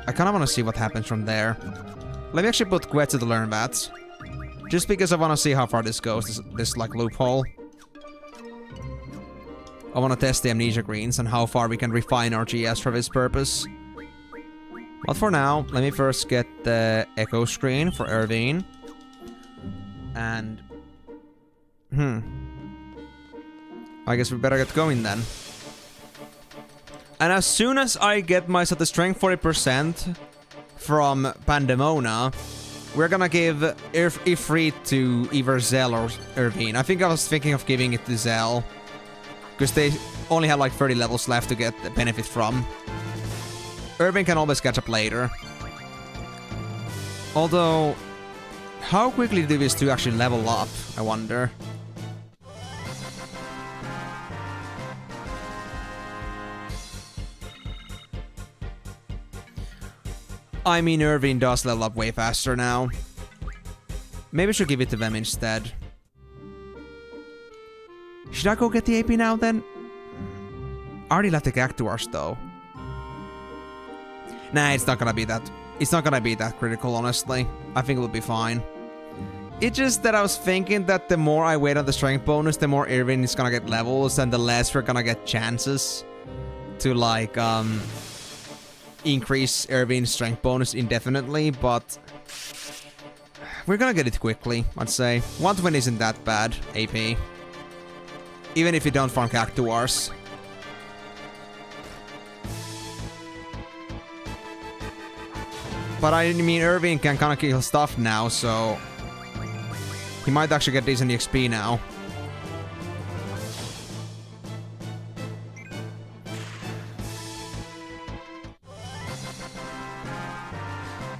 I kind of want to see what happens from there. Let me actually put Quetzal to learn that. Just because I want to see how far this goes, this like loophole. I want to test the Amnesia Greens and how far we can refine our GS for this purpose. But for now, let me first get the Echo Screen for Irvine. And... I guess we better get going then. And as soon as I get myself the strength 40% from Pandemona, we're gonna give Ifrit to either Zell or Irvine. I think I was thinking of giving it to Zell. Because they only have like 30 levels left to get the benefit from. Irvine can always catch up later. Although, how quickly do these two actually level up, I wonder? I mean, Irvine does level up way faster now. Maybe I should give it to them instead. Should I go get the AP now then? I already left the Cactuars though. Nah, it's not gonna be that. It's not gonna be that critical, honestly. I think it'll be fine. It's just that I was thinking that the more I wait on the strength bonus, the more Irvine is gonna get levels, and the less we're gonna get chances to, like, increase Irvine's strength bonus indefinitely, but we're gonna get it quickly, I'd say. 120 isn't that bad, AP. Even if you don't farm Cactuars. But I mean, Irvine can kind of kill stuff now, so he might actually get decent XP now.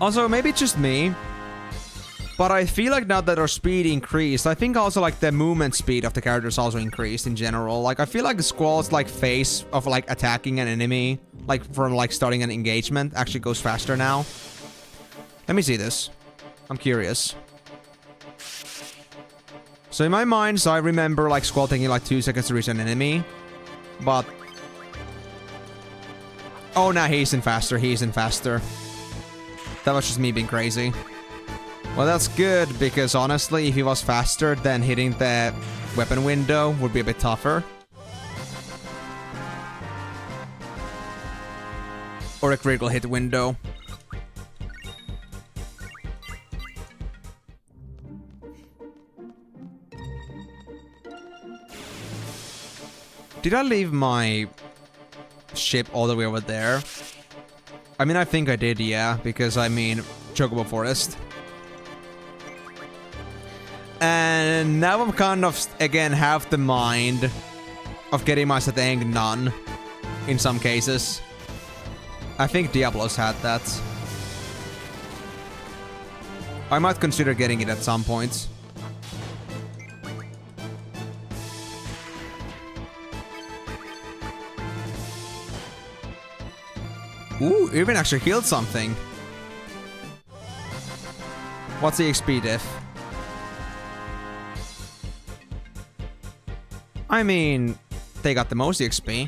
Also, maybe it's just me, but I feel like now that our speed increased, I think also like the movement speed of the characters also increased in general. Like, I feel like the Squall's like phase of like attacking an enemy, like from like starting an engagement, actually goes faster now. Let me see this. I'm curious. So in my mind, so I remember like Squall taking like 2 seconds to reach an enemy, but oh, now he's in faster. He's in faster. That was just me being crazy. Well, that's good, because honestly, if he was faster, then hitting the weapon window would be a bit tougher. Or a critical hit window. Did I leave my ship all the way over there? I mean, I think I did, yeah, because I mean, Chocobo Forest. And now I'm kind of, again, have the mind of getting my Satang none in some cases. I think Diablos had that. I might consider getting it at some point. Ooh, Irvine actually healed something. What's the XP diff? I mean, they got the most XP.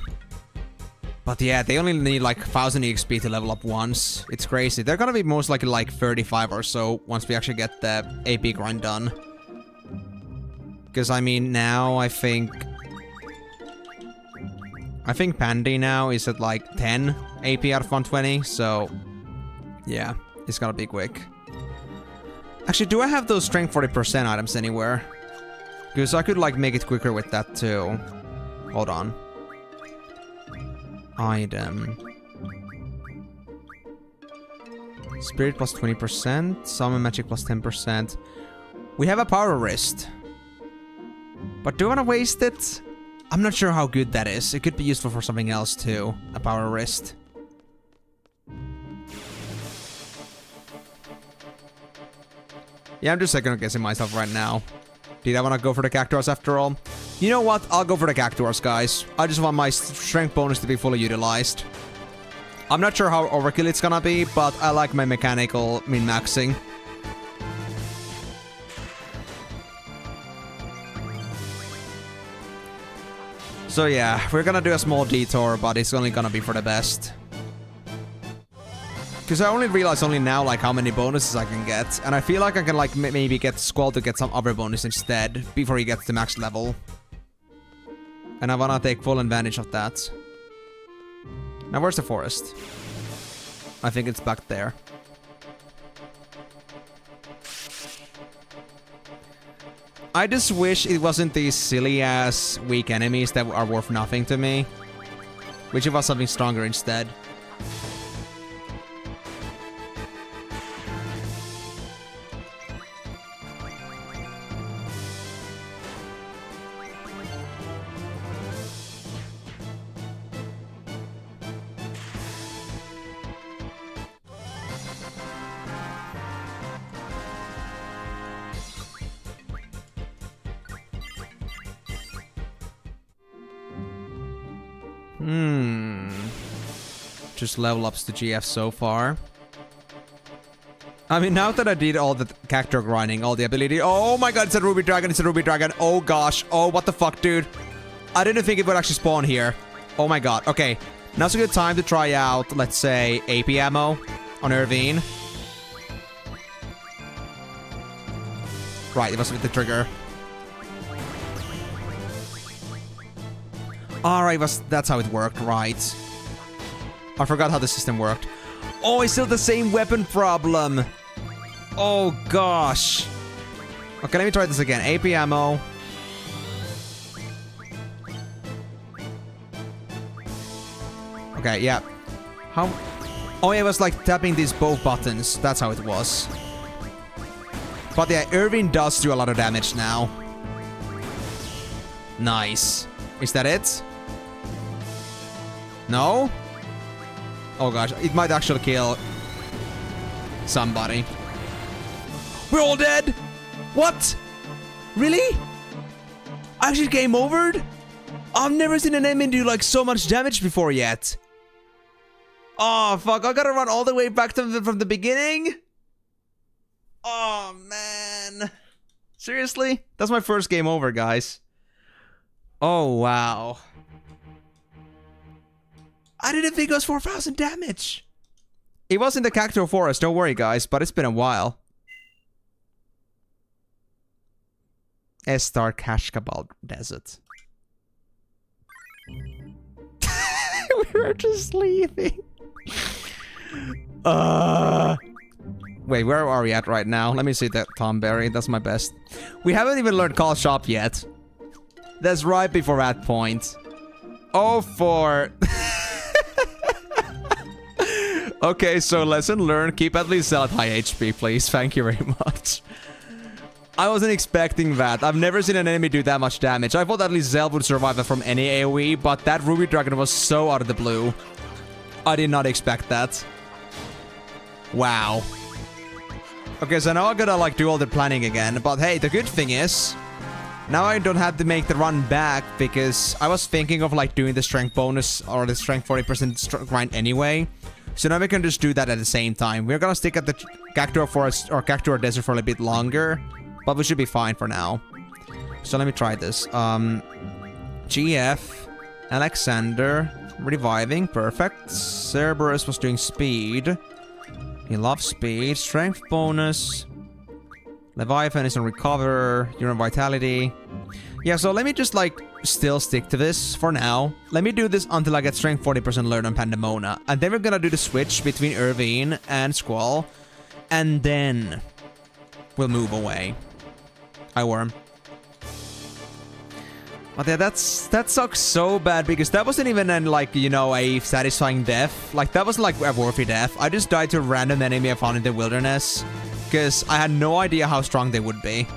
But yeah, they only need like 1000 XP to level up once. It's crazy. They're gonna be most likely like 35 or so once we actually get the AP grind done. Because I mean, now I think Pandy now is at like 10 AP out of 120, so yeah, it's gonna be quick. Actually, do I have those strength 40% items anywhere? Because I could like make it quicker with that too. Hold on. Item. Spirit plus 20%, summon magic plus 10%. We have a power wrist. But do I want to waste it? I'm not sure how good that is. It could be useful for something else too. A power wrist. Yeah, I'm just second guessing myself right now. Did I want to go for the Cactuars after all? You know what? I'll go for the Cactuars, guys. I just want my strength bonus to be fully utilized. I'm not sure how overkill it's gonna be, but I like my mechanical min-maxing. So yeah, we're gonna do a small detour, but it's only gonna be for the best. Because I only realized only now like how many bonuses I can get, and I feel like I can like maybe get Squall to get some other bonus instead before he gets to max level. And I wanna take full advantage of that. Now where's the forest? I think it's back there. I just wish it wasn't these silly ass weak enemies that are worth nothing to me. Wish it was something stronger instead. Just level ups to GF so far. I mean, now that I did all the character grinding, all the ability... Oh my god, it's a ruby dragon, it's a ruby dragon. Oh gosh. Oh, what the fuck, dude. I didn't think it would actually spawn here. Oh my god. Okay. Now's a good time to try out, let's say, AP ammo on Irvine. Right, it must be the trigger. Alright, that's how it worked, right. I forgot how the system worked. Oh, it's still the same weapon problem. Oh, gosh. Okay, let me try this again. AP ammo. Okay, yeah. How? Oh, yeah, it was like tapping these both buttons. That's how it was. But yeah, Irvine does do a lot of damage now. Nice. Is that it? No? Oh gosh, it might actually kill somebody. We're all dead? What? Really? Actually game overed? I've never seen an enemy do like so much damage before yet. Oh fuck, I gotta run all the way back to from the beginning? Oh man. Seriously? That's my first game over, guys. Oh wow. I didn't think it was 4,000 damage. It was in the Cacto Forest, don't worry guys, but it's been a while. Estar Kashkabal Desert. We were just leaving. Wait, where are we at right now? Let me see that Tomberry, that's my best. We haven't even learned Call Shop yet. That's right before that point. Oh, for... Okay, so lesson learned. Keep at least at high HP, please. Thank you very much. I wasn't expecting that. I've never seen an enemy do that much damage. I thought at least Zell would survive it from any AoE, but that Ruby Dragon was so out of the blue. I did not expect that. Wow. Okay, so now I gotta like do all the planning again. But hey, the good thing is... Now I don't have to make the run back because I was thinking of like doing the strength bonus or the strength 40% grind anyway. So now we can just do that at the same time. We're gonna stick at the Cactuar Forest or Cactuar Desert for a bit longer. But we should be fine for now. So let me try this. GF. Alexander. Reviving. Perfect. Cerberus was doing speed. He loves speed. Strength bonus. Leviathan is on recover. You're on vitality. Yeah, so let me just like still stick to this for now. Let me do this until I get strength 40% learned on Pandemona. And then we're gonna do the switch between Irvine and Squall. And then we'll move away. Hi, Worm. But yeah, that sucks so bad because that wasn't even an, like, you know, a satisfying death. Like, that wasn't like a worthy death. I just died to a random enemy I found in the wilderness because I had no idea how strong they would be.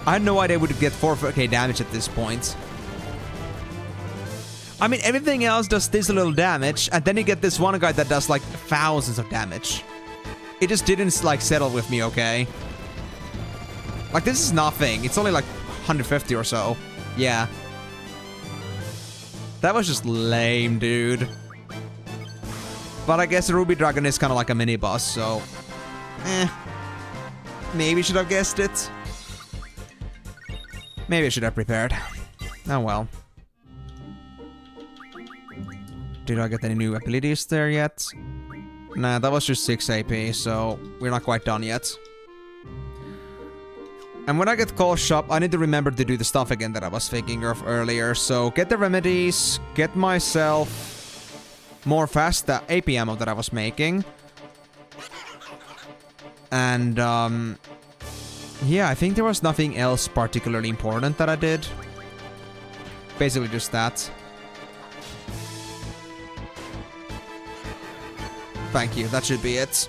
I had no idea we would get 4k damage at this point. I mean, everything else does this little damage, and then you get this one guy that does like thousands of damage. It just didn't like settle with me, okay? Like, this is nothing. It's only like 150 or so. Yeah. That was just lame, dude. But I guess the Ruby Dragon is kind of like a mini-boss, so... Maybe should have guessed it. Maybe I should have prepared. Oh well. Did I get any new abilities there yet? Nah, that was just 6 AP, so we're not quite done yet. And when I get Call Shop, I need to remember to do the stuff again that I was thinking of earlier. So get the remedies, get myself more fast AP ammo that I was making. And yeah, I think there was nothing else particularly important that I did. Basically just that. Thank you, that should be it.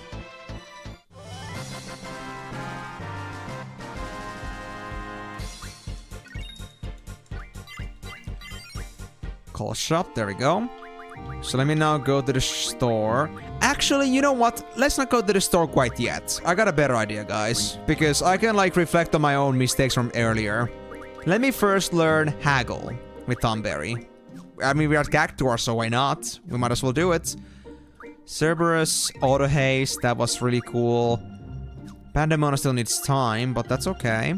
Call Shop, there we go. So let me now go to the store. Actually, you know what? Let's not go to the store quite yet. I got a better idea, guys. Because I can like reflect on my own mistakes from earlier. Let me first learn Haggle with Tomberry. I mean, we're at Cactuar, so why not? We might as well do it. Cerberus, Auto Haste, that was really cool. Pandemona still needs time, but that's okay.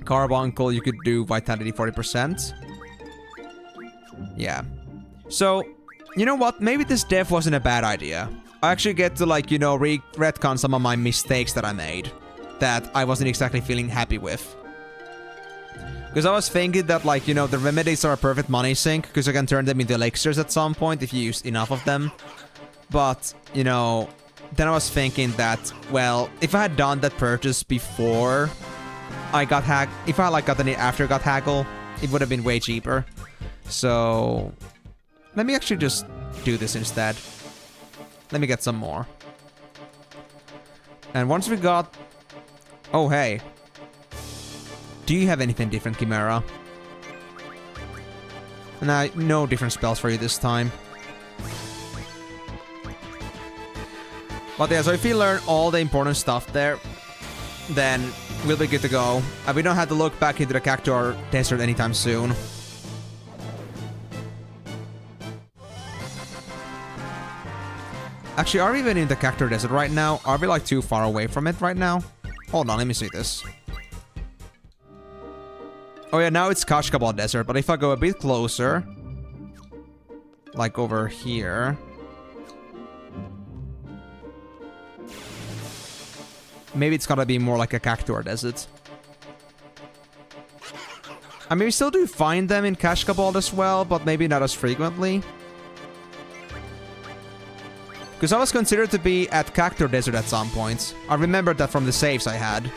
Carbuncle, you could do Vitality 40%. Yeah. So, you know what? Maybe this dev wasn't a bad idea. I actually get to, like, you know, retcon some of my mistakes that I made. That I wasn't exactly feeling happy with. Because I was thinking that, like, you know, the remedies are a perfect money sink. Because you can turn them into elixirs at some point if you use enough of them. But, you know, then I was thinking that, well, if I had done that purchase before I got if I, like, got the after I got haggle, it would have been way cheaper. So, let me actually just do this instead. Let me get some more. And once we got... Oh, hey. Do you have anything different, Chimera? Nah, no different spells for you this time. But yeah, so if you learn all the important stuff there, then we'll be good to go. And we don't have to look back into the Cactuar Desert anytime soon. Actually, are we even in the Cactuar Desert right now? Are we, like, too far away from it right now? Hold on, let me see this. Oh yeah, now it's Kashkabal Desert, but if I go a bit closer... Like over here... Maybe it's gotta be more like a Cactuar Desert. I mean, we still do find them in Kashkabal as well, but maybe not as frequently. Because I was considered to be at Cactuar Desert at some points. I remembered that from the saves I had.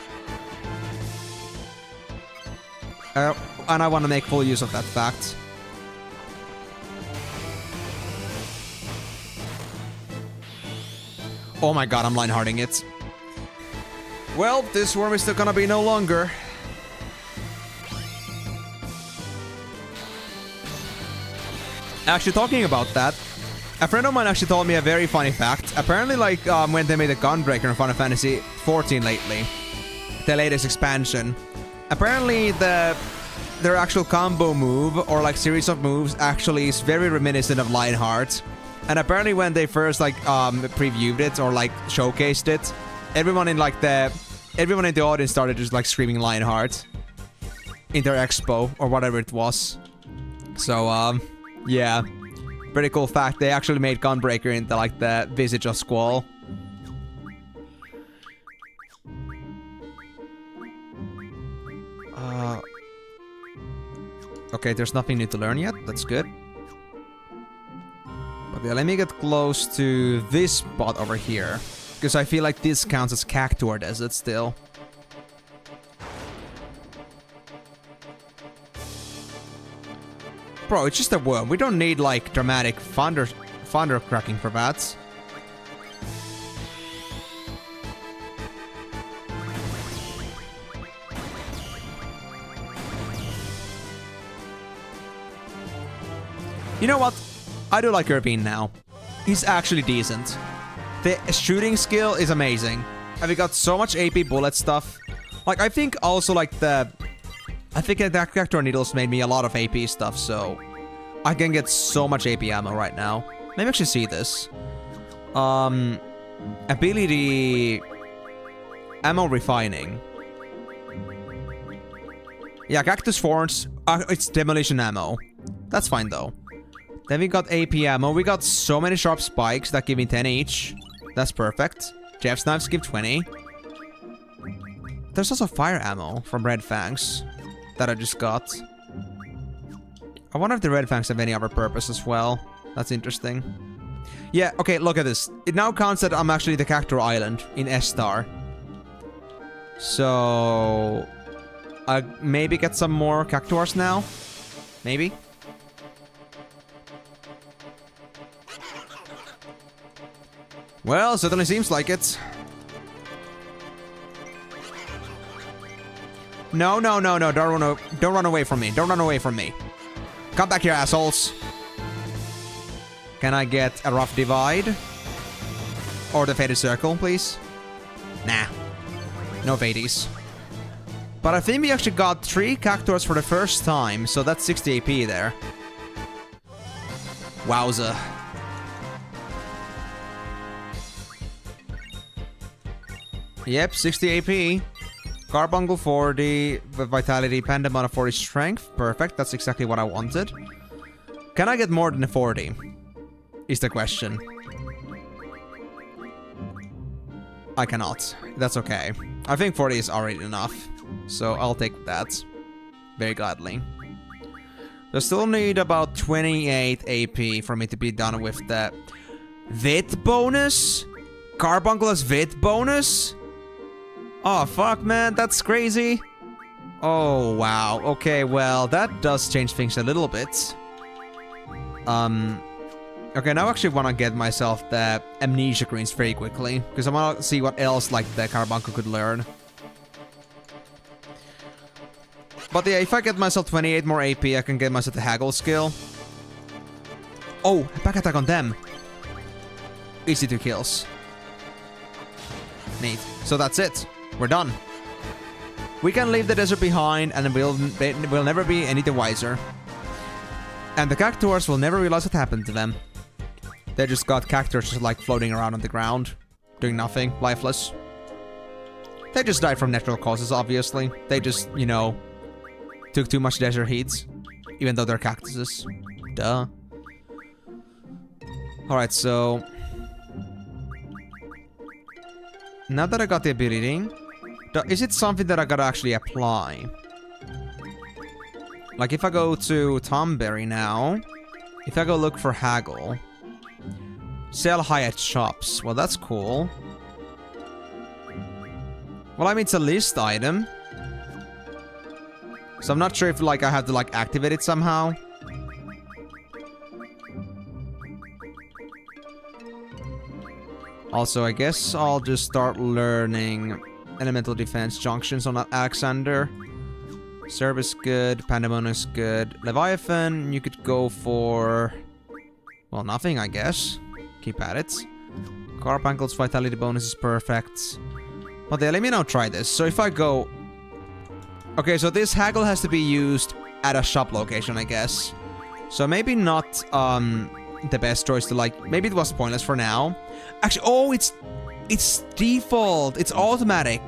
And I want to make full use of that fact. Oh my god, I'm Lionhearting it. Well, this worm is still gonna be no longer. Actually, talking about that, a friend of mine actually told me a very funny fact. Apparently, like, when they made a Gunbreaker in Final Fantasy XIV lately, the latest expansion, apparently their actual combo move, or like series of moves, actually is very reminiscent of Lionheart. And apparently when they first, like, previewed it, or like showcased it, everyone in the audience started just like screaming Lionheart in their expo, or whatever it was. So, yeah. Pretty cool fact. They actually made Gunbreaker into, like, the visage of Squall. Okay, there's nothing new to learn yet. That's good. But yeah, let me get close to this spot over here. Because I feel like this counts as Cactuar Desert still. Bro, it's just a worm. We don't need, like, dramatic thunder cracking for that. You know what? I do like Irvine now. He's actually decent. The shooting skill is amazing. And we got so much AP bullet stuff. Like, I think also, like, I think that Cactuar Needles made me a lot of AP stuff, so I can get so much AP ammo right now. Let me actually see this. Ability... Ammo refining. Yeah, Cactus Thorns. It's demolition ammo. That's fine, though. Then we got AP ammo. We got so many sharp spikes that give me 10 each. That's perfect. Jeff's knives give 20. There's also fire ammo from Red Fangs that I just got. I wonder if the Red Fangs have any other purpose as well. That's interesting. Yeah, okay, look at this. It now counts that I'm actually the Cactuar Island in S-Star. So... I maybe get some more Cactuars now? Maybe? Well, certainly seems like it. No, no, no, no, don't run away from me. Don't run away from me. Come back here, assholes. Can I get a rough divide? Or the faded circle, please? Nah. No fadies. But I think we actually got 3 Cactuars for the first time, so that's 60 AP there. Wowza. Yep, 60 AP. Carbuncle 40, Vitality, Pandemon 40 Strength. Perfect, that's exactly what I wanted. Can I get more than a 40? Is the question. I cannot. That's okay. I think 40 is already enough. So I'll take that. Very gladly. I still need about 28 AP for me to be done with the Vit bonus? Carbuncle has Vit bonus? Oh, fuck, man. That's crazy. Oh, wow. Okay, well, that does change things a little bit. Okay, now I actually want to get myself the Amnesia Greens very quickly. Because I want to see what else, like, the Carbuncle could learn. But yeah, if I get myself 28 more AP, I can get myself the Haggle skill. Oh, back attack on them. Easy 2 kills. Neat. So that's it. We're done. We can leave the desert behind and we'll never be any the wiser. And the Cactuars will never realize what happened to them. They just got Cactuars just like floating around on the ground. Doing nothing. Lifeless. They just died from natural causes, obviously. They just, you know, took too much desert heat. Even though they're cactuses. Duh. Alright, so... now that I got the ability... is it something that I gotta actually apply? Like if I go to Tomberry now... if I go look for Haggle... sell high at shops. Well, that's cool. Well, I mean, it's a list item. So I'm not sure if, like, I have to, like, activate it somehow. Also, I guess I'll just start learning elemental defense junctions on Alexander. Service good, Pandemon is good. Leviathan, you could go for... well, nothing, I guess. Keep at it. Carbuncle's vitality bonus is perfect. But yeah, let me now try this. So if I go... okay, so this Haggle has to be used at a shop location, I guess. So maybe not the best choice to, like... maybe it was pointless for now. Actually, oh, it's default. It's automatic.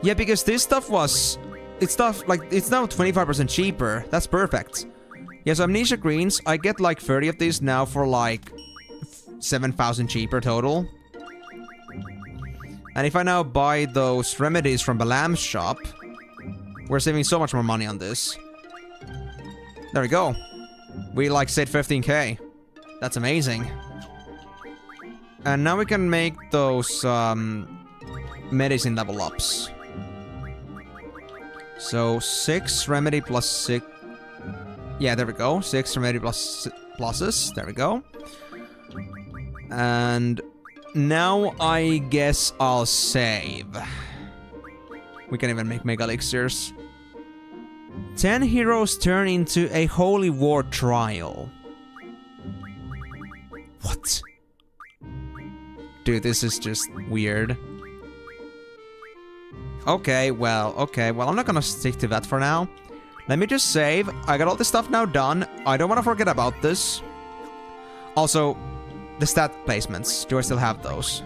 Yeah, because this stuff was... it's stuff, like, it's now 25% cheaper. That's perfect. Yeah, so Amnesia Greens, I get like 30 of these now for like 7,000 cheaper total. And if I now buy those remedies from Balam's shop, we're saving so much more money on this. There we go. We like saved 15k. That's amazing. And now we can make those medicine level ups. So 6 remedy plus 6. Yeah, there we go. 6 remedy plus pluses. There we go. And now I guess I'll save. We can even make mega elixirs. 10 heroes turn into a holy war trial. What? Dude, this is just weird. Okay, well, I'm not gonna stick to that for now. Let me just save. I got all this stuff now done. I don't want to forget about this. Also, the stat placements. Do I still have those?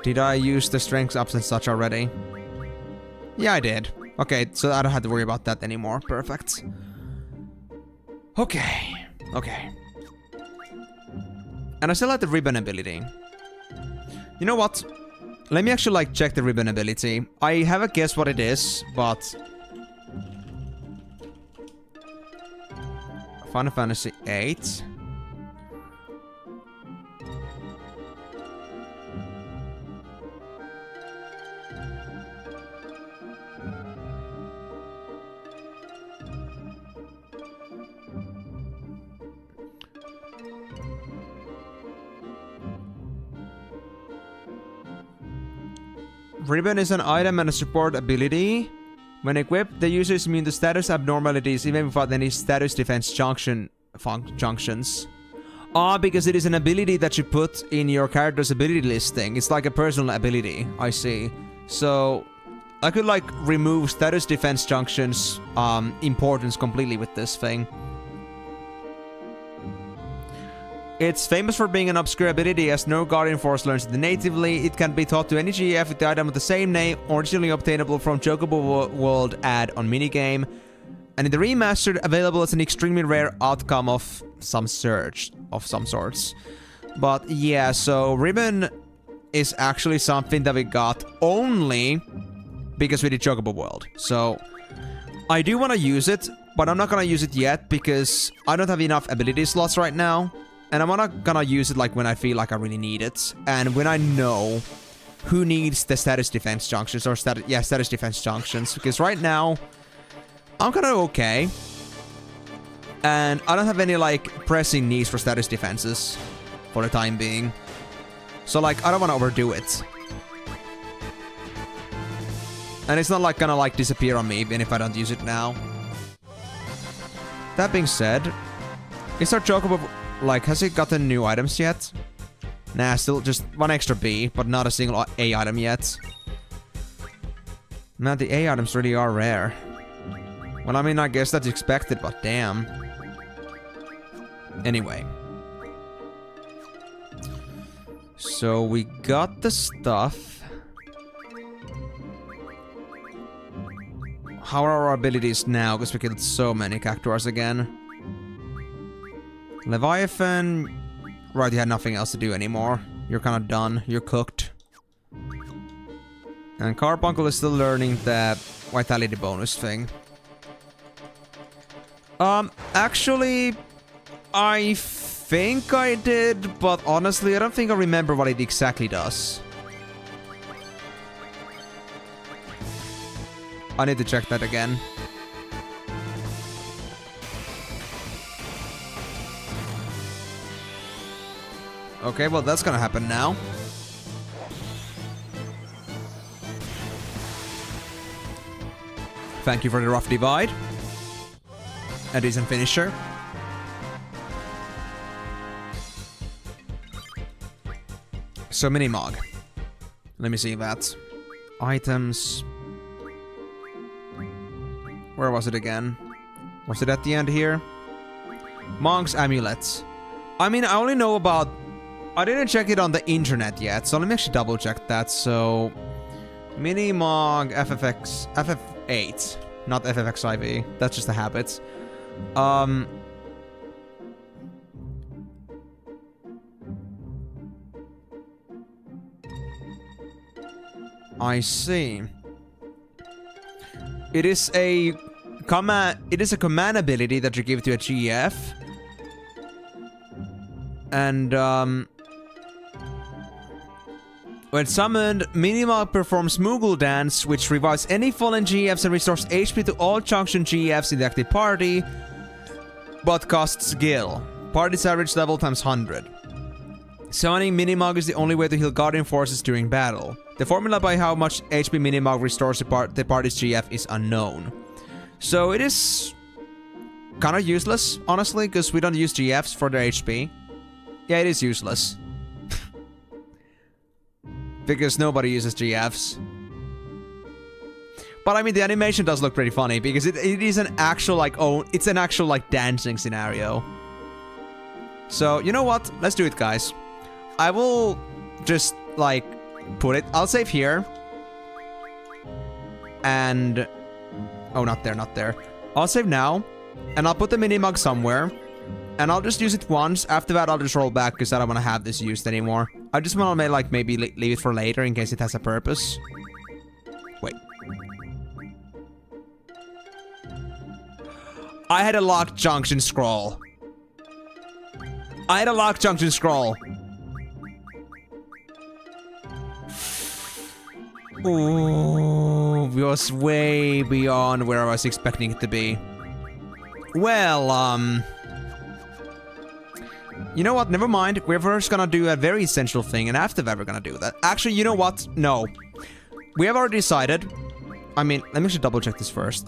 Did I use the strength ups and such already? Yeah, I did. Okay, so I don't have to worry about that anymore. Perfect. Okay. Okay. And I still have the ribbon ability. You know what? Let me actually, like, check the ribbon ability. I have a guess what it is, but... Final Fantasy VIII. Ribbon is an item and a support ability. When equipped, the user is immune to status abnormalities even without any status defense junctions. Ah, because it is an ability that you put in your character's ability listing. It's like a personal ability. I see. So, I could like remove status defense junctions importance completely with this thing. It's famous for being an obscure ability as no Guardian Force learns it natively. It can be taught to any GF with the item of the same name, originally obtainable from Chocobo World add-on minigame. And in the remastered, available as an extremely rare outcome of some sorts. But yeah, so Ribbon is actually something that we got only because we did Chocobo World. So I do want to use it, but I'm not going to use it yet because I don't have enough ability slots right now. And I'm not gonna use it like when I feel like I really need it. And when I know who needs the status defense junctions or status defense junctions. Because right now, I'm kind of okay. And I don't have any like pressing needs for status defenses for the time being. So like, I don't want to overdo it. And it's not like gonna like disappear on me even if I don't use it now. That being said, is our Chocobo... Like, has it gotten new items yet? Nah, still just one extra B, but not a single A item yet. Man, the A items really are rare. Well, I mean, I guess that's expected, but damn. Anyway. So, we got the stuff. How are our abilities now? Because we killed so many Cactuars again. Leviathan... Right, you had nothing else to do anymore. You're kind of done. You're cooked. And Carbuncle is still learning the Vitality bonus thing. Actually... I think I did, but honestly, I don't think I remember what it exactly does. I need to check that again. Okay, well, that's gonna happen now. Thank you for the rough divide. A decent finisher. So, Minimog. Let me see that. Items. Where was it again? Was it at the end here? Monk's Amulets. I mean, I only know about... I didn't check it on the internet yet, so let me actually double check that. So, Minimog FFX... FF8. Not FFXIV. That's just a habit. I see. It is a command ability that you give to a GF. And when summoned, Minimog performs Moogle Dance, which revives any fallen GFs and restores HP to all junction GFs in the active party, but costs Gil. Party's average level times 100. Summoning Minimog is the only way to heal Guardian Forces during battle. The formula by how much HP Minimog restores the party's GF is unknown. So it is kind of useless, honestly, because we don't use GFs for their HP. Yeah, it is useless. Because nobody uses GFs. But I mean, the animation does look pretty funny, because it is an actual, like, it's an actual, like, dancing scenario. So, you know what? Let's do it, guys. I will just, like, put it... I'll save here. And... Oh, not there, not there. I'll save now. And I'll put the Minimog somewhere. And I'll just use it once. After that, I'll just roll back because I don't want to have this used anymore. I just want to, like, maybe leave it for later in case it has a purpose. Wait. I had a locked junction scroll. I had a locked junction scroll. Ooh, it was way beyond where I was expecting it to be. Well, you know what? Never mind. We're first gonna do a very essential thing, and after that, we're gonna do that. Actually, you know what? No. We have already decided. I mean, let me actually double check this first.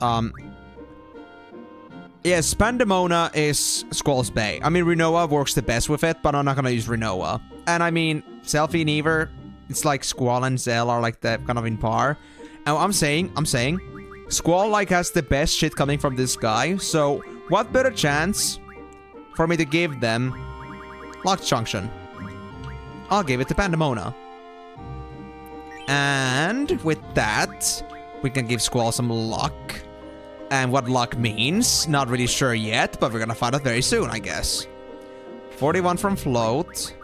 Yes, Pandemona is Squall's Bay. I mean, Rinoa works the best with it, but I'm not gonna use Rinoa. And I mean, Selfie and Ever, it's like Squall and Zell are like the kind of in par. And I'm saying, Squall like has the best shit coming from this guy. So, what better chance for me to give them Locked junction. I'll give it to Pandemona. And with that, we can give Squall some luck. And what luck means, not really sure yet, but we're gonna find out very soon, I guess. 41 from Float.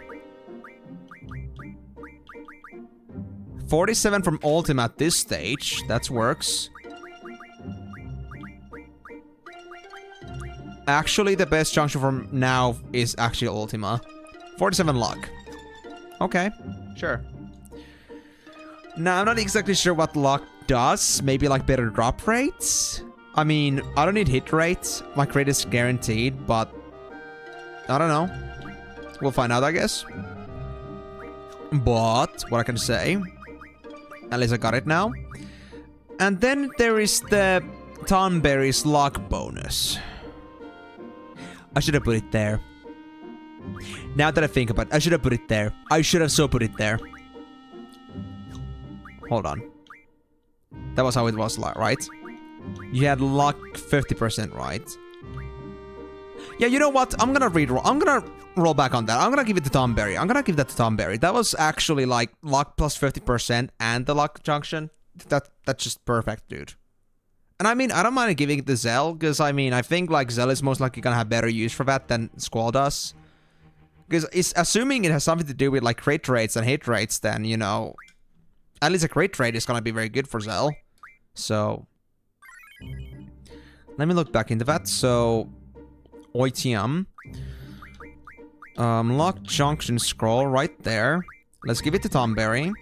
47 from Ultima at this stage. That works. Actually, the best junction from now is actually Ultima. 47 luck. Okay, sure. Now, I'm not exactly sure what luck does. Maybe like better drop rates? I mean, I don't need hit rates. My crit is guaranteed, but I don't know. We'll find out, I guess. But what I can say, at least I got it now. And then there is the Tonberry's luck bonus. I should have put it there. Now that I think about it, I should have put it there. I should have so put it there. Hold on. That was how it was, right? You had luck 50%, right? Yeah, you know what? I'm gonna reroll. I'm gonna roll back on that. I'm gonna give it to Tonberry. I'm gonna give that to Tonberry. That was actually like luck plus 50% and the luck junction. That's just perfect, dude. And I mean, I don't mind giving it to Zell, because I mean, I think like Zell is most likely gonna have better use for that than Squall does. Because it's assuming it has something to do with like crit rates and hit rates, then, you know, at least a crit rate is gonna be very good for Zell. So let me look back into that. So Oitium. Lock junction scroll right there. Let's give it to Tonberry.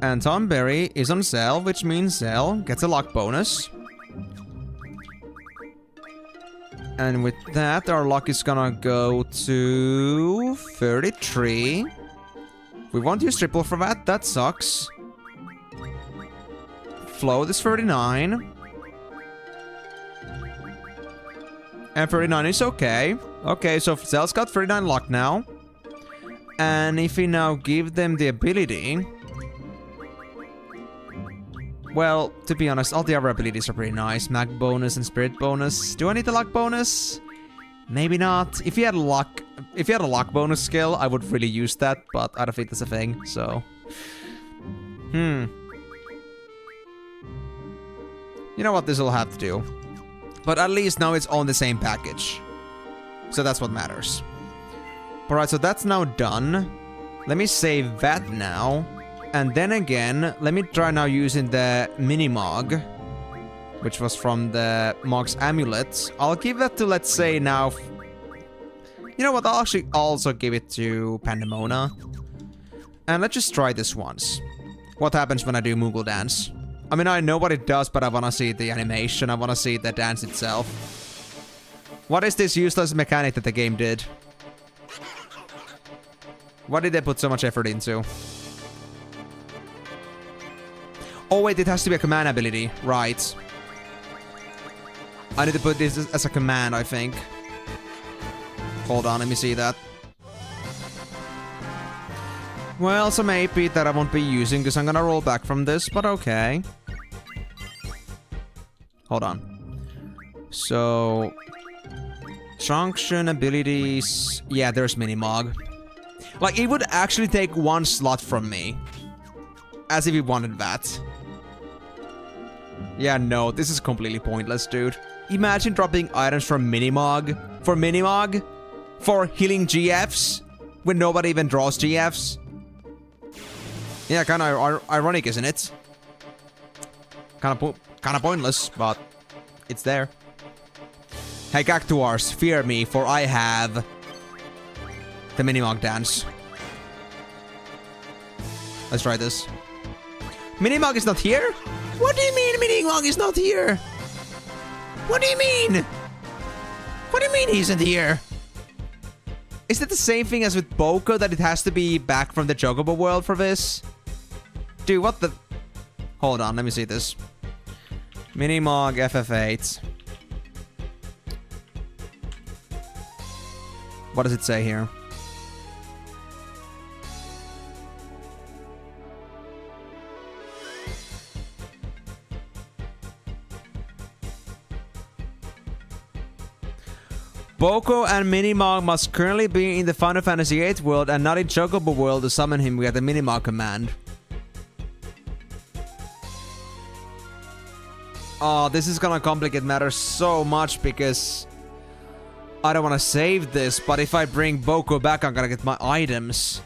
And Tonberry is on Zell, which means Zell gets a luck bonus. And with that, our luck is gonna go to 33. We won't use triple for that. That sucks. Float is 39. And 39 is okay. Okay, so Zell's got 39 luck now. And if we now give them the ability... Well, to be honest, all the other abilities are pretty nice. Mag bonus and spirit bonus. Do I need the luck bonus? Maybe not. If you had a luck bonus skill, I would really use that, but I don't think that's a thing, so... You know what, this will have to do. But at least now it's on the same package. So that's what matters. Alright, so that's now done. Let me save that now. And then again, let me try now using the mini-mog, which was from the Mog's Amulet. I'll give that to, let's say, now... You know what, I'll actually also give it to Pandemona. And let's just try this once. What happens when I do Moogle Dance? I mean, I know what it does, but I want to see the animation. I want to see the dance itself. What is this useless mechanic that the game did? What did they put so much effort into? Oh wait, it has to be a command ability. Right. I need to put this as a command, I think. Hold on, let me see that. Well, some AP that I won't be using because I'm gonna roll back from this, but okay. Hold on. So... Junction abilities... Yeah, there's Minimog. Like, it would actually take one slot from me. As if he wanted that. Yeah, no, this is completely pointless, dude. Imagine dropping items from Minimog. For Minimog? For healing GFs? When nobody even draws GFs? Yeah, kinda ironic, isn't it? Kinda pointless, but it's there. Hey, Cactuars, fear me, for I have the Minimog dance. Let's try this. Minimog is not here? What do you mean Minimog is not here? What do you mean? What do you mean he isn't here? Is that the same thing as with Boko, that it has to be back from the Chocobo world for this? Dude, what the... Hold on, let me see this. Minimog FF8. What does it say here? Boko and Minimog must currently be in the Final Fantasy VIII world and not in Chocobo world to summon him with the Minimog command. Oh, this is gonna complicate matters so much because I don't want to save this, but if I bring Boko back, I'm gonna get my items.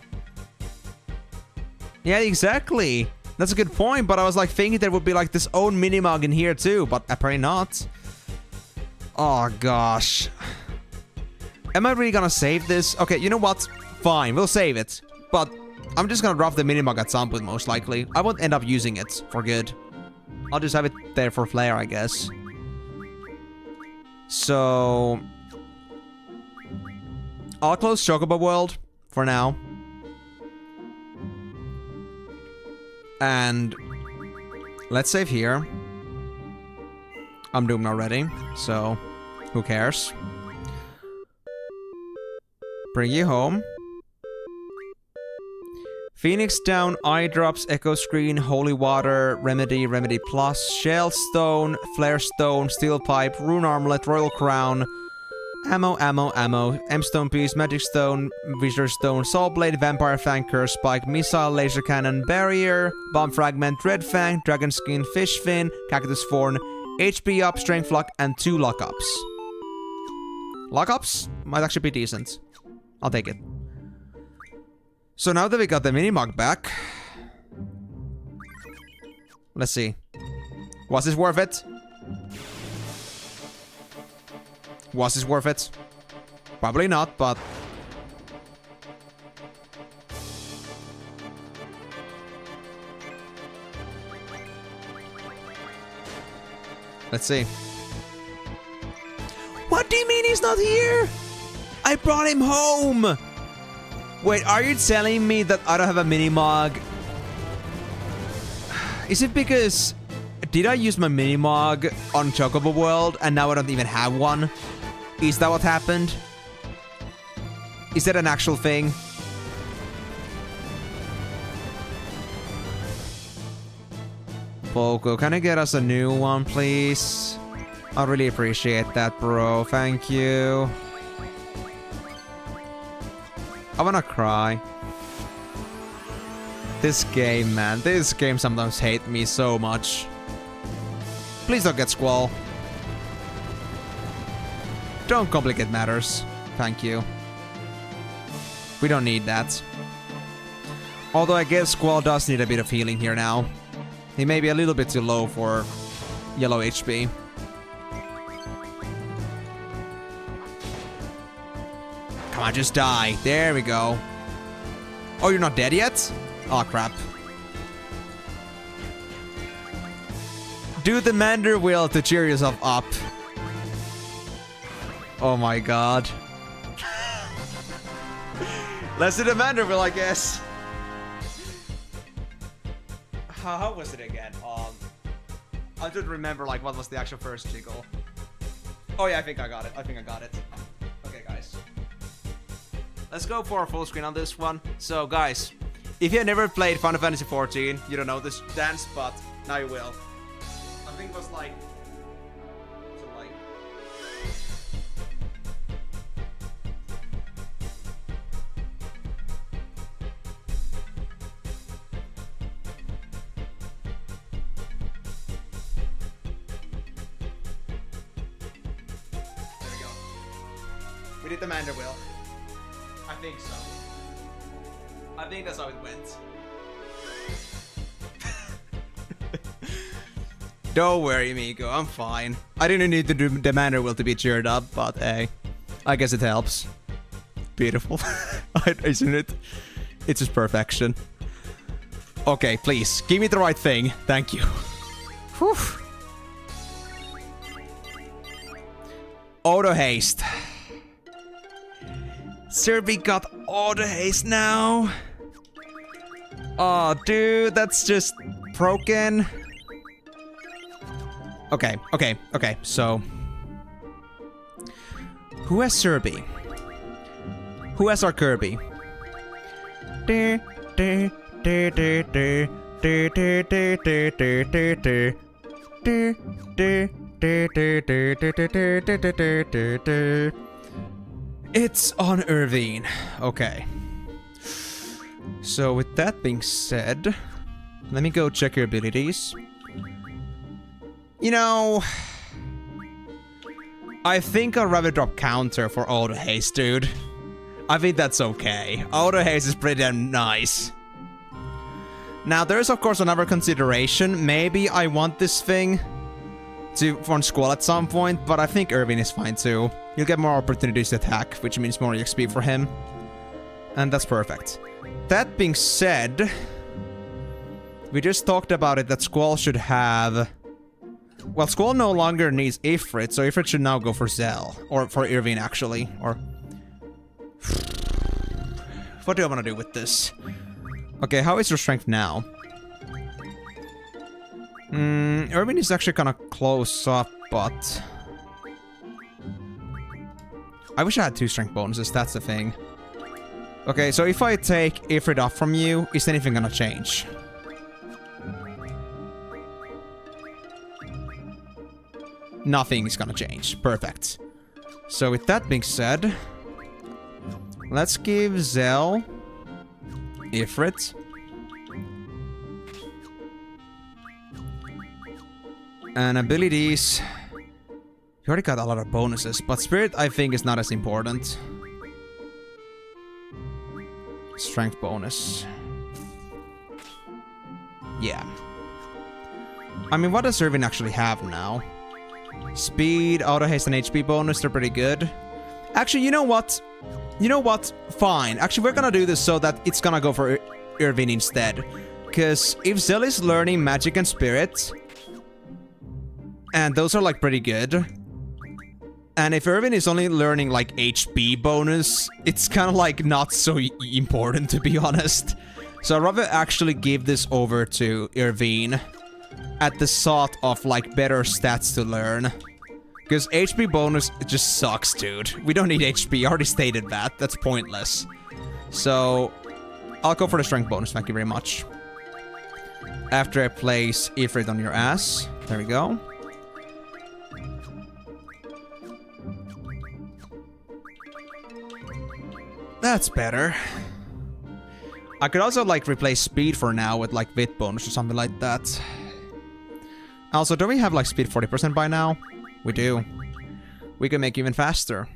Yeah, exactly. That's a good point, but I was like thinking there would be like this own Minimog in here too, but apparently not. Oh gosh. Am I really gonna save this? Okay, you know what? Fine, we'll save it. But I'm just gonna drop the Minimog at some point, most likely. I won't end up using it for good. I'll just have it there for flair, I guess. So I'll close Chocobo World for now. And let's save here. I'm doomed already, so who cares? Bring you home. Phoenix Down, Eye Drops, Echo Screen, Holy Water, Remedy, Remedy Plus, Shell Stone, Flare Stone, Steel Pipe, Rune Armlet, Royal Crown, Ammo, Ammo, Ammo, M-Stone Piece, Magic Stone, Visor Stone, Soul Blade, Vampire Fang, Curse Spike, Missile, Laser Cannon, Barrier, Bomb Fragment, Red Fang, Dragon Skin, Fish Fin, Cactus Thorn, HP up, Strength Lock, and 2 lockups. Lockups might actually be decent. I'll take it. So now that we got the Minimog back, let's see. Was this worth it? Was this worth it? Probably not, but let's see. What do you mean he's not here? I brought him home! Wait, are you telling me that I don't have a Minimog? Is it because... Did I use my Minimog on Chocobo World and now I don't even have one? Is that what happened? Is that an actual thing? Boko, can I get us a new one, please? I really appreciate that, bro. Thank you. I wanna cry. This game, man. This game sometimes hates me so much. Please don't get Squall. Don't complicate matters. Thank you. We don't need that. Although I guess Squall does need a bit of healing here now. He may be a little bit too low for yellow HP. Come on, just die. There we go. Oh, you're not dead yet? Oh, crap. Do the Mander Wheel to cheer yourself up. Oh my god. Let's do the Mander Wheel, I guess. How was it again? I don't remember, like, what was the actual first jiggle. Oh yeah, I think I got it. Okay, guys. Let's go for a full screen on this one. So, guys, if you have never played Final Fantasy XIV, you don't know this dance, but now you will. I think it was like... There we go. We did the Mander Wheel. I think so. I think that's how it went. Don't worry, Miko. I'm fine. I didn't need to do the Mander Wheel to be cheered up, but hey, I guess it helps. Beautiful. Isn't it? It's just perfection. Okay, please. Give me the right thing. Thank you. Whew. Auto haste. Serby got auto haste now. Oh, dude, that's just broken. Okay, so... Who has Serby? Who has our Kirby? It's on Irvine. Okay. So with that being said, let me go check your abilities. You know, I think I'd rather drop counter for auto haste, dude. I think that's okay. Auto haste is pretty damn nice. Now, there's of course another consideration. Maybe I want this thing for Squall at some point, but I think Irvine is fine too. You'll get more opportunities to attack, which means more XP for him. And that's perfect. That being said, we just talked about it that Squall should have... Well, Squall no longer needs Ifrit, so Ifrit should now go for Zell. Or for Irvine, actually. Or... What do I want to do with this? Okay, how is your strength now? Irvine is actually kind of close up, but... I wish I had 2 strength bonuses, that's the thing. Okay, so if I take Ifrit off from you, is anything gonna change? Nothing is gonna change. Perfect. So with that being said, let's give Zell Ifrit. And abilities... You already got a lot of bonuses, but Spirit I think is not as important. Strength bonus. Yeah. I mean, what does Irvine actually have now? Speed, auto haste, and HP bonus, they're pretty good. Actually, you know what? You know what? Fine. Actually, we're gonna do this so that it's gonna go for Irvine instead. Because if Zell is learning Magic and Spirit, and those are like pretty good, and if Irvine is only learning like HP bonus, it's kind of like not so important, to be honest. So I'd rather actually give this over to Irvine at the thought of like better stats to learn. Because HP bonus just sucks, dude. We don't need HP, I already stated that. That's pointless. So I'll go for the strength bonus, thank you very much. After I place Ifrit on your ass. There we go. That's better. I could also like replace speed for now with like Vit bonus or something like that. Also, do we have like speed 40% by now? We do. We can make even faster.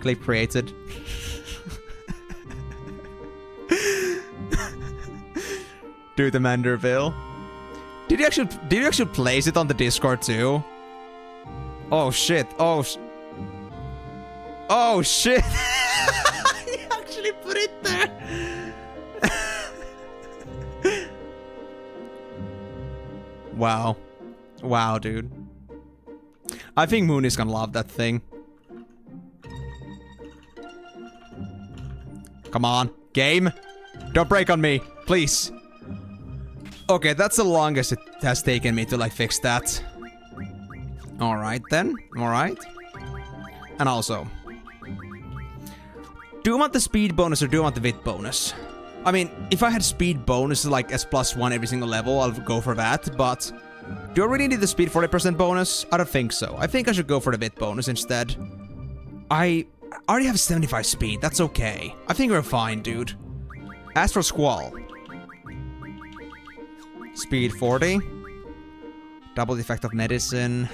Clip created. Do the Manderville. Did you actually place it on the Discord too? Oh shit. Oh shit. You actually put it there. Wow. Wow, dude. I think Moon is gonna love that thing. Come on, game. Don't break on me, please. Okay, that's the longest it has taken me to like fix that. Alright then, alright. And also, do you want the speed bonus or do you want the Vit bonus? I mean, if I had speed bonus like S+1 every single level, I'll go for that, but do I really need the speed 40% bonus? I don't think so. I think I should go for the Vit bonus instead. I already have 75 speed, that's okay. I think we're fine, dude. As for Squall. Speed 40. Double the effect of medicine.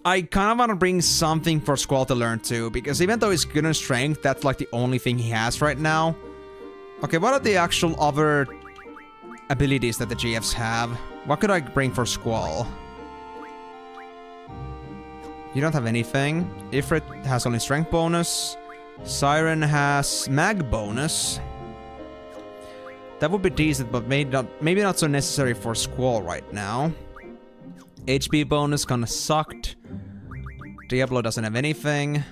I kind of want to bring something for Squall to learn too, because even though he's good in strength, that's like the only thing he has right now. Okay, what are the actual other abilities that the GFs have? What could I bring for Squall? You don't have anything. Ifrit has only strength bonus. Siren has mag bonus. That would be decent, but maybe not so necessary for Squall right now. HP bonus kinda sucked. Diablo doesn't have anything.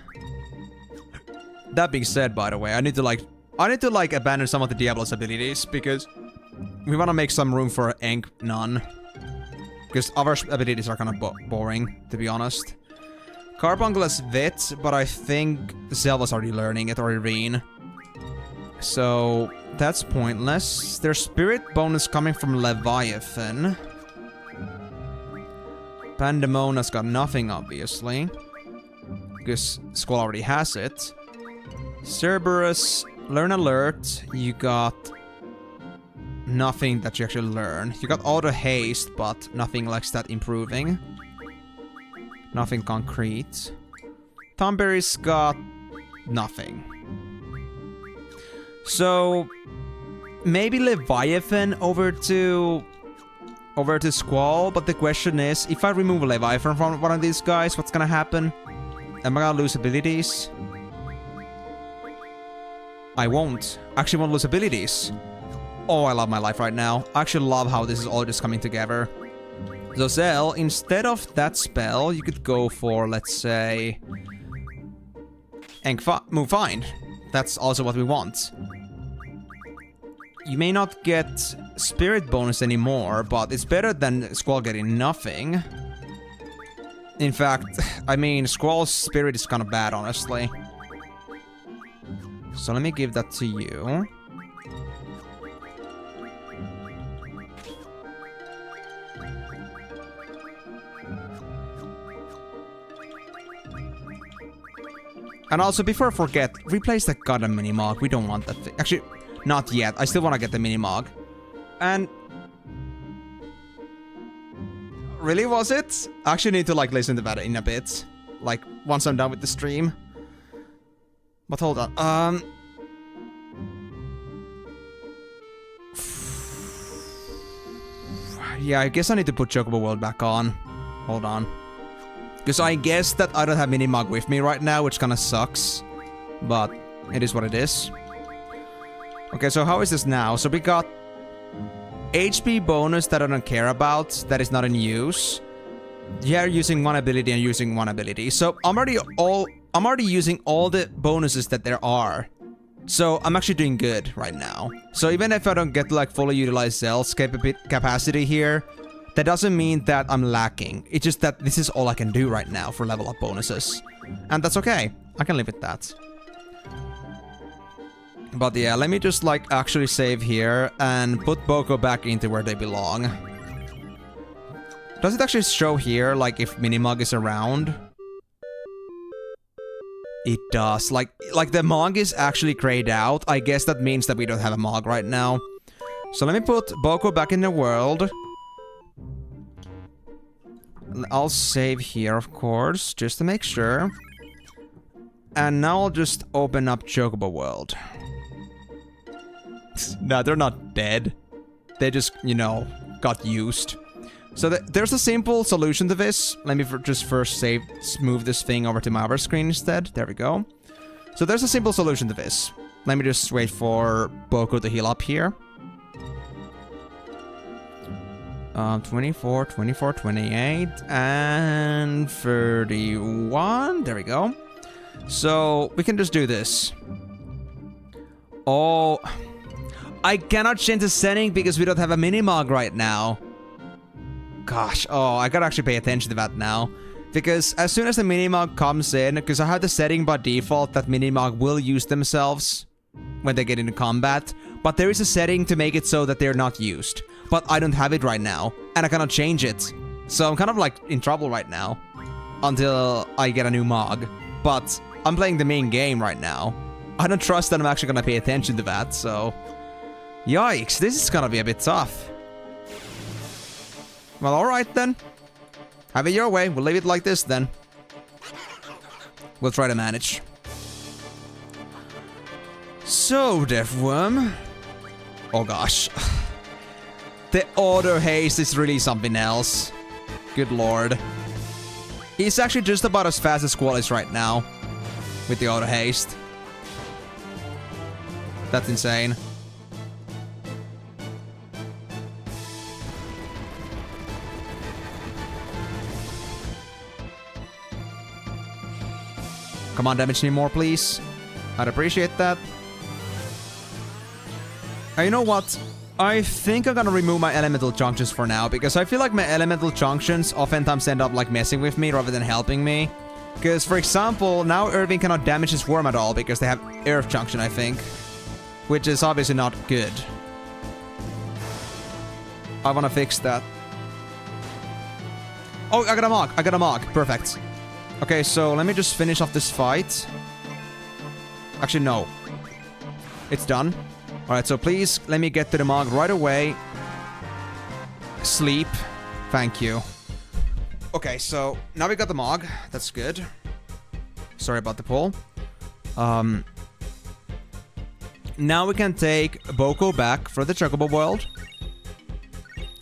That being said, by the way, I need to like abandon some of the Diablo's abilities because we want to make some room for Ink None. Because other abilities are kind of boring, to be honest. Carbuncle has Vit, but I think Zelda's already learning it, or Irene. So that's pointless. There's spirit bonus coming from Leviathan. Pandemona's got nothing, obviously. Because Squall already has it. Cerberus, Learn Alert, you got nothing that you actually learn. You got Auto Haste, but nothing like stat improving. Nothing concrete. Thornberry's got nothing. So maybe Leviathan over to Squall, but the question is, if I remove Leviathan from one of these guys, what's gonna happen? Am I gonna lose abilities? I won't. Actually won't lose abilities. Oh, I love my life right now. I actually love how this is all just coming together. So Zell, instead of that spell, you could go for, let's say, Move Find. That's also what we want. You may not get spirit bonus anymore, but it's better than Squall getting nothing. In fact, I mean, Squall's spirit is kind of bad, honestly. So let me give that to you. And also, before I forget, replace that goddamn minimog. We don't want that thing. Actually, not yet. I still want to get the minimog. And... really, was it? I actually need to, like, listen to that in a bit. Like, once I'm done with the stream. But hold on. Yeah, I guess I need to put Chocobo World back on. Hold on. Because I guess that I don't have Minimog with me right now, which kind of sucks. But it is what it is. Okay, so how is this now? So we got HP bonus that I don't care about, that is not in use. Yeah, using one ability and using one ability. So I'm already using all the bonuses that there are. So I'm actually doing good right now. So even if I don't get to like fully utilize Zell's capacity here, that doesn't mean that I'm lacking. It's just that this is all I can do right now for level up bonuses. And that's okay. I can live with that. But yeah, let me just like actually save here and put Boko back into where they belong. Does it actually show here like if Minimog is around? It does. Like the Mog is actually grayed out. I guess that means that we don't have a Mog right now. So let me put Boko back in the world. I'll save here, of course, just to make sure. And now I'll just open up Chocobo World. No, they're not dead. They just, you know, got used. So there's a simple solution to this. Let me just first move this thing over to my other screen instead. There we go. So there's a simple solution to this. Let me just wait for Boko to heal up here. 24, 24, 28, and 31. There we go. So we can just do this. Oh, I cannot change the setting because we don't have a Minimog right now. Gosh, oh, I gotta actually pay attention to that now. Because as soon as the Minimog comes in, because I have the setting by default that Minimog will use themselves when they get into combat, but there is a setting to make it so that they're not used. But I don't have it right now, and I cannot change it. So I'm kind of like in trouble right now until I get a new Mog. But I'm playing the main game right now. I don't trust that I'm actually gonna pay attention to that, so... Yikes, this is gonna be a bit tough. Well, alright then. Have it your way. We'll leave it like this then. We'll try to manage. So, Deathworm. Oh gosh. The auto haste is really something else. Good lord. He's actually just about as fast as Squall is right now. With the auto haste. That's insane. Come on, damage me more, please. I'd appreciate that. And you know what? I think I'm gonna remove my elemental junctions for now, because I feel like my elemental junctions oftentimes end up like messing with me rather than helping me. Because, for example, now Irving cannot damage his worm at all because they have Earth Junction, I think. Which is obviously not good. I wanna fix that. Oh, I got a Mog. I got a Mog. Perfect. Okay, so let me just finish off this fight. Actually, no. It's done. Alright, so please let me get to the Mog right away. Sleep. Thank you. Okay, so now we got the Mog. That's good. Sorry about the pull. Now we can take Boko back for the Chocobo world.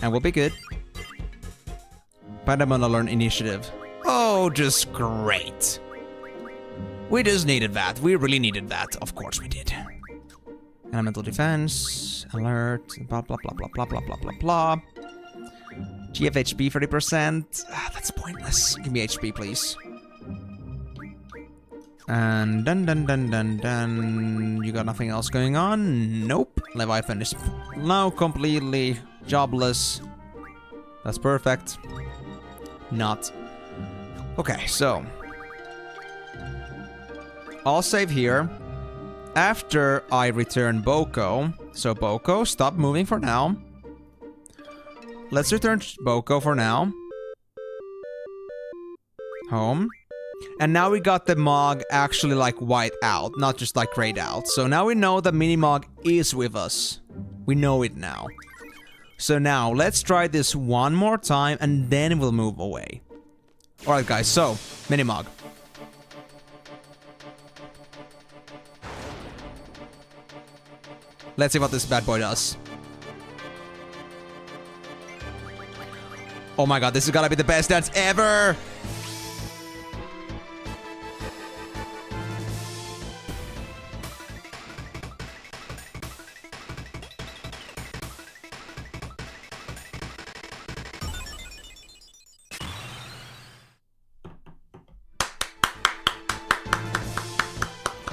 And we'll be good. But I'm gonna learn initiative. Oh, just great. We just needed that. We really needed that. Of course we did. Elemental defense. Alert. Blah, blah, blah, blah, blah, blah, blah, blah, blah. GF HP 30%. Ah, that's pointless. Give me HP, please. And dun. You got nothing else going on? Nope. Leviathan is now completely jobless. That's perfect. Not. Okay, so I'll save here. After I return Boko. So Boko, stop moving for now. Let's return Boko for now. Home. And now we got the Mog actually like white out, not just like grayed out. So now we know that Mini-Mog is with us. We know it now. So now let's try this one more time and then we'll move away. Alright guys, so Mini-Mog. Let's see what this bad boy does. Oh my god, this is gonna be the best dance ever!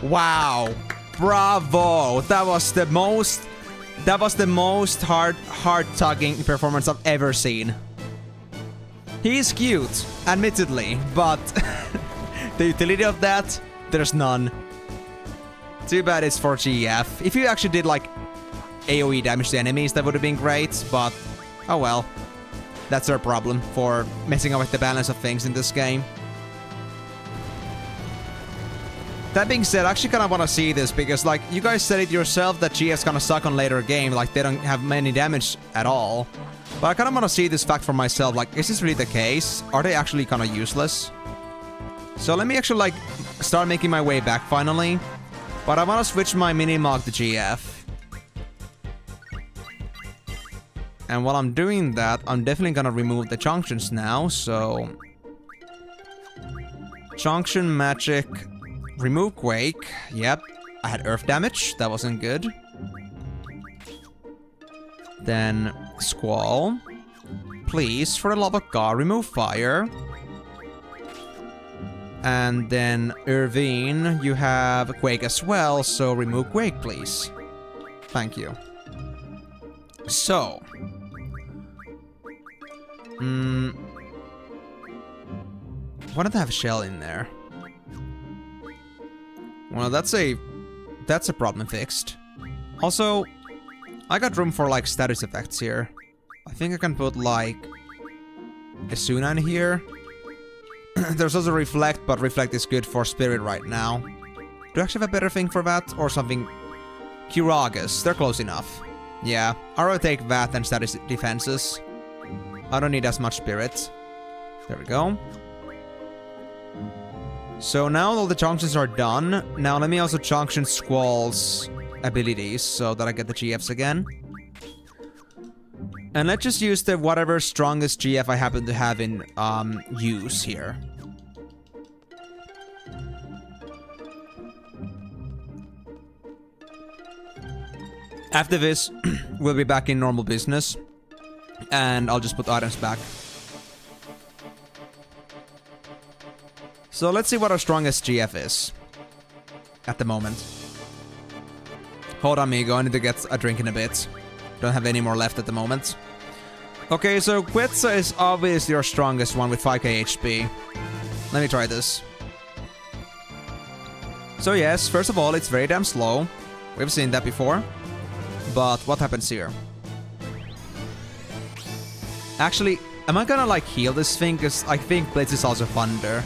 Wow. Bravo. That was the most heart-tugging performance I've ever seen. He's cute, admittedly, but the utility of that, there's none. Too bad it's for GF. If you actually did like AoE damage to enemies, that would have been great, but oh well. That's their problem for messing up with the balance of things in this game. That being said, I actually kind of want to see this because, like, you guys said it yourself that GF's gonna suck on later game, like, they don't have many damage at all. But I kind of want to see this fact for myself, like, is this really the case? Are they actually kind of useless? So let me actually, like, start making my way back finally. But I want to switch my Mini-Mog to GF. And while I'm doing that, I'm definitely gonna remove the junctions now, so... Junction Magic... Remove Quake. Yep. I had Earth damage. That wasn't good. Then Squall. Please, for the love of God, remove Fire. And then Irvine, you have Quake as well, so remove Quake, please. Thank you. So. Why don't I have Shell in there? Well, that's a problem fixed. Also, I got room for like status effects here. I think I can put like Asuna in here. There's also Reflect, but Reflect is good for Spirit right now. Do I actually have a better thing for that or something? Kiragas, they're close enough. Yeah, I'll rather take that than status defenses. I don't need as much Spirit. There we go. So now all the junctions are done. Now let me also junction Squall's abilities so that I get the GFs again. And let's just use the whatever strongest GF I happen to have in use here. After this, we'll be back in normal business. And I'll just put items back. So let's see what our strongest GF is. At the moment. Hold on, amigo. I need to get a drink in a bit. Don't have any more left at the moment. Okay, so Quetzal is obviously our strongest one with 5k HP. Let me try this. So yes, first of all, it's very damn slow. We've seen that before. But what happens here? Actually, Am I gonna, like, heal this thing? Because I think Blitz is also Thunder.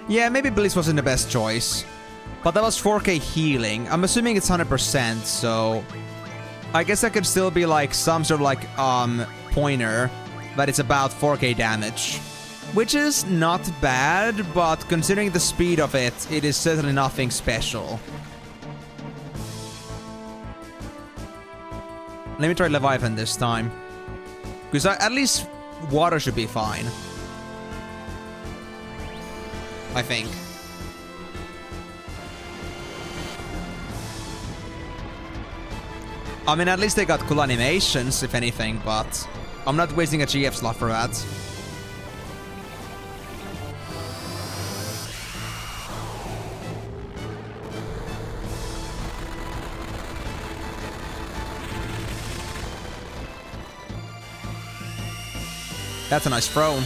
Yeah, maybe Blitz wasn't the best choice. But that was 4k healing. I'm assuming it's 100%, so... I guess that could still be like some sort of like, pointer. But it's about 4k damage. Which is not bad, but considering the speed of it, it is certainly nothing special. Let me try Leviathan this time. Because at least water should be fine. I think. I mean, at least they got cool animations, if anything, but I'm not wasting a GF slot for that. That's a nice throw.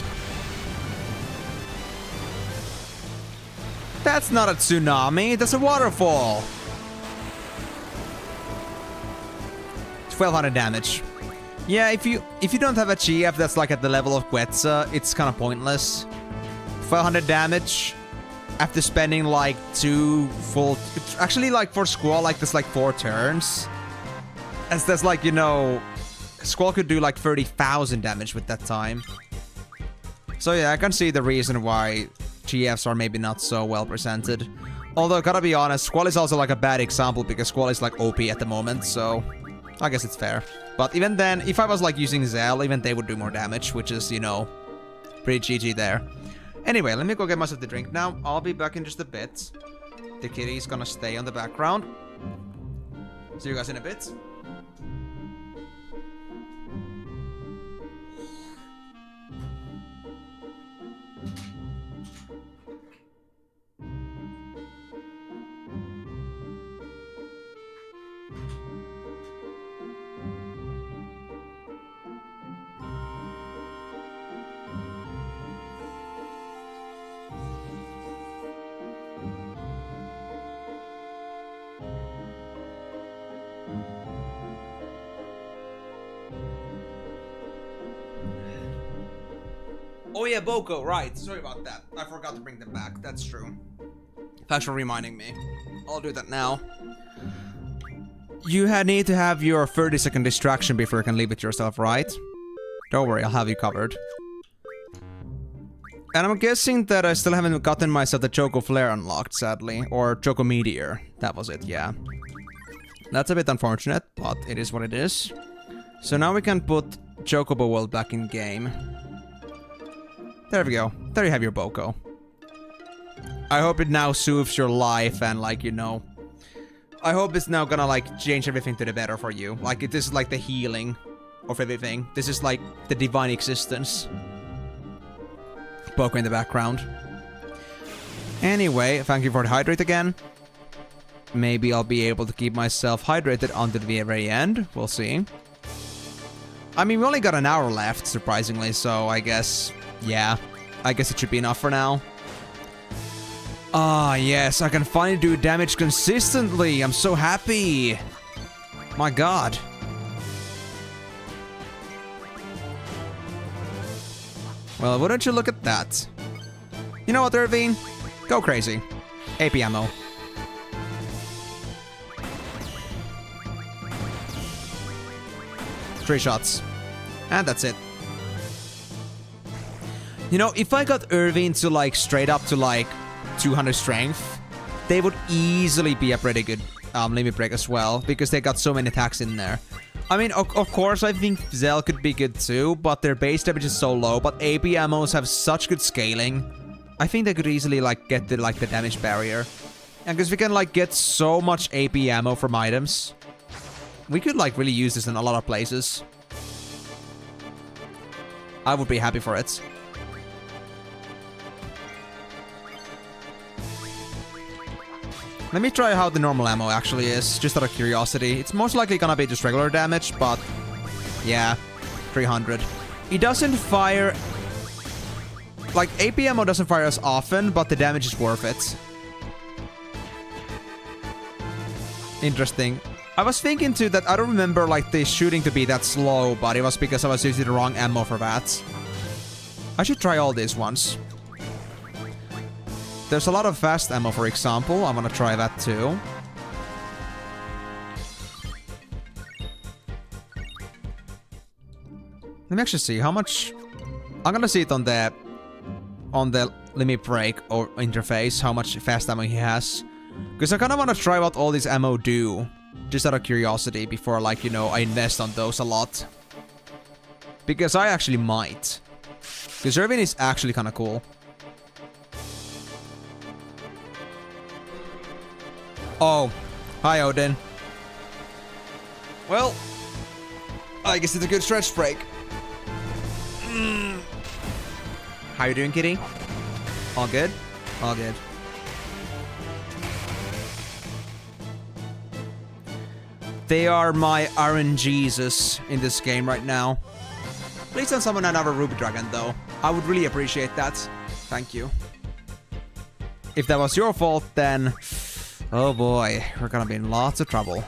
That's not a tsunami, that's a waterfall. 1200 damage. Yeah, if you don't have a GF that's like at the level of Quetzal, it's kind of pointless. 1200 damage after spending like 2 full... Actually, like for Squall, like that's like 4 turns. That's like, you know... Squall could do like 30,000 damage with that time. So yeah, I can see the reason why GFs are maybe not so well presented. Although, gotta be honest, Squall is also like a bad example because Squall is like OP at the moment, so... I guess it's fair. But even then, if I was like using Zell, even they would do more damage, which is, you know, pretty GG there. Anyway, let me go get myself the drink now. I'll be back in just a bit. The kitty's gonna stay on the background. See you guys in a bit. Oh yeah, Boko, right. Sorry about that. I forgot to bring them back. That's true. Thanks for reminding me. I'll do that now. You need to have your 30-second distraction before you can leave it yourself, right? Don't worry, I'll have you covered. And I'm guessing that I still haven't gotten myself the Choco Flare unlocked, sadly. Or Choco Meteor. That was it, yeah. That's a bit unfortunate, but it is what it is. So now we can put Chocobo World back in game. There we go. There you have your Boko. I hope it now soothes your life and, like, you know... I hope it's now gonna, like, change everything to the better for you. Like, this is like the healing of everything. This is like the divine existence. Boko in the background. Anyway, thank you for the hydrate again. Maybe I'll be able to keep myself hydrated until the very end. We'll see. I mean, we only got an hour left, surprisingly, so I guess... Yeah, I guess it should be enough for now. Ah, yes, I can finally do damage consistently. I'm so happy. My god. Well, wouldn't you look at that? You know what, Irvine? Go crazy. AP ammo. Three shots. And that's it. You know, if I got Irvine to, like, straight up to, like, 200 strength, they would easily be a pretty good limit break as well, because they got so many attacks in there. I mean, of course, I think Zell could be good too, but their base damage is so low, but AP ammos have such good scaling. I think they could easily, like, get the, like, the damage barrier. And because we can, like, get so much AP ammo from items, we could, like, really use this in a lot of places. I would be happy for it. Let me try how the normal ammo actually is, just out of curiosity. It's most likely gonna be just regular damage, but yeah, 300. It doesn't fire... Like, AP ammo doesn't fire as often, but the damage is worth it. Interesting. I was thinking too that I don't remember like the shooting to be that slow, but it was because I was using the wrong ammo for that. I should try all these ones. There's a lot of fast ammo, for example. I'm gonna try that too. Let me actually see how much... I'm gonna see it on the limit break or interface, how much fast ammo he has. Because I kind of want to try what all these ammo do. Just out of curiosity before, like, you know, I invest on those a lot. Because I actually might. Because Irvin is actually kind of cool. Oh. Hi, Odin. Well, I guess it's a good stretch break. How you doing, kitty? All good? All good. They are my RNGesus in this game right now. Please don't summon another Ruby Dragon, though. I would really appreciate that. Thank you. If that was your fault, then... Oh boy, we're gonna be in lots of trouble.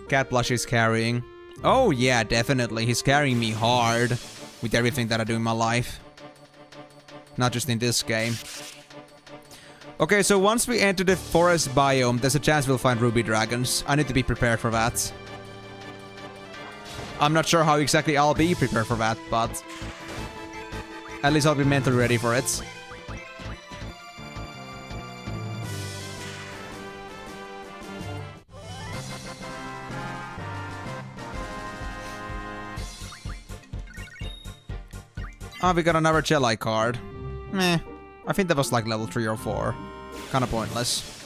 Cat Blush is carrying. Oh yeah, definitely. He's carrying me hard with everything that I do in my life. Not just in this game. Okay, so once we enter the forest biome, there's a chance we'll find ruby dragons. I need to be prepared for that. I'm not sure how exactly I'll be prepared for that, but... At least I'll be mentally ready for it. Ah, we got another Jedi card. Meh. I think that was like level 3 or 4. Kinda pointless.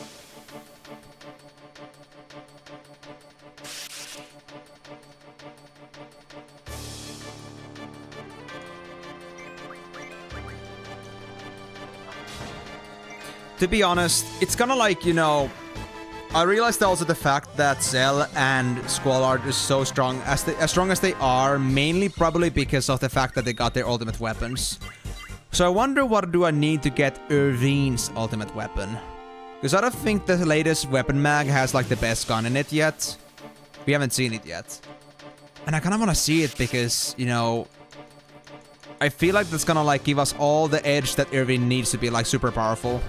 To be honest, it's kinda like, you know... I realized also the fact that Zell and Squall are just so strong as strong as they are, mainly probably because of the fact that they got their ultimate weapons. So I wonder what do I need to get Irvine's ultimate weapon. Because I don't think the latest weapon mag has like the best gun in it yet. We haven't seen it yet. And I kinda wanna see it because, you know... I feel like that's gonna like give us all the edge that Irvine needs to be like super powerful.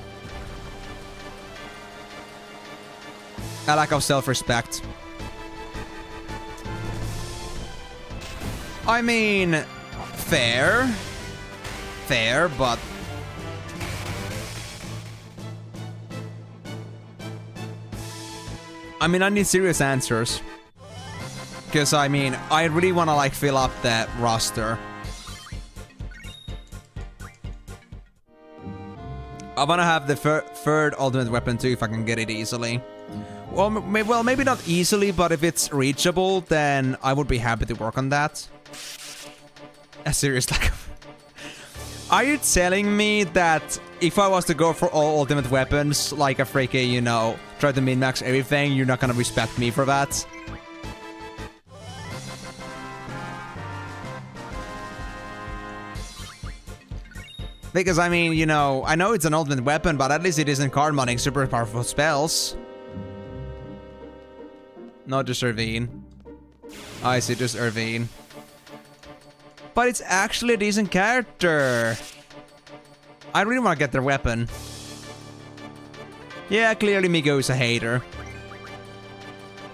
A lack of self-respect. I mean, fair. Fair, but... I mean, I need serious answers. Because, I mean, I really want to, like, fill up that roster. I want to have the third ultimate weapon, too, if I can get it easily. Well, maybe not easily, but if it's reachable, then I would be happy to work on that. A serious lack of... Are you telling me that if I was to go for all ultimate weapons, like a freaking, you know, try to min-max everything, you're not gonna respect me for that? Because, I mean, you know, I know it's an ultimate weapon, but at least it isn't card modding super powerful spells. Not just Irvine. Oh, I see, just Irvine. But it's actually a decent character. I really want to get their weapon. Yeah, clearly Migo is a hater.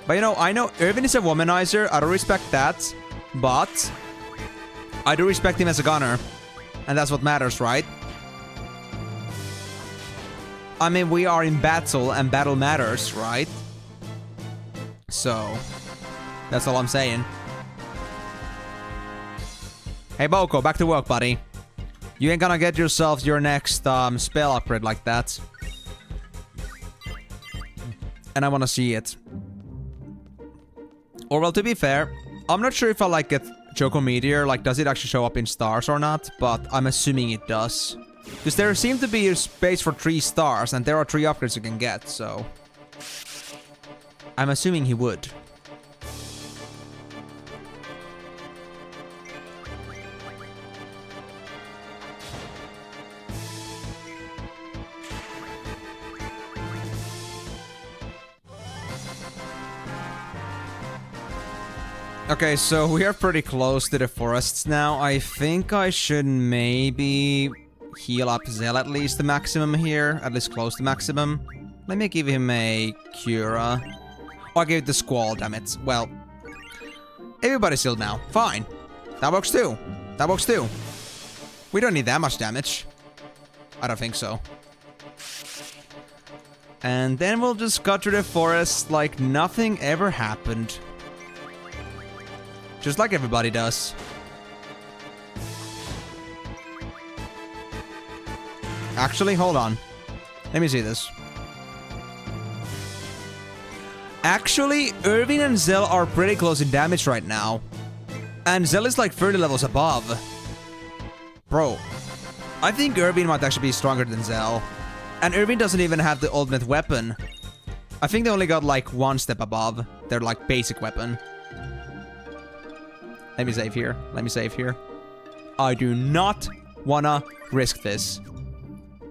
But you know, I know Irvine is a womanizer. I don't respect that. But I do respect him as a gunner. And that's what matters, right? I mean, we are in battle and battle matters, right? So, that's all I'm saying. Hey, Boko, back to work, buddy. You ain't gonna get yourself your next spell upgrade like that. And I wanna see it. Or, well, to be fair, I'm not sure if I like Choco Meteor, like, does it actually show up in stars or not? But I'm assuming it does. Because there seems to be a space for 3 stars, and there are 3 upgrades you can get, so... I'm assuming he would. Okay, so we are pretty close to the forests now. I think I should maybe heal up Zell at least the maximum here. At least close to maximum. Let me give him a Cura. Oh, I gave it the Squall, damn it. Well, everybody's healed now. Fine. That works too. That works too. We don't need that much damage. I don't think so. And then we'll just cut through the forest like nothing ever happened. Just like everybody does. Actually, hold on. Let me see this. Actually, Irving and Zell are pretty close in damage right now. And Zell is like 30 levels above. Bro, I think Irving might actually be stronger than Zell. And Irving doesn't even have the ultimate weapon. I think they only got like 1 step above their like basic weapon. Let me save here. Let me save here. I do not wanna risk this.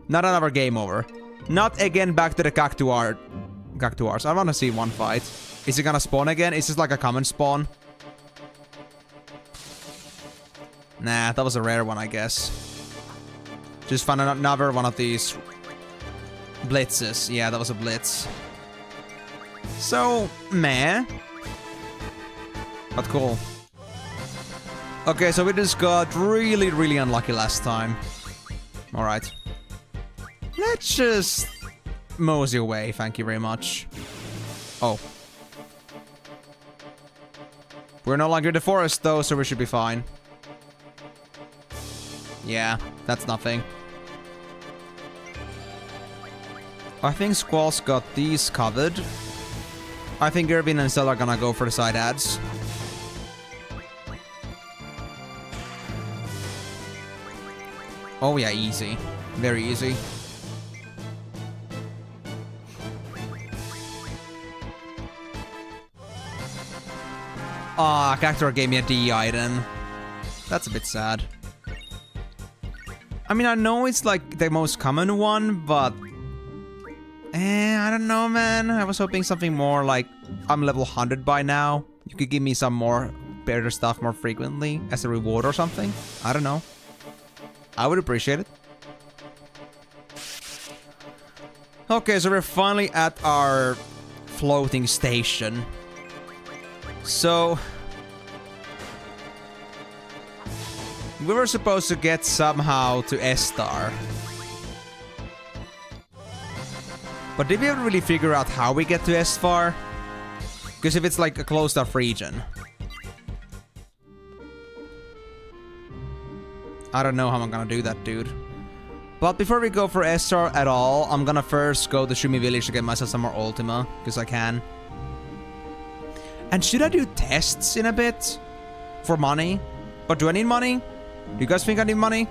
Not another game over. Not again back to the Cactuars. I wanna see one fight. Is it gonna spawn again? Is this like a common spawn? Nah, that was a rare one, I guess. Just found another one of these blitzes. Yeah, that was a blitz. So, meh. But cool. Okay, so we just got really, really unlucky last time. Alright. Let's just mosey away, thank you very much. Oh. We're no longer in the forest though, so we should be fine. Yeah, that's nothing. I think Squall's got these covered. I think Irving and Zell are gonna go for the side ads. Oh yeah, easy. Very easy. Ah, Cactuar gave me a D item. That's a bit sad. I mean, I know it's like the most common one, but... I don't know, man. I was hoping something more like... I'm level 100 by now. You could give me some more better stuff more frequently as a reward or something. I don't know. I would appreciate it. Okay, so we're finally at our floating station. So... we were supposed to get somehow to S-Star. But did we ever really figure out how we get to S-Star? Because if it's like a closed-off region... I don't know how I'm gonna do that, dude. But before we go for S-Star at all, I'm gonna first go to Shumi Village to get myself some more Ultima, because I can. And should I do tests in a bit? For money? But do I need money? Do you guys think I need money?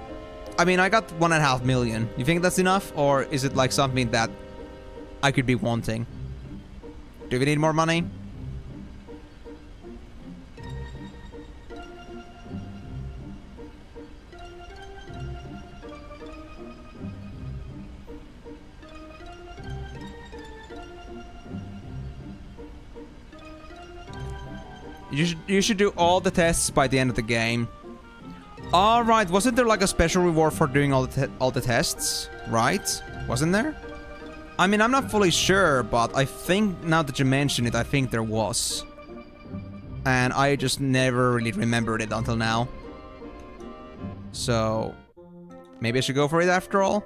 I mean, I got 1.5 million. You think that's enough? Or is it like something that I could be wanting? Do we need more money? You should do all the tests by the end of the game. Alright, wasn't there like a special reward for doing all the tests? Right? Wasn't there? I mean, I'm not fully sure, but I think now that you mention it, I think there was. And I just never really remembered it until now. So... maybe I should go for it after all?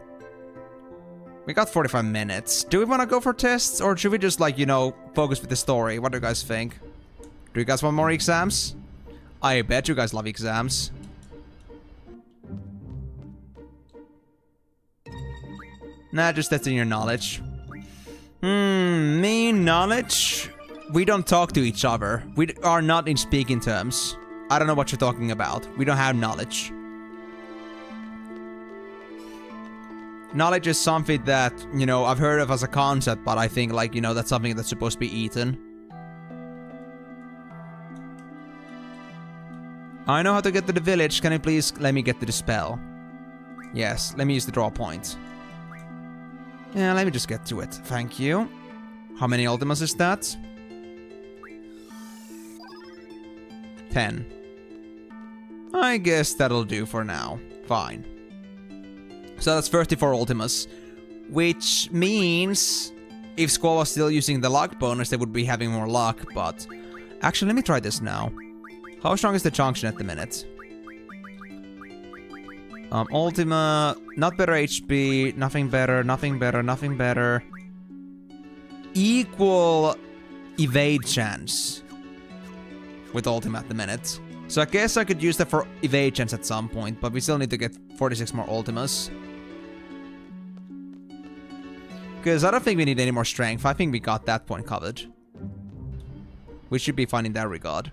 We got 45 minutes. Do we want to go for tests? Or should we just like, you know, focus with the story? What do you guys think? Do you guys want more exams? I bet you guys love exams. Nah, just testing your knowledge. Me knowledge? We don't talk to each other. We are not in speaking terms. I don't know what you're talking about. We don't have knowledge. Knowledge is something that, you know, I've heard of as a concept, but I think, like, you know, that's something that's supposed to be eaten. I know how to get to the village. Can you please let me get to the spell? Yes, let me use the draw point. Yeah, let me just get to it. Thank you. How many ultimas is that? 10. I guess that'll do for now. Fine. So that's 34 ultimas. Which means if Squall was still using the luck bonus, they would be having more luck, but... Actually, let me try this now. How strong is the junction at the minute? Ultima... Not better HP, nothing better, nothing better, nothing better. Equal evade chance with Ultima at the minute. So I guess I could use that for evade chance at some point, but we still need to get 46 more Ultimas. Because I don't think we need any more strength. I think we got that point covered. We should be fine in that regard.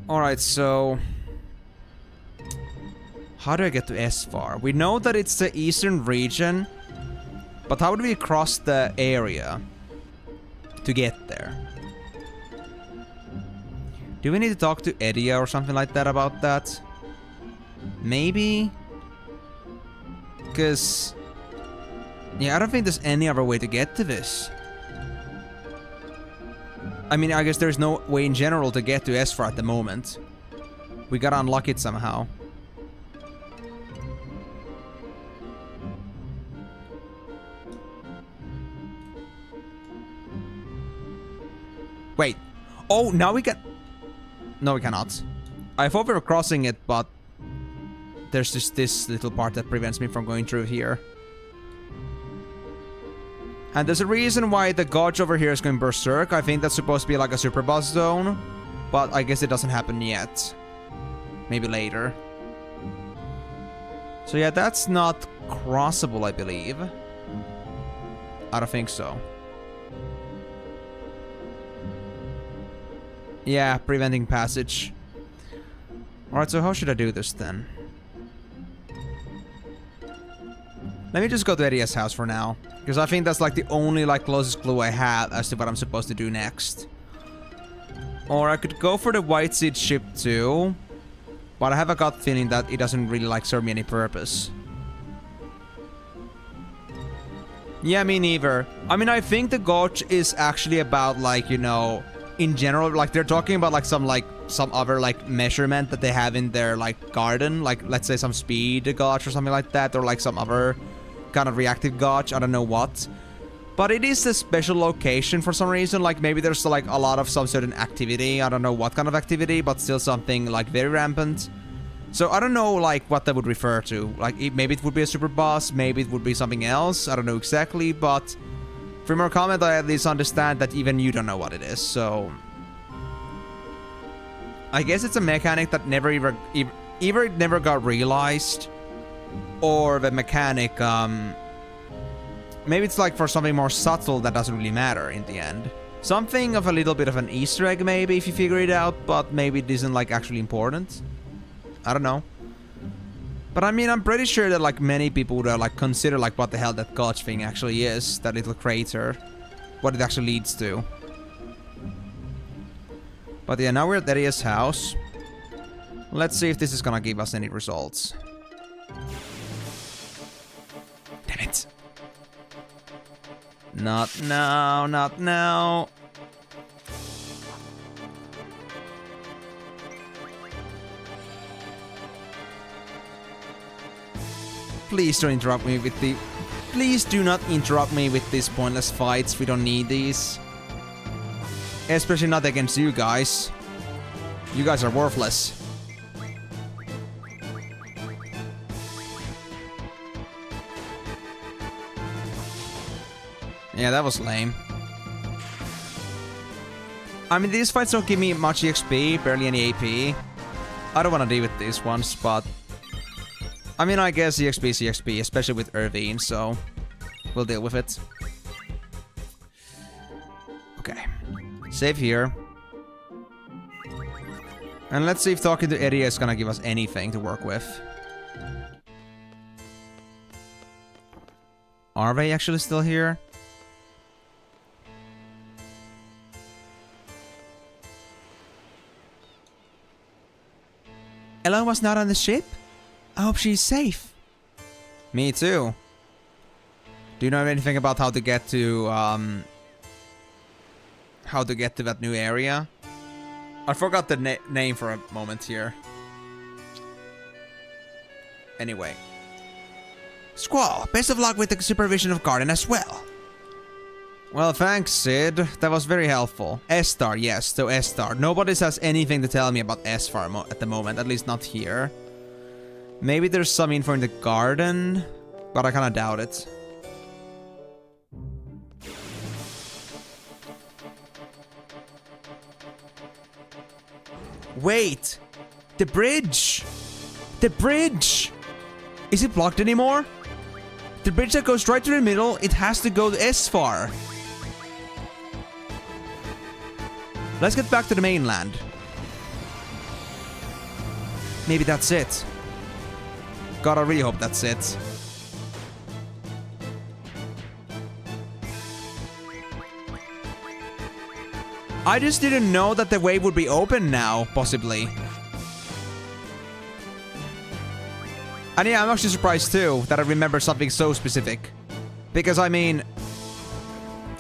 Alright, so... How do I get to Esfar? We know that it's the eastern region, but how would we cross the area to get there? Do we need to talk to Edia or something like that about that? Maybe? Because... Yeah, I don't think there's any other way to get to this. I mean, I guess there's no way in general to get to Esfar at the moment. We gotta unlock it somehow. Wait. Oh, now we can... No, we cannot. I thought we were crossing it, but... There's just this little part that prevents me from going through here. And there's a reason why the Gotch over here is going berserk. I think that's supposed to be like a super boss zone. But I guess it doesn't happen yet. Maybe later. So yeah, that's not crossable, I believe. I don't think so. Yeah, preventing passage. Alright, so how should I do this then? Let me just go to Edia's house for now. Because I think that's like the only like closest clue I have as to what I'm supposed to do next. Or I could go for the White Seed ship too. But I have a gut feeling that it doesn't really like serve me any purpose. Yeah, me neither. I mean, I think the Gotch is actually about like, you know, in general, like they're talking about like some other like measurement that they have in their like garden. Like let's say some speed Gotch or something like that. Or like some other kind of reactive Gotch. I don't know what. But it is a special location for some reason. Like maybe there's like a lot of some certain activity. I don't know what kind of activity, but still something like very rampant. So I don't know like what that would refer to. Like maybe it would be a super boss. Maybe it would be something else. I don't know exactly, but from your comment I at least understand that even you don't know what it is. So I guess it's a mechanic that never either it never got realized, or the mechanic maybe it's like for something more subtle that doesn't really matter in the end. Something of a little bit of an Easter egg maybe if you figure it out, but maybe it isn't like actually important. I don't know. But I mean, I'm pretty sure that like many people would like consider like what the hell that Gotch thing actually is, that little crater, what it actually leads to. But yeah, now we're at Edia's house. Let's see if this is gonna give us any results. Damn it. Not now, not now. Please don't interrupt me with the... Please do not interrupt me with these pointless fights. We don't need these. Especially not against you guys. You guys are worthless. Yeah, that was lame. I mean, these fights don't give me much EXP, barely any AP. I don't want to deal with these ones, but... I mean, I guess EXP is EXP, especially with Irvine, so... We'll deal with it. Okay. Save here. And let's see if talking to Eddie is gonna give us anything to work with. Are they actually still here? Ella was not on the ship? I hope she's safe. Me too. Do you know anything about how to get to that new area? I forgot the name for a moment here. Anyway. Squall, best of luck with the supervision of Garden as well. Well, thanks, Sid. That was very helpful. S-Star, yes, so S-Star. Nobody has anything to tell me about S-Star at the moment, at least not here. Maybe there's some info in the garden, but I kinda doubt it. Wait! The bridge! The bridge! Is it blocked anymore? The bridge that goes right to the middle, it has to go to S-Far. Let's get back to the mainland. Maybe that's it. God, I really hope that's it. I just didn't know that the way would be open now, possibly. And yeah, I'm actually surprised too that I remember something so specific. Because I mean,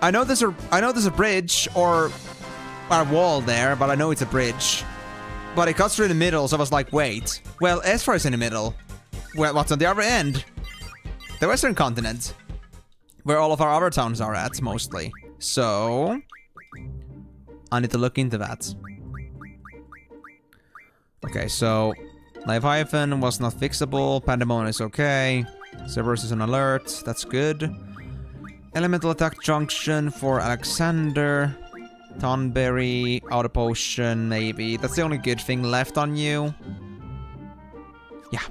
I know there's a bridge or a wall there, but I know it's a bridge. But it cuts through the middle, so I was like, wait. Well, S-Far is in the middle. Well, what's on the other end? The Western continent. Where all of our other towns are at, mostly. So I need to look into that. Okay, so Leviathan was not fixable. Pandemonium is okay. Cerberus is on alert. That's good. Elemental attack junction for Alexander. Tonberry, auto potion, maybe. That's the only good thing left on you. Yeah.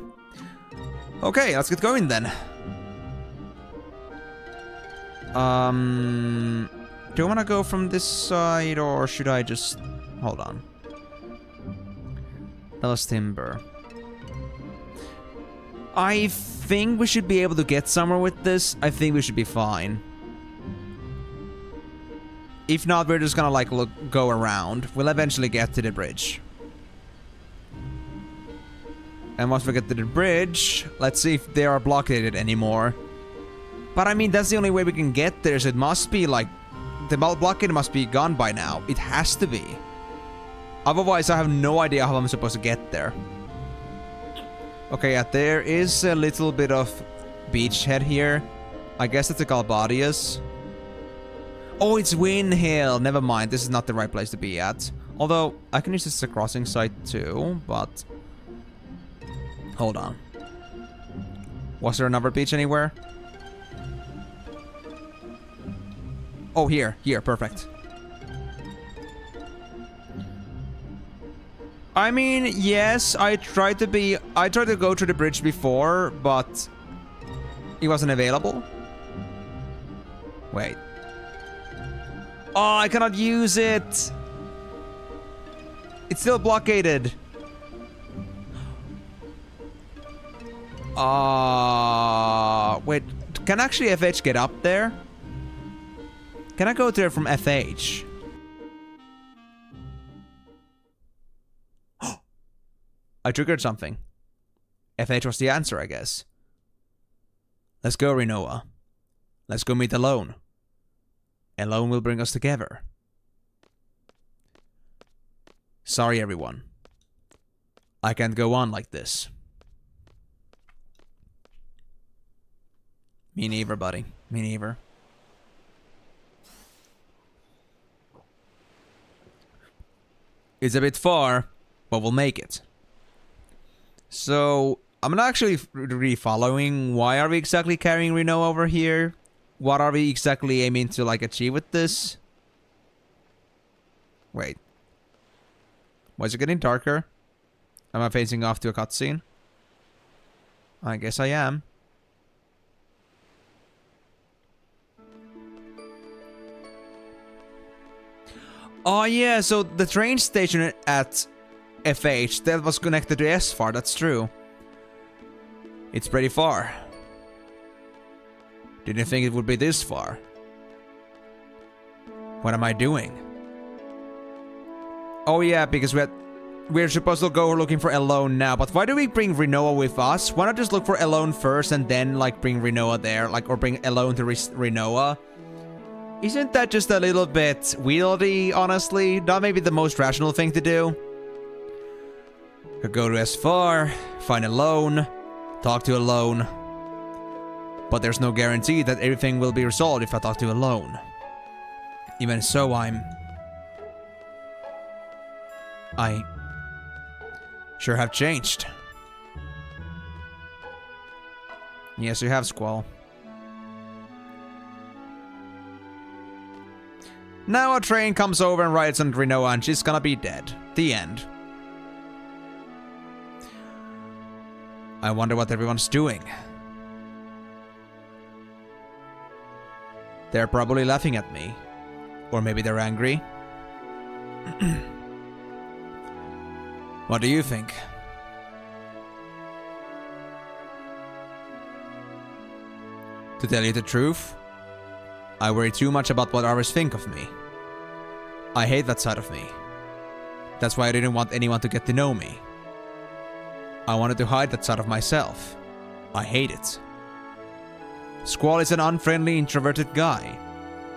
Okay, let's get going then. Do you want to go from this side, or should I just... Hold on. That was timber. I think we should be able to get somewhere with this. I think we should be fine. If not, we're just gonna like go around. We'll eventually get to the bridge. And once we get to the bridge, let's see if they are blockaded anymore. But I mean, that's the only way we can get there, so it must be like... The blockade must be gone by now. It has to be. Otherwise, I have no idea how I'm supposed to get there. Okay, yeah, there is a little bit of beachhead here. I guess it's a Galbadius. Oh, it's Wind Hill. Never mind, this is not the right place to be at. Although, I can use this as a crossing site too, but... Hold on. Was there another beach anywhere? Oh, here, perfect. I mean, yes, I tried to go to the bridge before, but it wasn't available. Wait. Oh, I cannot use it. It's still blockaded. Wait, can actually FH get up there? Can I go there from FH? I triggered something. FH was the answer, I guess. Let's go, Rinoa. Let's go meet Alone. Alone will bring us together. Sorry, everyone. I can't go on like this. Me neither, buddy. Me neither. It's a bit far, but we'll make it. So, I'm not actually really following. Why are we exactly carrying Reno over here? What are we exactly aiming to, like, achieve with this? Wait. Why is it getting darker? Am I facing off to a cutscene? I guess I am. Oh yeah, so the train station at FH. That was connected to S-far, that's true. It's pretty far. Didn't think it would be this far. What am I doing? Oh yeah, because we're supposed to go looking for Alone now, but why do we bring Rinoa with us? Why not just look for Alone first and then like bring Rinoa there, like, or bring Alone to Rinoa? Isn't that just a little bit wieldy, honestly? Not maybe the most rational thing to do. Could go to S-far, find Alone, talk to Alone. But there's no guarantee that everything will be resolved if I talk to Alone. Even so, I sure have changed. Yes, you have, Squall. Now a train comes over and rides on Rinoa and she's gonna be dead. The end. I wonder what everyone's doing. They're probably laughing at me. Or maybe they're angry. What do you think? To tell you the truth, I worry too much about what others think of me. I hate that side of me. That's why I didn't want anyone to get to know me. I wanted to hide that side of myself. I hate it. Squall is an unfriendly, introverted guy.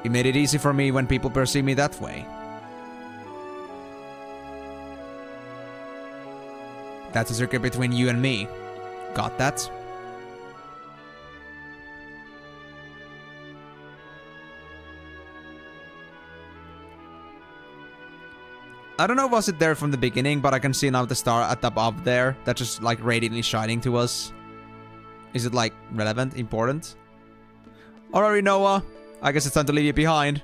He made it easy for me when people perceive me that way. That's a secret between you and me. Got that? I don't know if was it there from the beginning, but I can see now the star at the above there. That's just like radiantly shining to us. Is it like relevant, important? Alright, Noah. I guess it's time to leave you behind.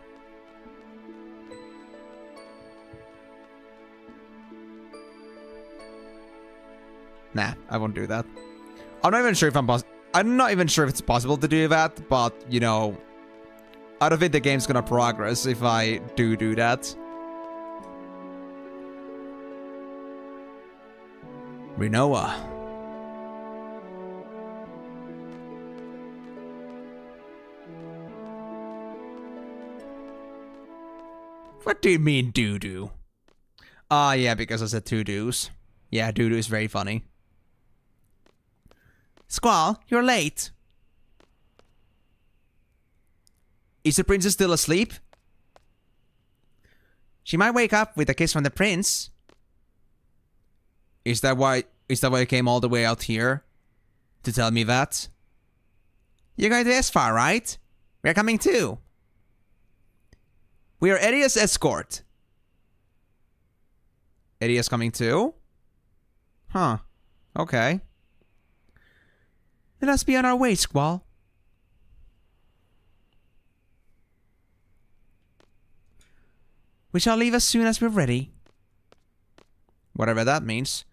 Nah, I won't do that. I'm not even sure if I'm not even sure if it's possible to do that, but you know, I don't think the game's gonna progress if I do that. Rinoa. What do you mean, doo-doo? Ah, yeah, because I said two doos. Yeah, doo-doo is very funny. Squall, you're late. Is the princess still asleep? She might wake up with a kiss from the prince. Is that why you came all the way out here? To tell me that? You're going to S-far, right? We're coming too. We are Edia's escort. Edia's coming too? Huh. Okay. Let us be on our way, Squall. We shall leave as soon as we're ready. Whatever that means.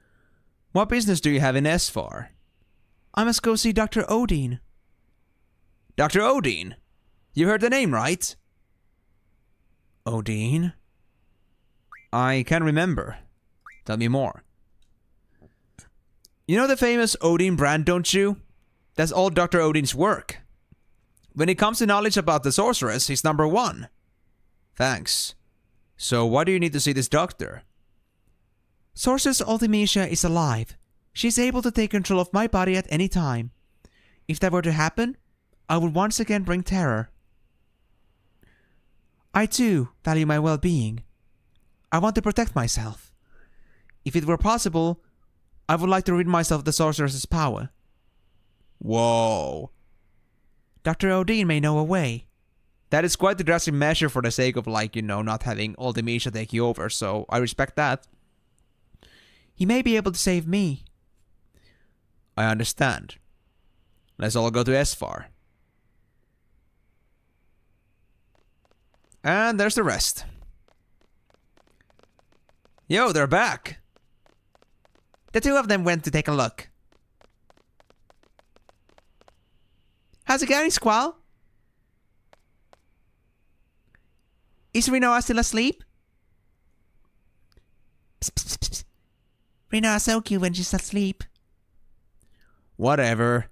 What business do you have in S-far? I must go see Dr. Odin. Dr. Odin? You heard the name, right? Odin? I can't remember. Tell me more. You know the famous Odin brand, don't you? That's all Dr. Odin's work. When it comes to knowledge about the sorceress, he's number one. Thanks. So why do you need to see this doctor? Sorceress Ultimecia is alive. She's able to take control of my body at any time. If that were to happen, I would once again bring terror. I too value my well-being. I want to protect myself. If it were possible, I would like to rid myself of the sorceress's power. Whoa. Dr. Odin may know a way. That is quite the drastic measure for the sake of, like, you know, not having Ultimecia take you over, so I respect that. He may be able to save me. I understand. Let's all go to S-far. And there's the rest. Yo, they're back. The two of them went to take a look. How's it going, Squall? Is Rinoa still asleep? Psst, psst, psst. Rinoa so cute when she's asleep. Whatever.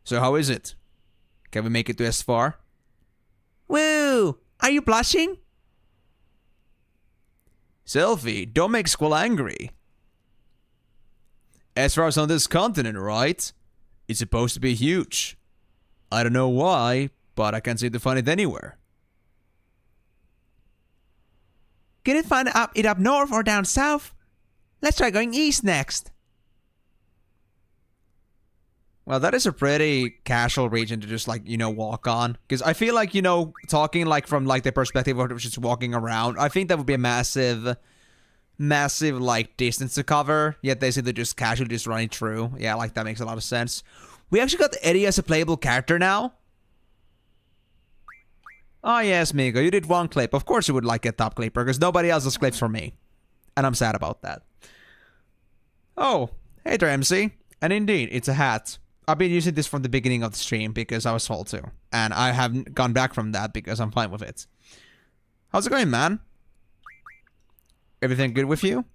So how is it? Can we make it to as far? Woo! Are you blushing? Selfie, don't make Squall angry. As far as on this continent, right? It's supposed to be huge. I don't know why, but I can't seem to find it anywhere. Can you find it up north or down south? Let's try going east next. Well, that is a pretty casual region to just, like, you know, walk on. Because I feel like, you know, talking, like, from, like, the perspective of just walking around, I think that would be a massive, like, distance to cover. Yet they seem to just casually just running through. Yeah, like, that makes a lot of sense. We actually got Eddie as a playable character now. Oh, yes, Migo, you did one clip. Of course you would like a top clipper, because nobody else does clips for me. And I'm sad about that. Oh, hey there, MC. And indeed, it's a hat. I've been using this from the beginning of the stream because I was told to. And I haven't gone back from that because I'm fine with it. How's it going, man? Everything good with you?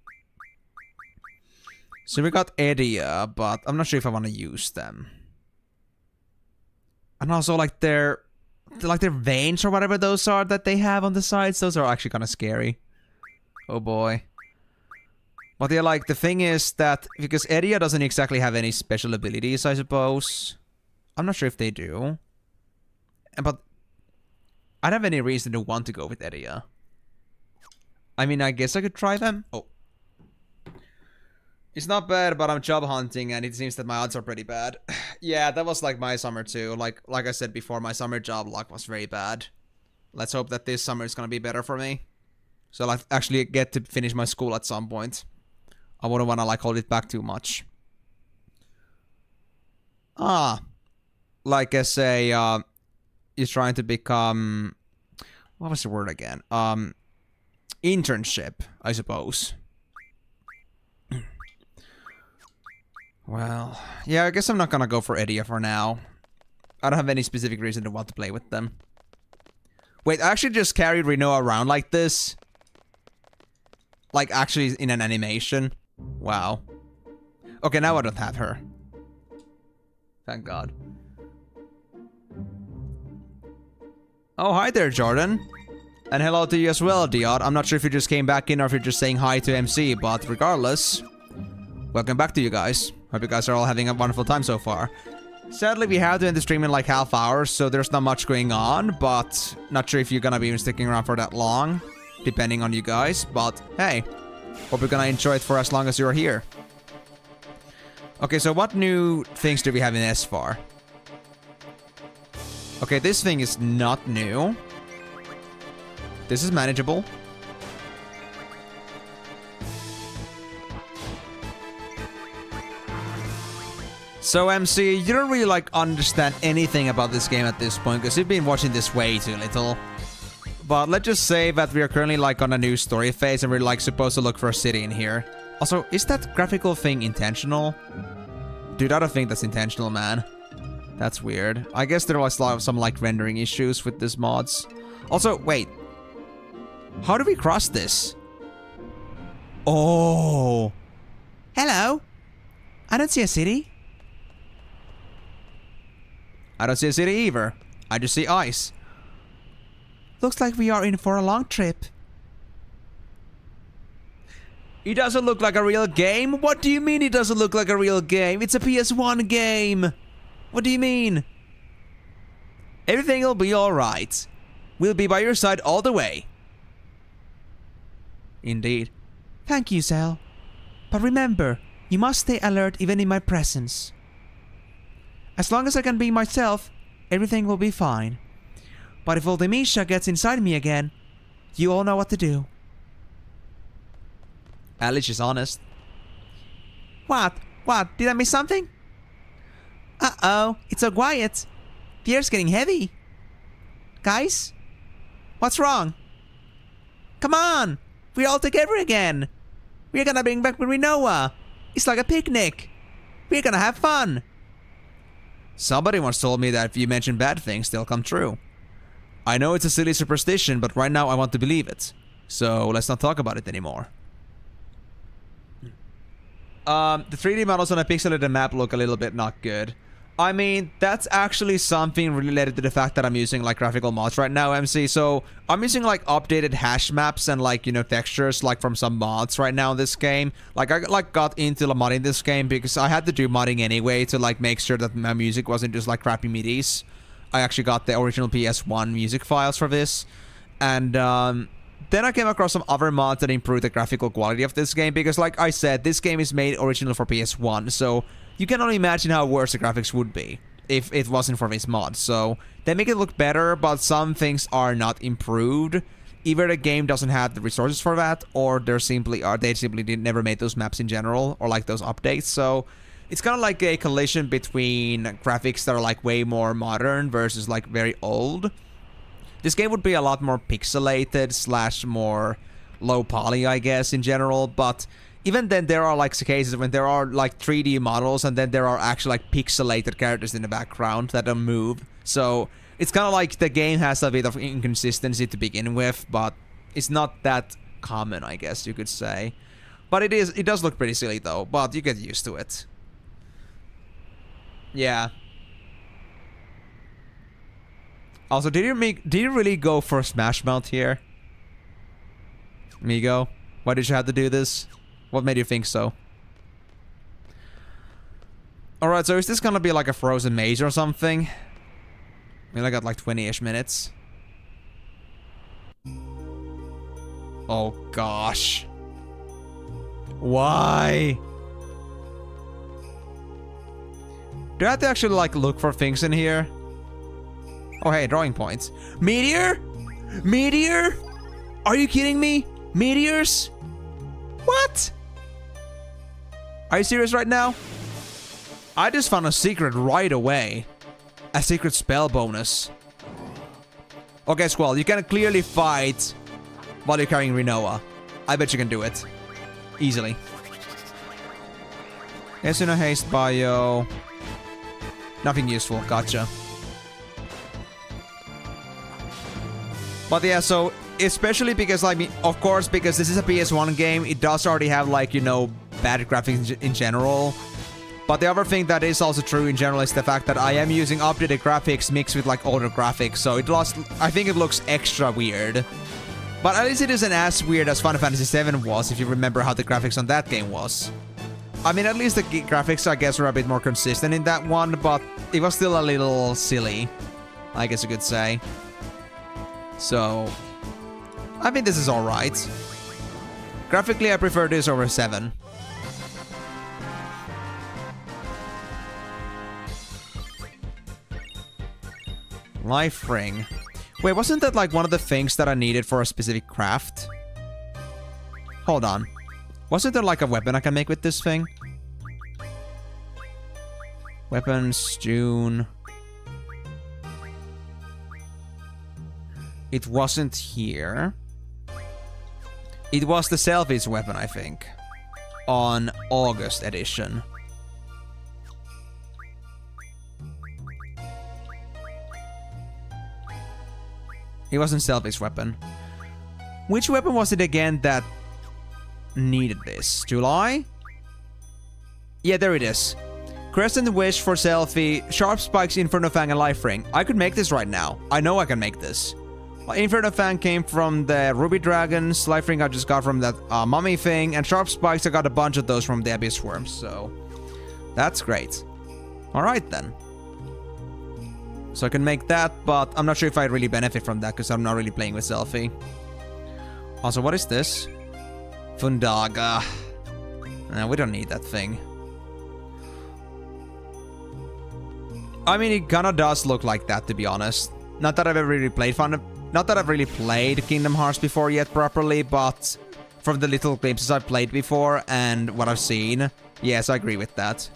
So we got Edia, but I'm not sure if I want to use them. And also, like, their veins or whatever those are that they have on the sides, those are actually kind of scary. Oh boy. But yeah, like, the thing is that, because Edia doesn't exactly have any special abilities, I suppose. I'm not sure if they do. But I don't have any reason to want to go with Edia. I mean, I guess I could try them. Oh. It's not bad, but I'm job hunting, and it seems that my odds are pretty bad. Yeah, that was like my summer too. Like I said before, my summer job luck was very bad. Let's hope that this summer is gonna be better for me. So I'll actually get to finish my school at some point. I wouldn't want to, like, hold it back too much. Like I say, you're trying to become... What was the word again? Internship, I suppose. Well, yeah, I guess I'm not gonna go for Edia for now. I don't have any specific reason to want to play with them. Wait, I actually just carried Rinoa around like this? Like, actually in an animation? Wow. Okay, now I don't have her. Thank God. Oh, hi there, Jordan. And hello to you as well, Diod. I'm not sure if you just came back in or if you're just saying hi to MC, but regardless, welcome back to you guys. Hope you guys are all having a wonderful time so far. Sadly, we have to end the stream in like half hour, so there's not much going on, but not sure if you're gonna be sticking around for that long, depending on you guys, but hey. Hope you're gonna enjoy it for as long as you're here. Okay, so what new things do we have in S-Far? Okay, this thing is not new. This is manageable. So MC, you don't really like understand anything about this game at this point because you've been watching this way too little. But let's just say that we are currently like on a new story phase and we're like supposed to look for a city in here. Also, is that graphical thing intentional? Dude, I don't think that's intentional, man. That's weird. I guess there was some like rendering issues with this mods. Also, wait. How do we cross this? Oh. Hello? I don't see a city. I don't see a city either. I just see ice. Looks like we are in for a long trip. It doesn't look like a real game? What do you mean it doesn't look like a real game? It's a PS1 game. What do you mean? Everything will be alright. We'll be by your side all the way. Indeed. Thank you, Zell. But remember, you must stay alert even in my presence. As long as I can be myself, everything will be fine. But if Ultimisha gets inside me again, you all know what to do. At least she's honest. What? What? Did I miss something? Uh-oh, it's so quiet. The air's getting heavy. Guys? What's wrong? Come on! We're all together again. We're gonna bring back Rinoa. It's like a picnic. We're gonna have fun. Somebody once told me that if you mention bad things, they'll come true. I know it's a silly superstition, but right now I want to believe it. So let's not talk about it anymore. The 3D models on a pixelated map look a little bit not good. I mean, that's actually something related to the fact that I'm using like graphical mods right now, MC. So I'm using like updated hash maps and like, you know, textures like from some mods right now in this game. Like I like got into the modding this game because I had to do modding anyway to like make sure that my music wasn't just like crappy MIDIs. I actually got the original PS1 music files for this. And then I came across some other mods that improved the graphical quality of this game because like I said, this game is made originally for PS1. So you can only imagine how worse the graphics would be if it wasn't for this mod. So they make it look better, but some things are not improved. Either the game doesn't have the resources for that, or they simply never made those maps in general, or like those updates. So it's kind of like a collision between graphics that are like way more modern versus like very old. This game would be a lot more pixelated / more low poly, I guess, in general, but even then, there are like cases when there are like 3D models and then there are actually like pixelated characters in the background that don't move. So it's kind of like the game has a bit of inconsistency to begin with, but it's not that common, I guess you could say. But it does look pretty silly though, but you get used to it. Yeah. Also, did you really go for Smash Mount here? Migo? Why did you have to do this? What made you think so? Alright, so is this gonna be like a frozen maze or something? I mean, I got like 20-ish minutes. Oh gosh. Why? Do I have to actually like look for things in here? Oh hey, drawing points. Meteor? Meteor? Are you kidding me? Meteors? What? Are you serious right now? I just found a secret right away. A secret spell bonus. Okay, Squall, you can clearly fight while you're carrying Rinoa. I bet you can do it. Easily. Yes, in a haste bio. Nothing useful, gotcha. But yeah, so especially because, like, of course, because this is a PS1 game, it does already have, like, you know, bad graphics in general. But the other thing that is also true in general is the fact that I am using updated graphics mixed with, like, older graphics. So I think it looks extra weird. But at least it isn't as weird as Final Fantasy VII was, if you remember how the graphics on that game was. I mean, at least the graphics, I guess, were a bit more consistent in that one, but it was still a little silly, I guess you could say. So I think this is alright. Graphically, I prefer this over 7. Life ring. Wait, wasn't that like one of the things that I needed for a specific craft? Hold on. Wasn't there like a weapon I can make with this thing? Weapons, June. It wasn't here. It was the selfies weapon, I think. On August edition. It wasn't selfies weapon. Which weapon was it again that needed this? July? Yeah, there it is. Crescent Wish for selfie, Sharp Spikes, Inferno Fang, and Life Ring. I could make this right now. I know I can make this. Inferno Fang came from the Ruby Dragons, Life Ring I just got from that mummy thing, and Sharp Spikes I got a bunch of those from the Abyss Worms, so that's great. Alright then. So I can make that, but I'm not sure if I really benefit from that because I'm not really playing with selfie. Also, what is this? Fundaga. Nah, we don't need that thing. I mean, it kinda does look like that, to be honest. Not that I've ever really played Not that I've really played Kingdom Hearts before yet properly, but from the little glimpses I've played before and what I've seen, yes, I agree with that.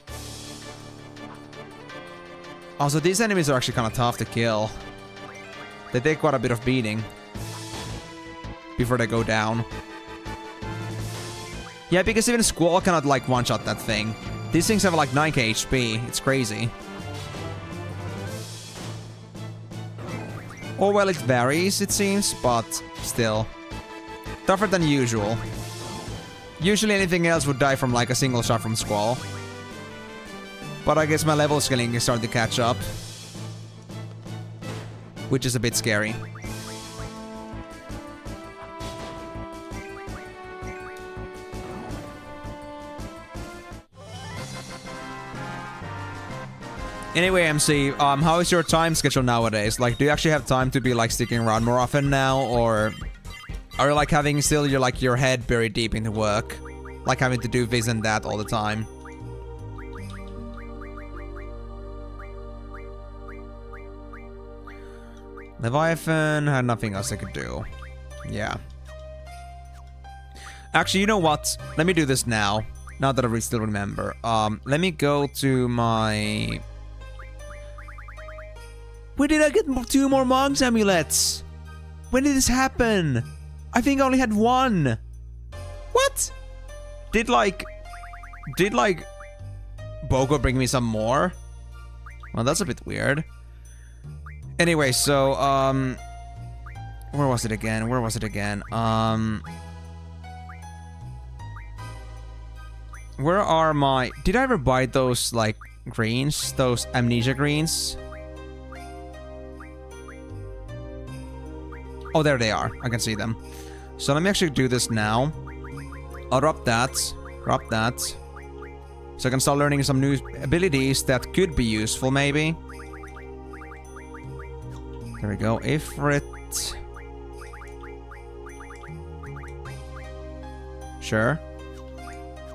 Also, these enemies are actually kind of tough to kill. They take quite a bit of beating before they go down. Yeah, because even Squall cannot, like, one-shot that thing. These things have, like, 9k HP. It's crazy. Oh, well, it varies, it seems, but still. Tougher than usual. Usually anything else would die from like a single shot from Squall. But I guess my level scaling is starting to catch up. Which is a bit scary. Anyway, MC, how is your time schedule nowadays? Like, do you actually have time to be like sticking around more often now, or are you like having still your head buried deep into work, like having to do this and that all the time? Leviathan had nothing else I could do. Yeah. Actually, you know what? Let me do this now. Now that I still remember. Let me go to my... When did I get 2 more Monks amulets? When did this happen? I think I only had 1. What? Did Bogo bring me some more? Well, that's a bit weird. Anyway, so, where was it again? Where are my... Did I ever buy those, like, greens? Those amnesia greens? Oh, there they are. I can see them. So let me actually do this now. I'll drop that. Drop that. So I can start learning some new abilities that could be useful, maybe. There we go. Ifrit. Sure.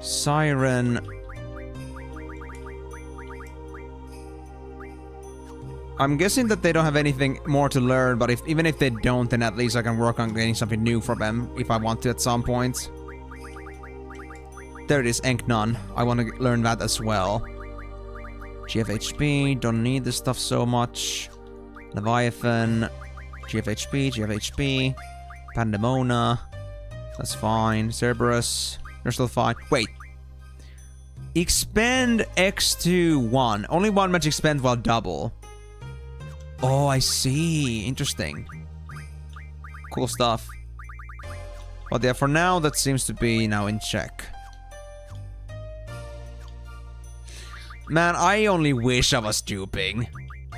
Siren. I'm guessing that they don't have anything more to learn, but even if they don't, then at least I can work on getting something new for them if I want to at some point. There it is, Enknon. I want to learn that as well. GFHP, don't need this stuff so much. Leviathan, GFHP, Pandemona. That's fine. Cerberus, you're still fine. Wait. Expend X to 1. Only 1 magic spend while double. Oh, I see. Interesting. Cool stuff. But yeah, for now, that seems to be now in check. Man, I only wish I was duping.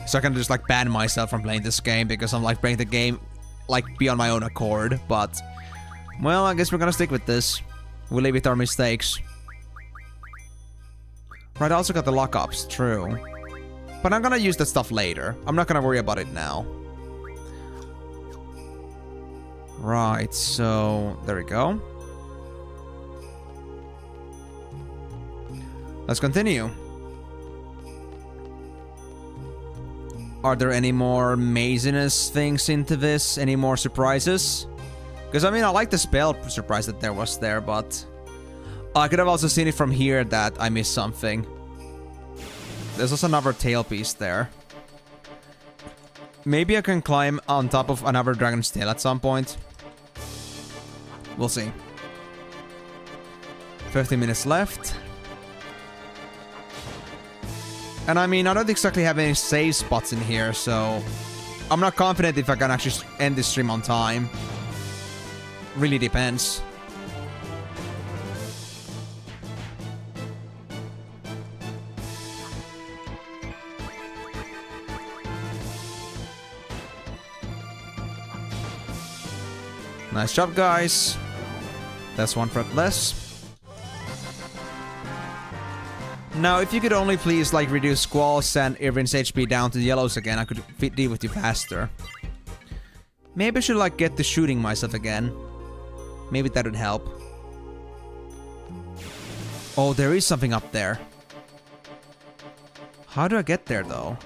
So I can just like ban myself from playing this game because I'm like playing the game like be on my own accord. But, well, I guess we're gonna stick with this. We'll live with our mistakes. Right, I also got the lockups, true. But I'm gonna use that stuff later. I'm not gonna worry about it now. Right, so there we go. Let's continue. Are there any more maziness things into this? Any more surprises? Because I mean, I like the spell surprise that there was there, but I could have also seen it from here that I missed something. There's also another tailpiece there. Maybe I can climb on top of another dragon's tail at some point. We'll see. 15 minutes left. And I mean, I don't exactly have any save spots in here, so I'm not confident if I can actually end this stream on time. Really depends. Nice job, guys. That's 1 fret less. Now, if you could only please, like, reduce Squall's and Irvin's HP down to yellows again, I could deal with you faster. Maybe I should, like, get to shooting myself again. Maybe that would help. Oh, there is something up there. How do I get there, though?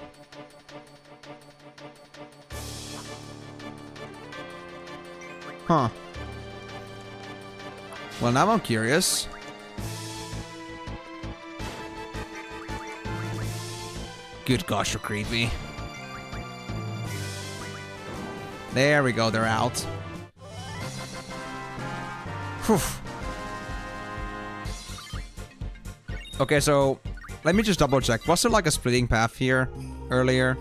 Huh. Well, now I'm curious. Good gosh, you're creepy. There we go, they're out. Whew. Okay, so let me just double check. Was there like a splitting path here earlier?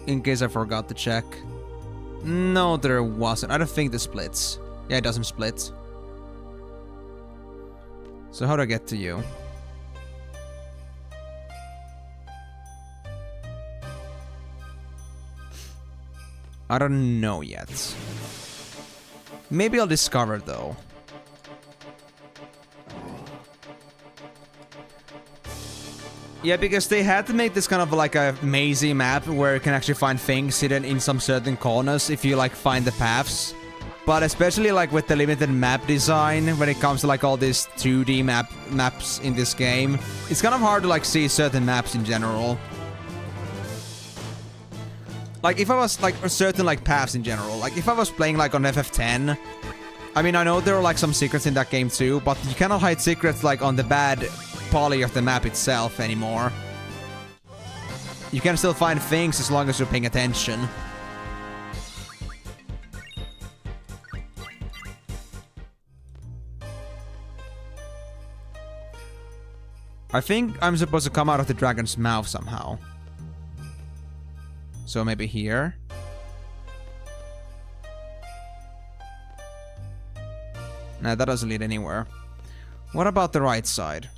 In case I forgot to check. No, there wasn't. I don't think this splits. Yeah, it doesn't split. So how do I get to you? I don't know yet. Maybe I'll discover though. Yeah, because they had to make this kind of like a mazy map where you can actually find things hidden in some certain corners if you like find the paths. But especially like with the limited map design, when it comes to like all these 2D maps in this game, it's kind of hard to like see certain maps in general. Like if I was like certain like paths in general, like if I was playing like on FF10, I mean I know there are like some secrets in that game too, but you cannot hide secrets like on the bad poly of the map itself anymore. You can still find things as long as you're paying attention. I think I'm supposed to come out of the dragon's mouth somehow. So maybe here. Nah, that doesn't lead anywhere. What about the right side?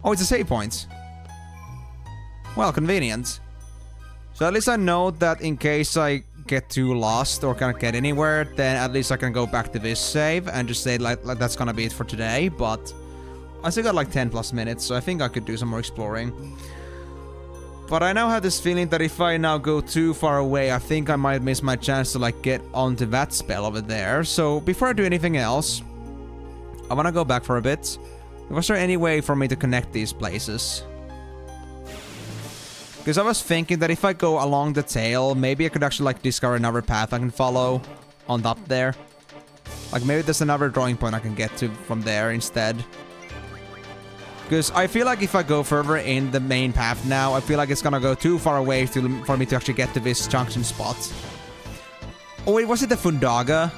Oh, it's a save point. Well, convenient. So at least I know that in case I get too lost or can't get anywhere, then at least I can go back to this save and just say like that's gonna be it for today. But I still got like 10 plus minutes, so I think I could do some more exploring. But I now have this feeling that if I now go too far away, I think I might miss my chance to like get onto that spell over there. So before I do anything else, I wanna go back for a bit. Was there any way for me to connect these places? Because I was thinking that if I go along the tail, maybe I could actually like discover another path I can follow on up there. Like maybe there's another drawing point I can get to from there instead. Because I feel like if I go further in the main path now, I feel like it's gonna go too far away for me to actually get to this junction spot. Oh wait, was it the Fundaga?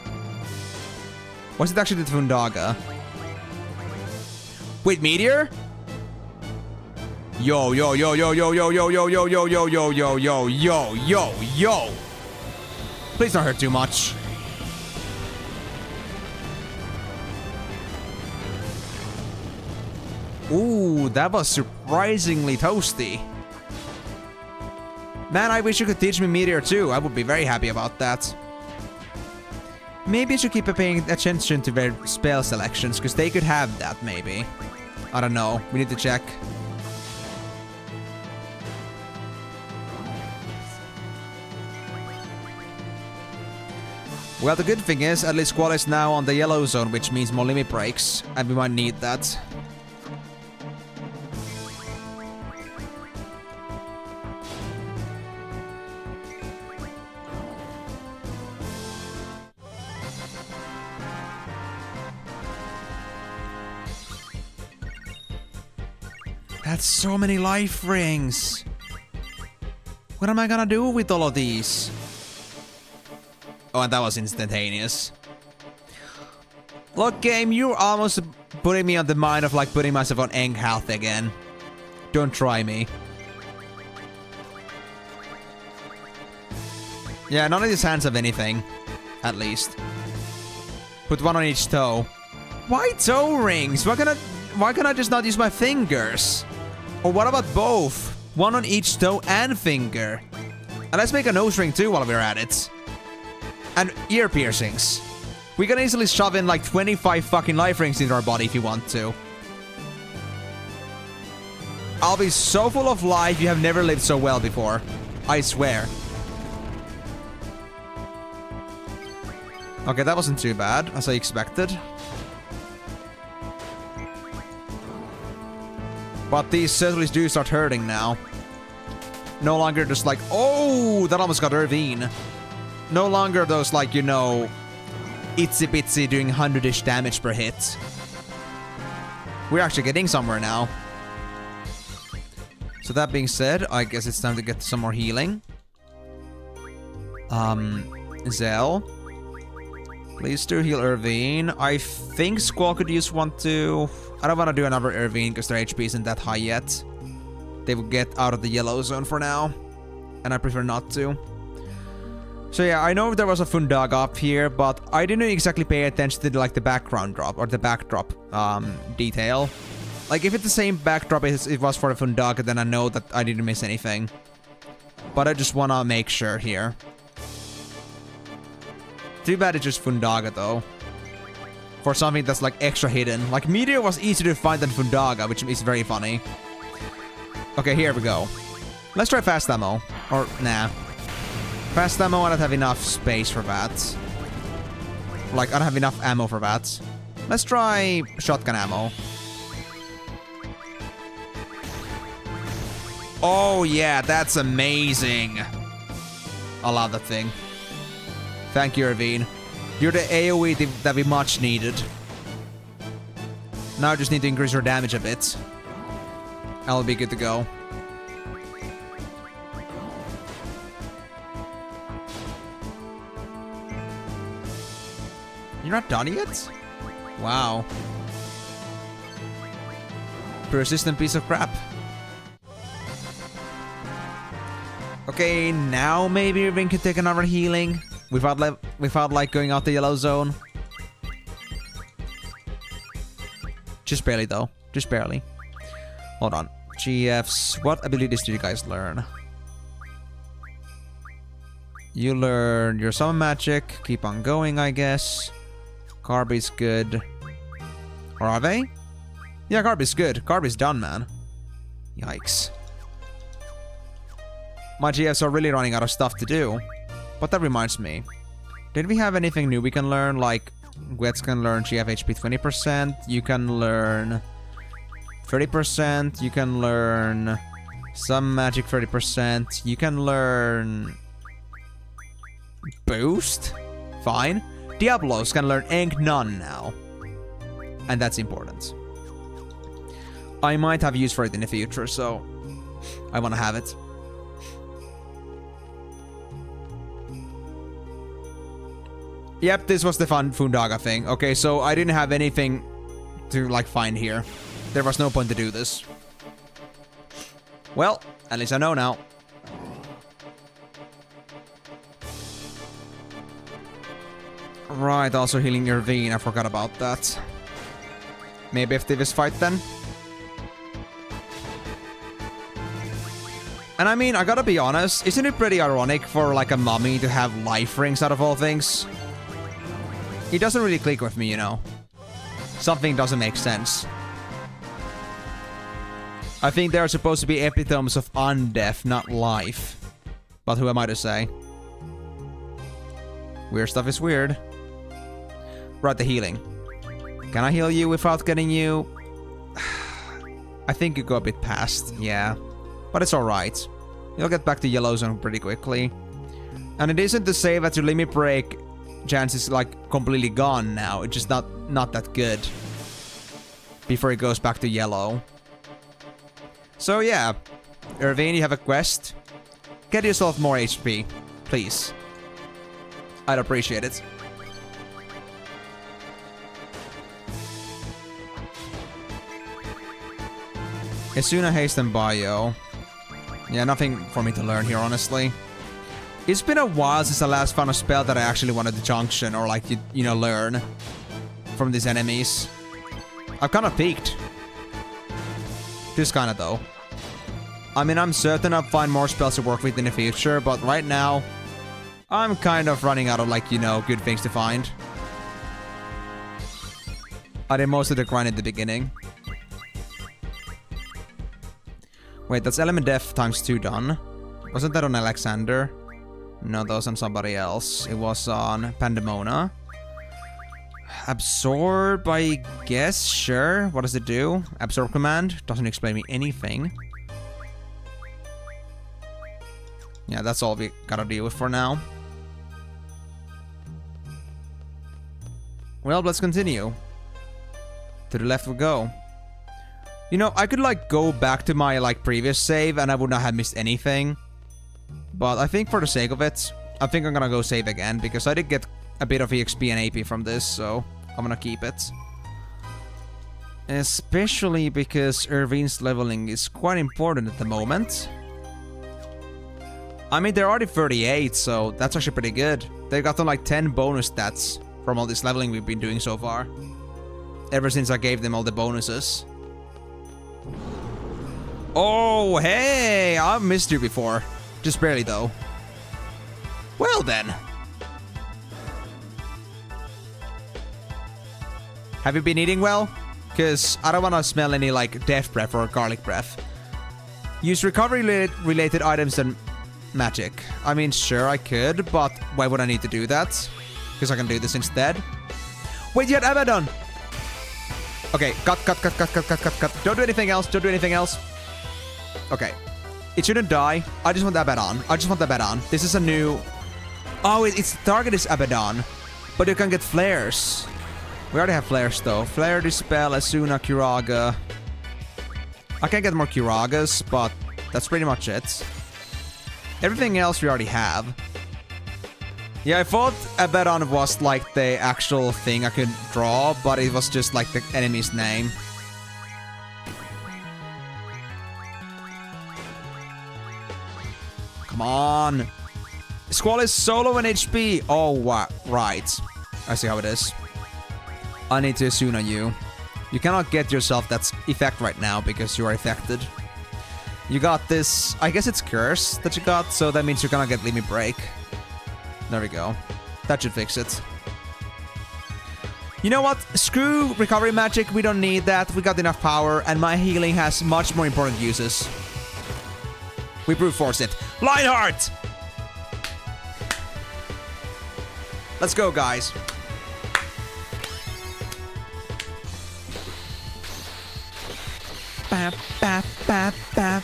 Was it actually the Fundaga? Wait, Meteor? Yo, yo, yo, yo, yo, yo, yo, yo, yo, yo, yo, yo, yo, yo, yo, yo, yo. Please don't hurt too much. Ooh, that was surprisingly toasty. Man, I wish you could teach me Meteor too. I would be very happy about that. Maybe I should keep paying attention to their spell selections, because they could have that, maybe. I don't know. We need to check. Well, the good thing is, at least Squall is now on the yellow zone, which means more limit breaks, and we might need that. That's so many life rings. What am I gonna do with all of these? Oh, and that was instantaneous. Look, game, you're almost putting me on the mind of like putting myself on Eng health again. Don't try me. Yeah, none of these hands have anything. At least. Put one on each toe. Why toe rings? Why can I just not use my fingers? Or what about both? One on each toe and finger. And let's make a nose ring too while we're at it. And ear piercings. We can easily shove in like 25 fucking life rings into our body if you want to. I'll be so full of life, you have never lived so well before. I swear. Okay, that wasn't too bad, as I expected. But these certainly do start hurting now. No longer just like, oh, that almost got Irvine. No longer those like, you know, itsy bitsy doing 100-ish damage per hit. We're actually getting somewhere now. So that being said, I guess it's time to get some more healing. Zell. Please do heal Irvine. I think Squall could use one too. I don't want to do another Irvine because their HP isn't that high yet. They will get out of the yellow zone for now. And I prefer not to. So yeah, I know there was a Fundaga up here, but I didn't exactly pay attention to like the background drop or the backdrop detail. Like if it's the same backdrop as it was for the Fundaga, then I know that I didn't miss anything. But I just wanna make sure here. Too bad it's just Fundaga though. For something that's like extra hidden. Like Meteor was easier to find than Fundaga, which is very funny. Okay, here we go. Let's try fast ammo. Or, nah. Fast ammo, I don't have enough space for that. Like, I don't have enough ammo for that. Let's try shotgun ammo. Oh yeah, that's amazing. I love that thing. Thank you, Irvine. You're the AoE that we much needed. Now I just need to increase your damage a bit. I'll be good to go. You're not done yet? Wow. Persistent piece of crap. Okay, now maybe we can take another healing without like going out the yellow zone. Just barely though. Just barely. Hold on. GFs. What abilities did you guys learn? You learned your summon magic. Keep on going, I guess. Carby's good. Or are they? Yeah, Carby's good. Carby's done, man. Yikes. My GFs are really running out of stuff to do. But that reminds me. Did we have anything new we can learn? Like, Gwets can learn GF HP 20%. You can learn 30%. You can learn some magic 30%. You can learn boost. Fine. Diablos can learn Ink None now. And that's important. I might have use for it in the future, so I want to have it. Yep, this was the fun Fundaga thing. Okay, so I didn't have anything to, like, find here. There was no point to do this. Well, at least I know now. Right, also healing Irvine. I forgot about that. Maybe after this fight then? And I mean, I gotta be honest, isn't it pretty ironic for, like, a mummy to have life rings out of all things? It doesn't really click with me, you know. Something doesn't make sense. I think they're supposed to be epitomes of undeath, not life. But who am I to say? Weird stuff is weird. Right, the healing. Can I heal you without getting you? I think you go a bit past, yeah. But it's alright. You'll get back to yellow zone pretty quickly. And it isn't to say that your limit break chance is like completely gone now. It's just not that good. Before it goes back to yellow. So yeah. Irvine, you have a quest. Get yourself more HP. Please. I'd appreciate it. Isuna Hasten Bio. Yeah, nothing for me to learn here, honestly. It's been a while since I last found a spell that I actually wanted to junction or like, you know, learn from these enemies. I've kind of peaked. Just kind of though. I mean, I'm certain I'll find more spells to work with in the future, but right now, I'm kind of running out of, like, you know, good things to find. I did most of the grind at the beginning. Wait, that's Element Death times 2 done. Wasn't that on Alexander? No, that was on somebody else. It was on Pandemona. Absorb, I guess? Sure. What does it do? Absorb command? Doesn't explain me anything. Yeah, that's all we gotta deal with for now. Well, let's continue. To the left we go. You know, I could, like, go back to my, like, previous save and I would not have missed anything. But I think for the sake of it, I think I'm gonna go save again because I did get a bit of EXP and AP from this, so I'm gonna keep it. Especially because Irvine's leveling is quite important at the moment. I mean, they're already 38, so that's actually pretty good. They've gotten like 10 bonus stats from all this leveling we've been doing so far. Ever since I gave them all the bonuses. Oh, hey! I've missed you before. Just barely, though. Well, then. Have you been eating well? Because I don't want to smell any, like, death breath or garlic breath. Use recovery-related items and magic. I mean, sure, I could, but why would I need to do that? Because I can do this instead. Wait, you had Abaddon! Okay, cut. Don't do anything else, don't do anything else. Okay. It shouldn't die. I just want that Abaddon. I just want that Abaddon. This is a new... Oh, its target is Abaddon. But you can get flares. We already have flares, though. Flare, Dispel, Asuna, Kiraga. I can get more Kiragas, but that's pretty much it. Everything else we already have. Yeah, I thought Abaddon was like the actual thing I could draw, but it was just like the enemy's name. Come on. Squall is solo in HP. Oh, right. I see how it is. I need to Asuna you. You cannot get yourself that effect right now because you are affected. You got this... I guess it's Curse that you got, so that means you're gonna get Leave Me Break. There we go. That should fix it. You know what? Screw recovery magic. We don't need that. We got enough power, and my healing has much more important uses. We brute force it. Lionheart! Let's go, guys. Bap, bap, bap, bap.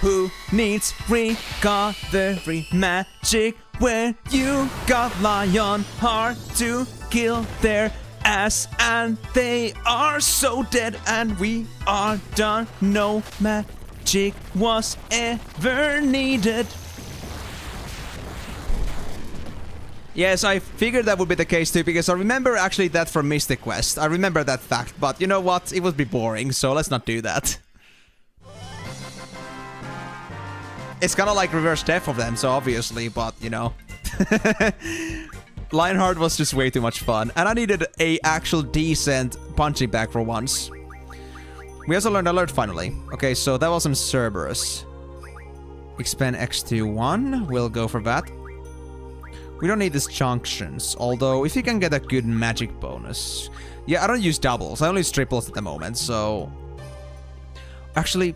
Who needs recovery magic when you got Lionheart to kill their ass and they are so dead and we are done. No magic was ever needed. Yes, I figured that would be the case too, because I remember actually that from Mystic Quest. I remember that fact, but you know what? It would be boring, so let's not do that. It's kind of like reverse death of them, so obviously, but you know. Lionheart was just way too much fun, and I needed a actual decent punching bag for once. We also learned Alert finally. Okay, so that was on Cerberus. Expand X to 1, we'll go for that. We don't need these junctions, although if you can get a good magic bonus. Yeah, I don't use doubles, I only use triples at the moment, so... Actually...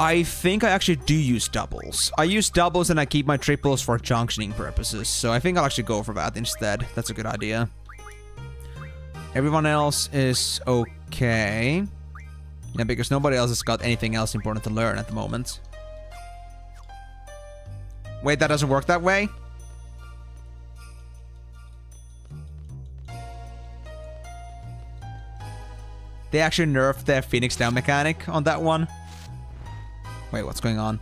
I think I actually do use doubles. I use doubles and I keep my triples for junctioning purposes, so I think I'll actually go for that instead. That's a good idea. Everyone else is okay. Yeah, because nobody else has got anything else important to learn at the moment. Wait, that doesn't work that way? They actually nerfed the Phoenix Down mechanic on that one. Wait, what's going on?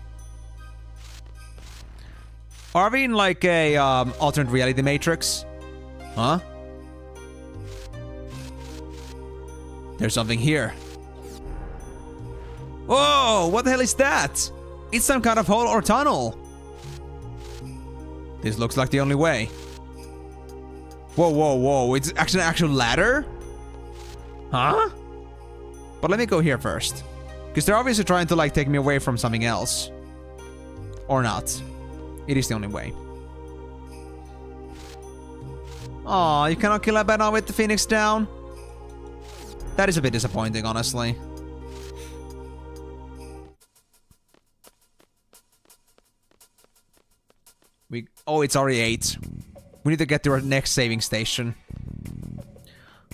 Are we in like a alternate reality matrix? Huh? There's something here. Whoa, what the hell is that? It's some kind of hole or tunnel. This looks like the only way. Whoa, whoa, whoa. It's actually an actual ladder? Huh? But let me go here first. Because they're obviously trying to like take me away from something else. Or not. It is the only way. Aw, you cannot kill Abaddon with the Phoenix down? That is a bit disappointing, honestly. Oh, it's already 8. We need to get to our next saving station.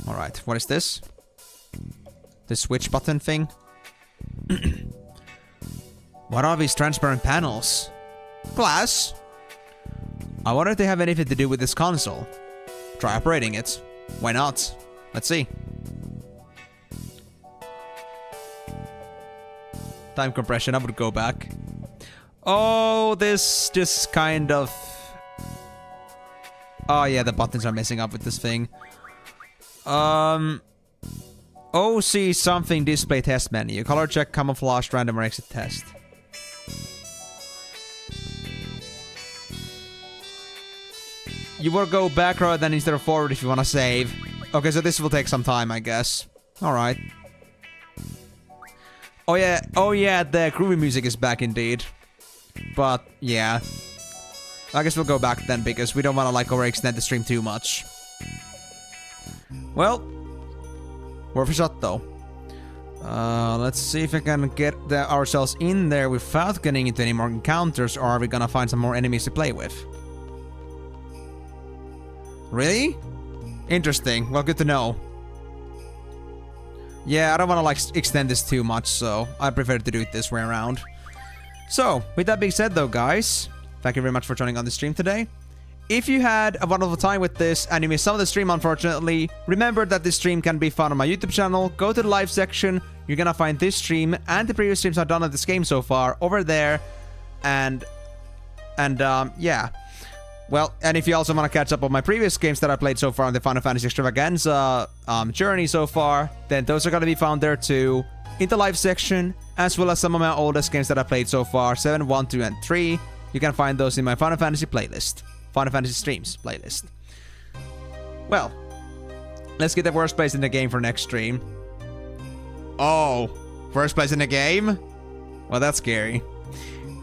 Alright, what is this? The switch button thing? What are these transparent panels? Glass? I wonder if they have anything to do with this console. Try operating it. Why not? Let's see. Time compression, I would go back. Oh, this just kind of... Oh yeah, the buttons are messing up with this thing. OC something display test menu. Color check, camouflage, random or exit test. You will go back rather than instead of forward if you want to save. Okay, so this will take some time, I guess. Alright. Oh yeah, the groovy music is back indeed. But, yeah. I guess we'll go back then, because we don't want to, like, overextend the stream too much. Well. Worth a shot, though. Let's see if we can get ourselves in there without getting into any more encounters, or are we gonna find some more enemies to play with? Really? Interesting. Well, good to know. Yeah, I don't want to, like, extend this too much, so I prefer to do it this way around. So, with that being said, though, guys, thank you very much for joining on the stream today. If you had a wonderful time with this and you missed some of the stream, unfortunately, remember that this stream can be found on my YouTube channel. Go to the live section. You're gonna find this stream and the previous streams I've done of this game so far over there. And yeah. Well, and if you also want to catch up on my previous games that I played so far on the Final Fantasy Extravaganza journey so far, then those are going to be found there too, in the live section, as well as some of my oldest games that I played so far, 7, 1, 2, and 3. You can find those in my Final Fantasy playlist. Final Fantasy Streams playlist. Well, let's get the worst place in the game for next stream. Oh, first place in the game? Well, that's scary.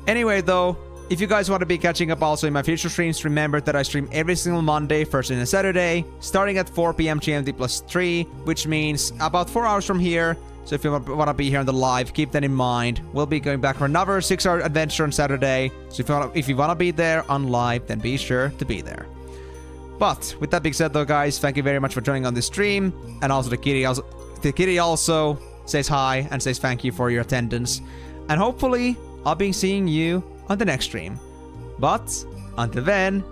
Anyway, though, if you guys want to be catching up also in my future streams, remember that I stream every single Monday, Thursday, and Saturday, starting at 4 PM GMT plus 3, which means about 4 hours from here. So if you want to be here on the live, keep that in mind. We'll be going back for another 6-hour adventure on Saturday. So if you want to be there on live, then be sure to be there. But with that being said, though, guys, thank you very much for joining on this stream, and also the kitty also says hi and says thank you for your attendance, and hopefully I'll be seeing you on the next stream. But until then,